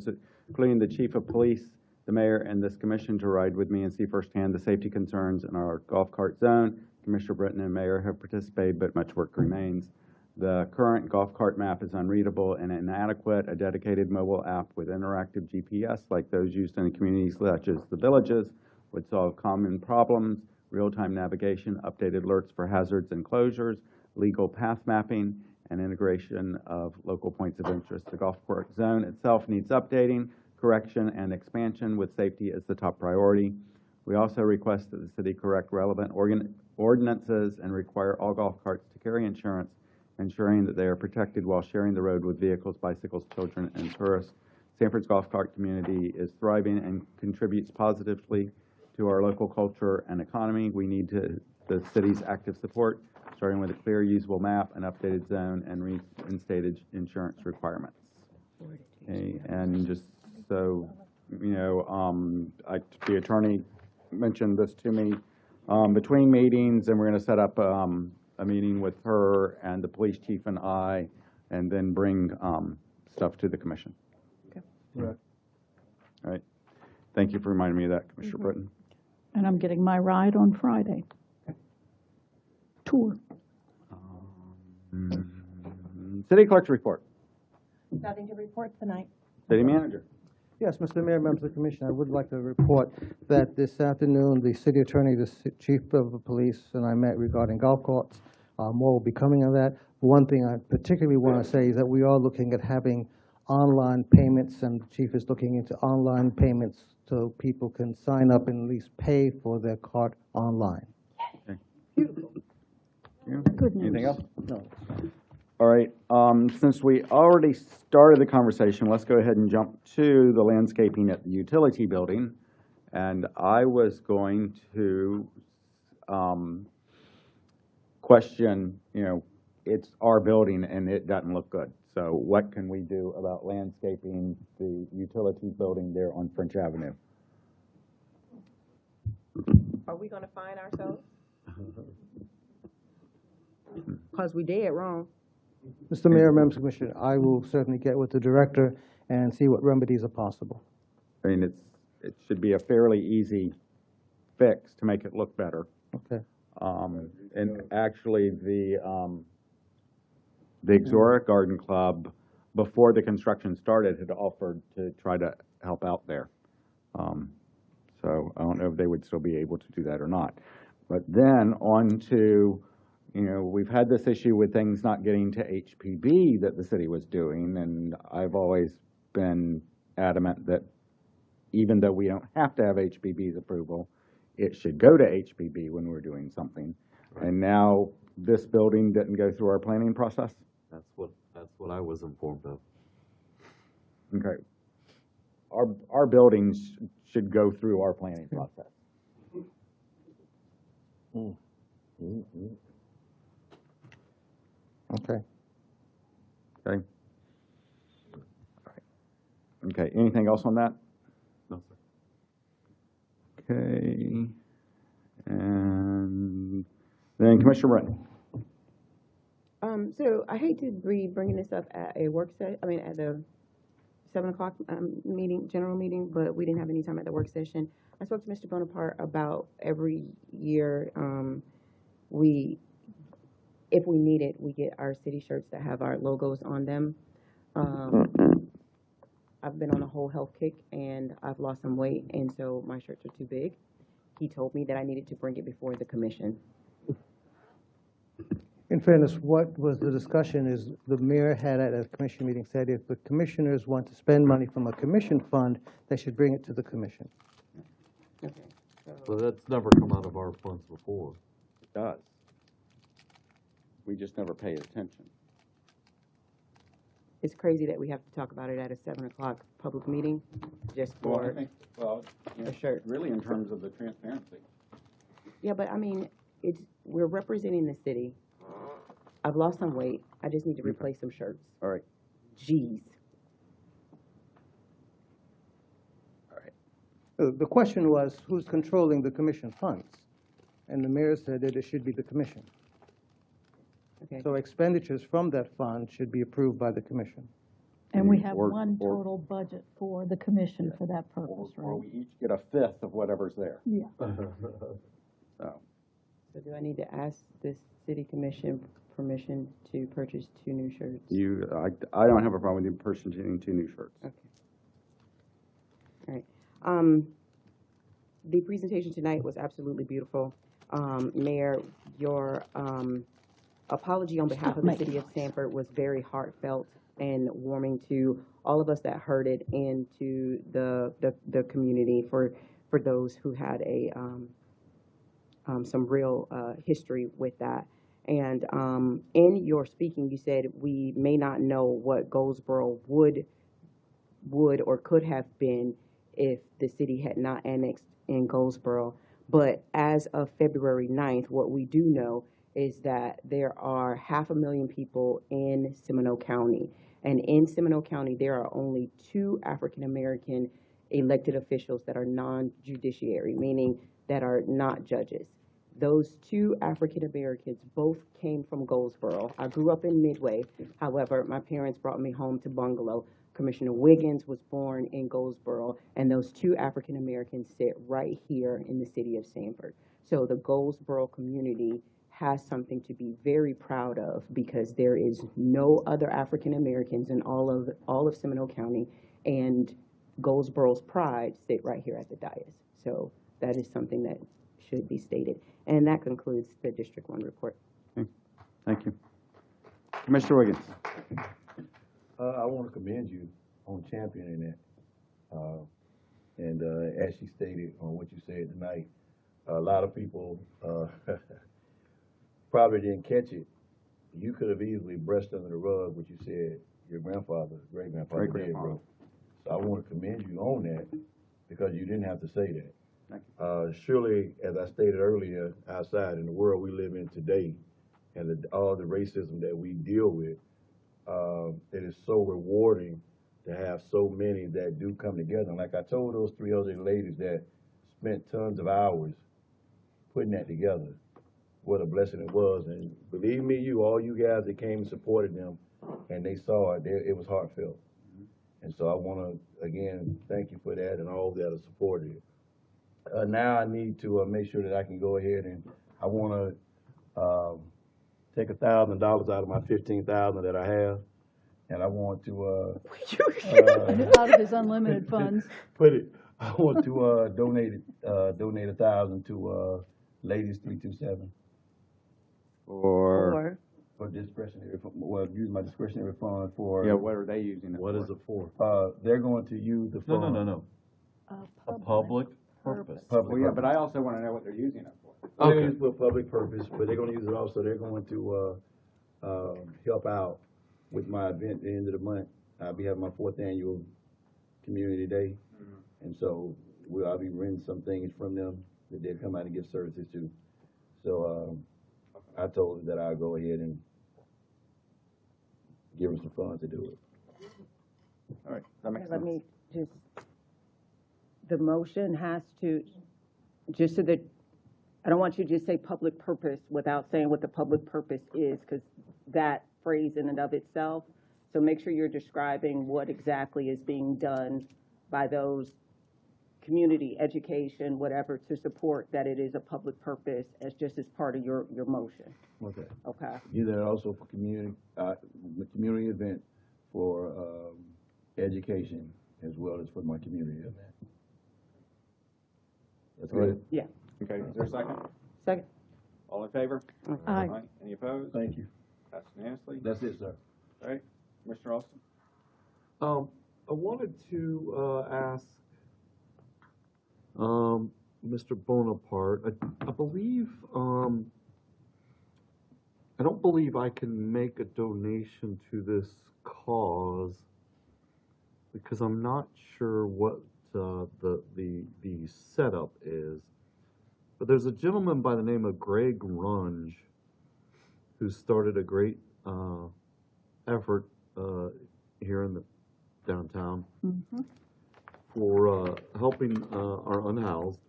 including the chief of police, the mayor, and this commission to ride with me and see firsthand the safety concerns in our golf cart zone. Commissioner Britton and mayor have participated, but much work remains. The current golf cart map is unreadable and inadequate. A dedicated mobile app with interactive GPS, like those used in communities such as the villages, would solve common problems: real-time navigation, updated alerts for hazards and closures, legal path mapping, and integration of local points of interest. The golf cart zone itself needs updating, correction, and expansion, with safety as the top priority. We also request that the city correct relevant ordinances and require all golf carts to carry insurance, ensuring that they are protected while sharing the road with vehicles, bicycles, children, and tourists. Sanford's golf cart community is thriving and contributes positively to our local culture and economy. We need the city's active support, starting with a clear, usable map, an updated zone, and reinstated insurance requirements. Okay, and just so you know, the attorney mentioned this to me between meetings, and we're going to set up a meeting with her and the police chief and I, and then bring stuff to the commission. Okay. Right. All right. Thank you for reminding me of that, Commissioner Britton. And I'm getting my ride on Friday. Tour. City clerk's report. Nothing to report tonight. City manager. Yes, Mr. Mayor, members of the commission, I would like to report that this afternoon, the city attorney, the chief of the police, and I met regarding golf carts. More will be coming of that. One thing I particularly want to say is that we are looking at having online payments, and the chief is looking into online payments so people can sign up and at least pay for their cart online. Okay. Beautiful. Good news. Anything else? No. All right, since we already started the conversation, let's go ahead and jump to the landscaping at the utility building. And I was going to question, you know, it's our building and it doesn't look good. So what can we do about landscaping the utility building there on French Avenue? Are we going to find ourselves? Because we did wrong. Mr. Mayor, members of the commission, I will certainly get with the director and see what remedies are possible. I mean, it should be a fairly easy fix to make it look better. Okay. And actually, the Exora Garden Club, before the construction started, had offered to try to help out there. So I don't know if they would still be able to do that or not. But then on to, we've had this issue with things not getting to HPB that the city was doing, and I've always been adamant that even though we don't have to have HPB's approval, it should go to HPB when we're doing something. Right. And now this building didn't go through our planning process? That's what I was informed of. Okay. Our buildings should go through our planning process. Okay. Okay. Okay, anything else on that? No, sir. Okay. And then Commissioner Brennan. So I hate to be bringing this up at a at the 7 o'clock general meeting, but we didn't have any time at the work session. I spoke to Mr. Bonaparte about every year, if we need it, we get our city shirts that have our logos on them. I've been on a whole health kick and I've lost some weight, and so my shirts are too big. He told me that I needed to bring it before the commission. In fairness, what was the discussion is the mayor had at a commission meeting said if the commissioners want to spend money from a commission fund, they should bring it to the commission. Okay. So that's never come out of our funds before. It does. We just never pay attention. It's crazy that we have to talk about it at a 7 o'clock public meeting just for a shirt. Really in terms of the transparency. Yeah, but I mean, we're representing the city. I've lost some weight. I just need to replace some shirts. All right. Jeez. All right. The question was, who's controlling the commission funds? And the mayor said that it should be the commission. Okay. So expenditures from that fund should be approved by the commission. And we have one total budget for the commission for that purpose, right? Or we each get a fifth of whatever's there. Yeah. So do I need to ask this city commission permission to purchase 2 new shirts? I don't have a problem with you purchasing 2 new shirts. Okay. All right. The presentation tonight was absolutely beautiful. Mayor, your apology on behalf of the city of Sanford was very heartfelt and warming to all of us that heard it, and to the community for those who had some real history with that. And in your speaking, you said we may not know what Goldsboro would or could have been if the city had not annexed in Goldsboro. But as of February 9th, what we do know is that there are 500,000 people in Seminole County. And in Seminole County, there are only 2 African-American elected officials that are non-judiciary, meaning that are not judges. Those 2 African-Americans both came from Goldsboro. I grew up in Midway. However, my parents brought me home to Bungalow. Commissioner Wiggins was born in Goldsboro, and those 2 African-Americans sit right here in the city of Sanford. So the Goldsboro community has something to be very proud of, because there is no other African-Americans in all of Seminole County, and Goldsboro's pride sit right here at the dais. So that is something that should be stated. And that concludes the District 1 report. Okay. Thank you. Commissioner Wiggins. I want to commend you on championing that. And as she stated on what you said tonight, a lot of people probably didn't catch it. You could have easily brushed under the rug what you said your grandfather, great-grandfather did, bro. So I want to commend you on that, because you didn't have to say that. Thank you. Surely, as I stated earlier, outside in the world we live in today, and all the racism that we deal with, it is so rewarding to have so many that do come together. And like I told those 3 other ladies that spent tons of hours putting that together, what a blessing it was. And believe me, all you guys that came and supported them, and they saw it, it was heartfelt. And so I want to, again, thank you for that, and all that are supported it. Now I need to make sure that I can go ahead, and I want to take $1,000 out of my $15,000 that I have, and I want to out of his unlimited funds. I want to donate $1,000 to ladies 327. Or, For discretionary, well, use my discretionary fund for. yeah, what are they using it for? What is it for? They're going to use the fund. No. A public purpose. Public Well, yeah, but purpose. I also want to know what they're using it for. They're going to use it for public purpose, but they're going to use it also, they're going to, help out with my event at the end of the month. I'll be having my 4th annual community day. And so I'll be renting some things from them that they'll come out and give services to. So, I told them that I'll go ahead and give them some funds to do it. All right, that makes Let sense. me just, the motion has to, just so that, I don't want you to just say public purpose without saying what the public purpose is, because that phrase in and of itself. So make sure you're describing what exactly is being done by those community, education, whatever, to support that it is a public purpose as just as part of your motion. Okay. Okay. Use that also for community, the community event for, education as well as for my community event. That's good? Yeah. Okay, is there a second? Second. All in favor? Aye. Any opposed? Thank you. That's unanimously. That's it, sir. All right, Commissioner Austin? I wanted to ask Mr. Bonaparte, I believe, I don't believe I can make a donation to this cause because I'm not sure what the setup is. But there's a gentleman by the name of Greg Runge who started a great effort here in the downtown for helping our unhoused.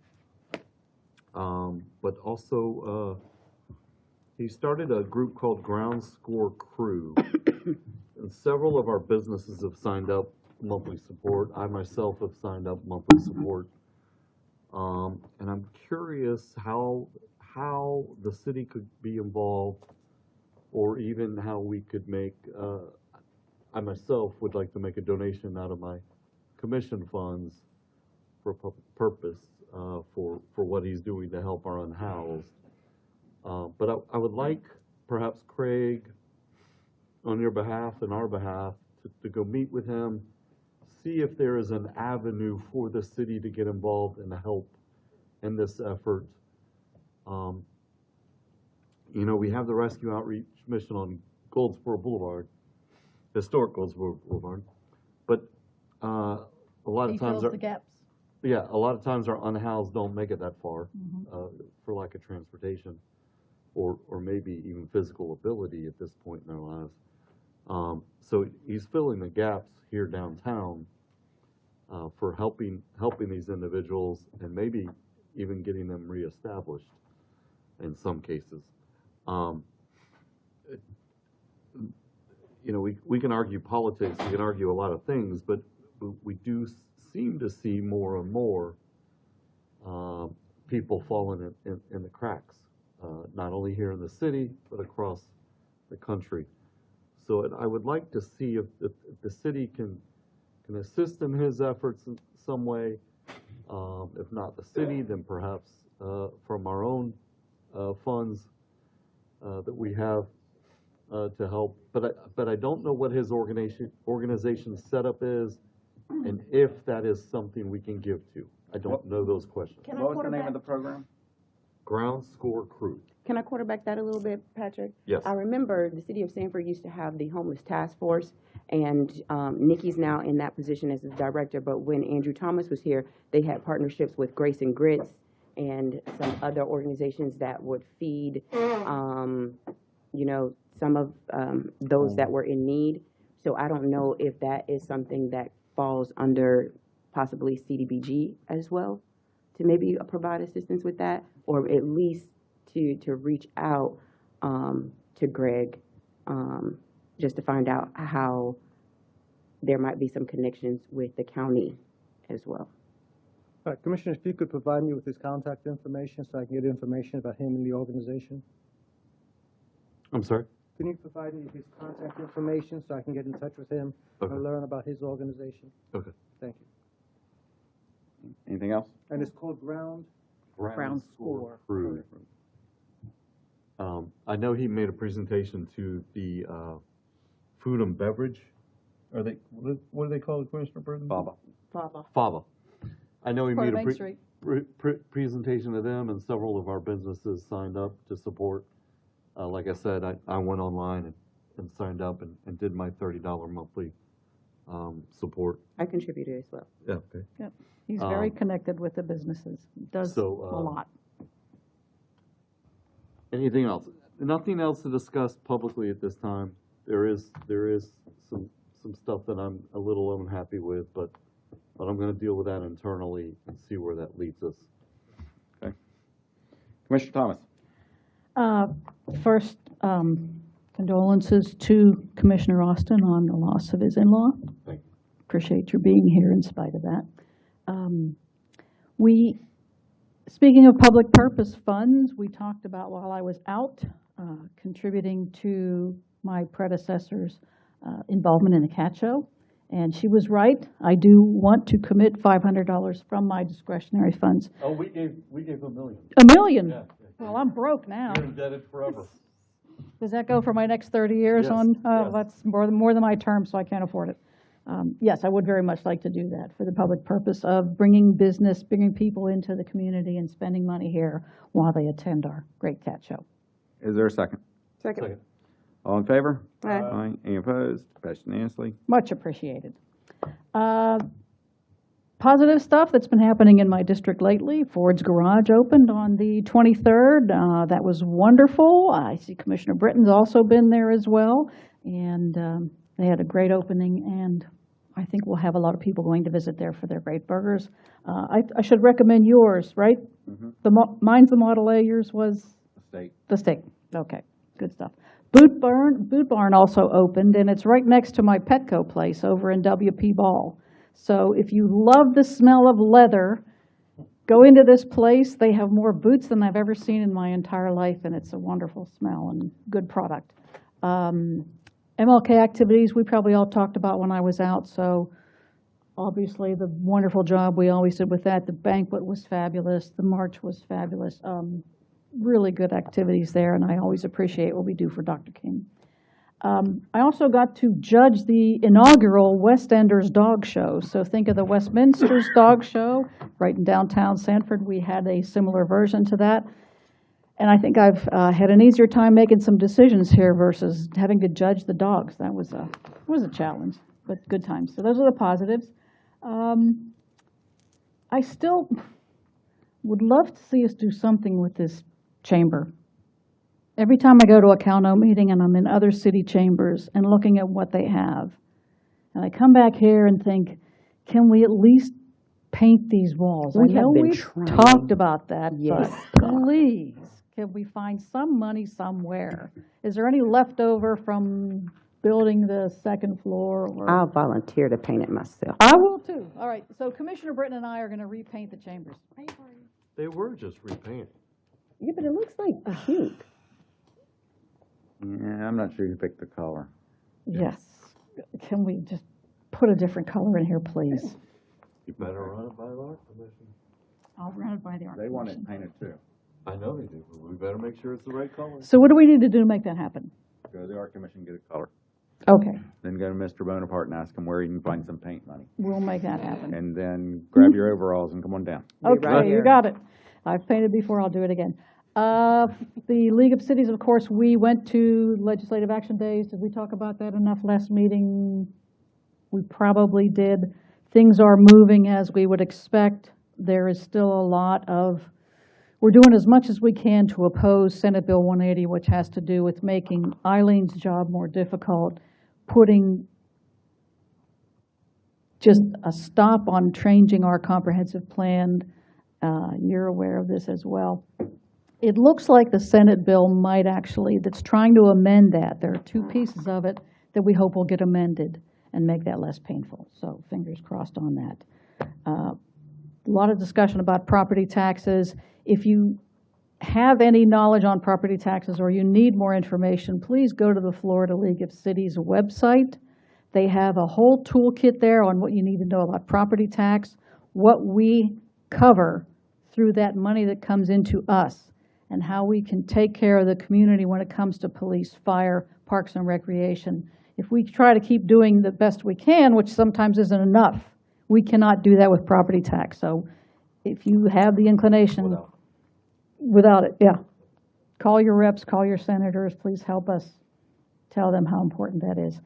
But also, he started a group called Ground Score Crew. And several of our businesses have signed up monthly support. I myself have signed up monthly support. And I'm curious how the city could be involved, or even how we could make, I myself would like to make a donation out of my commission funds for a public purpose, for what he's doing to help our unhoused. But I would like perhaps Craig, on your behalf and our behalf, to go meet with him, see if there is an avenue for the city to get involved and help in this effort. You know, we have the Rescue Outreach Mission on Goldsboro Boulevard, historic Goldsboro Boulevard, but a lot He of times fills our, the gaps. yeah, a lot of times our unhoused don't make it that far for lack of transportation, or maybe even physical ability at this point in their lives. So he's filling the gaps here downtown for helping these individuals and maybe even getting them reestablished in some cases. You know, we can argue politics, we can argue a lot of things, but we do seem to see more and more people falling in the cracks, not only here in the city, but across the country. So I would like to see if the city can assist in his efforts in some way. If not the city, then perhaps from our own funds that we have to help. But I don't know what his organization setup is, and if that is something we can give to. I don't know those questions. What was the name of the program? Ground Score Crew. Can I quarterback that a little bit, Patrick? Yes. I remember the city of Sanford used to have the homeless task force, and Nikki's now in that position as the director, but when Andrew Thomas was here, they had partnerships with Grace and Grits and some other organizations that would feed, you know, some of those that were in need. So I don't know if that is something that falls under possibly CDBG as well, to maybe provide assistance with that, or at least to reach out to Greg, just to find out how there might be some connections with the county as well. All right, Commissioner, if you could provide me with his contact information so I can get information about him and the organization. I'm sorry? Can you provide me his contact information so I can get in touch with him and learn about his organization? Okay. Thank you. Anything else? And it's called Ground? Brown Score Crew. I know he made a presentation to the food and beverage. Are they, what do they call it, Commissioner Burton? FABA. I know he Part made of a Main Street. presentation to them, and several of our businesses signed up to support. Like I said, I went online and signed up and did my $30 monthly support. I contributed as well. Yeah, okay. Yep. He's very connected with the businesses, does a lot. Anything else? Nothing else to discuss publicly at this time. There is some stuff that I'm a little unhappy with, but I'm going to deal with that internally and see where that leads us. Okay. Commissioner Thomas. First, condolences to Commissioner Austin on the loss of his in-law. Thank you. Appreciate your being here in spite of that. Speaking of public purpose funds, we talked about while I was out, contributing to my predecessor's involvement in the cat show. And she was right. I do want to commit $500 from my discretionary funds. Oh, we gave $1 million. $1 million? Yeah. Well, I'm broke now. You're indebted forever. Does that go for my next 30 years Yes, on? yes. That's more than my term, so I can't afford it. Yes, I would very much like to do that for the public purpose of bringing people into the community and spending money here while they attend our great cat show. Is there a second? Second. All in favor? Aye. Any opposed? Passed unanimously. Much appreciated. Positive stuff that's been happening in my district lately. Ford's Garage opened on the 23rd. That was wonderful. I see Commissioner Britton's also been there as well. And they had a great opening, and I think we'll have a lot of people going to visit there for their great burgers. I should recommend yours, right? Mm-hmm. Mine's the Model A, yours was? The steak. Okay, good stuff. Boot Barn also opened, and it's right next to my Petco place over in WP Ball. So if you love the smell of leather, go into this place. They have more boots than I've ever seen in my entire life, and it's a wonderful smell and good product. MLK activities, we probably all talked about when I was out, so obviously the wonderful job we always did with that. The banquet was fabulous. The march was fabulous. Really good activities there, and I always appreciate what we do for Dr. King. I also got to judge the inaugural West Enders Dog Show. So think of the Westminster's Dog Show right in downtown Sanford. We had a similar version to that. And I think I've had an easier time making some decisions here versus having to judge the dogs. That was a challenge, but good times. So those are the positives. I still would love to see us do something with this chamber. Every time I go to a CalNo meeting and I'm in other city chambers and looking at what they have, and I come back here and think, can we at least paint these walls? I know we've talked about that, but please, can we find some money somewhere? Is there any leftover from building the second floor? Or? I'll volunteer to paint it myself. I will too. All right, so Commissioner Britton and I are going to repaint the chambers. They were just repainted. Yeah, but it looks like pink. Yeah, I'm not sure who picked the color. Yes. Can we just put a different color in here, please? You better run it by the art commission. I'll run it by the art They want it commission. painted too. I know they do, but we better make sure it's the right color. So what do we need to do to make that happen? Go to the art commission, get a color. Okay, Then go to Mr. Bonaparte and ask him where he can find some paint money. we'll make that happen. And then grab your overalls and come on down. Okay, you got it. I've painted before, I'll do it again. The League of Cities, of course, we went to Legislative Action Days. Did we talk about that enough last meeting? We probably did. Things are moving as we would expect. There is still a lot of, we're doing as much as we can to oppose Senate Bill 180, which has to do with making Eileen's job more difficult, putting just a stop on changing our comprehensive plan. You're aware of this as well. It looks like the Senate bill might actually, that's trying to amend that. There are two pieces of it that we hope will get amended and make that less painful. So fingers crossed on that. A lot of discussion about property taxes. If you have any knowledge on property taxes or you need more information, please go to the Florida League of Cities website. They have a whole toolkit there on what you need to know about property tax, what we cover through that money that comes into us and how we can take care of the community when it comes to police, fire, parks and recreation. If we try to keep doing the best we can, which sometimes isn't enough, we cannot do that with property tax. So if you have the inclination, without it, yeah. Call your reps, call your senators, please help us tell them how important that is.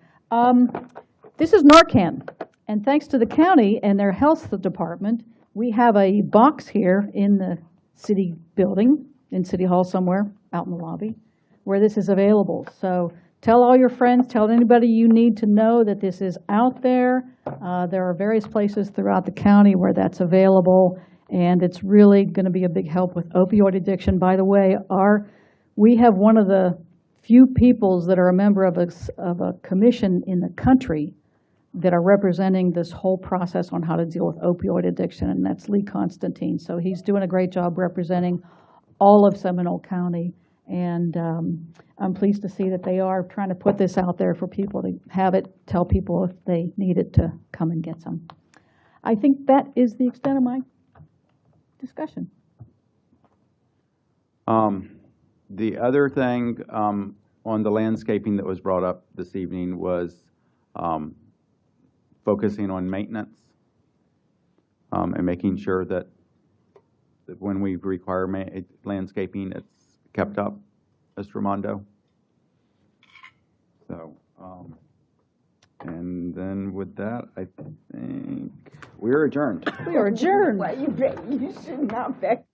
This is Narcan, and thanks to the county and their health department, we have a box here in the city building, in City Hall somewhere, out in the lobby, where this is available. So tell all your friends, tell anybody you need to know that this is out there. There are various places throughout the county where that's available, and it's really going to be a big help with opioid addiction. By the way, we have one of the few peoples that are a member of a commission in the country that are representing this whole process on how to deal with opioid addiction, and that's Lee Constantine. So he's doing a great job representing all of Seminole County, and I'm pleased to see that they are trying to put this out there for people to have it, tell people if they need it to come and get some. I think that is the extent of my discussion. The other thing on the landscaping that was brought up this evening was focusing on maintenance and making sure that when we require landscaping, it's kept up, Mr. Ramondo. So, and then with that, I think we're adjourned. We are adjourned. You should not back.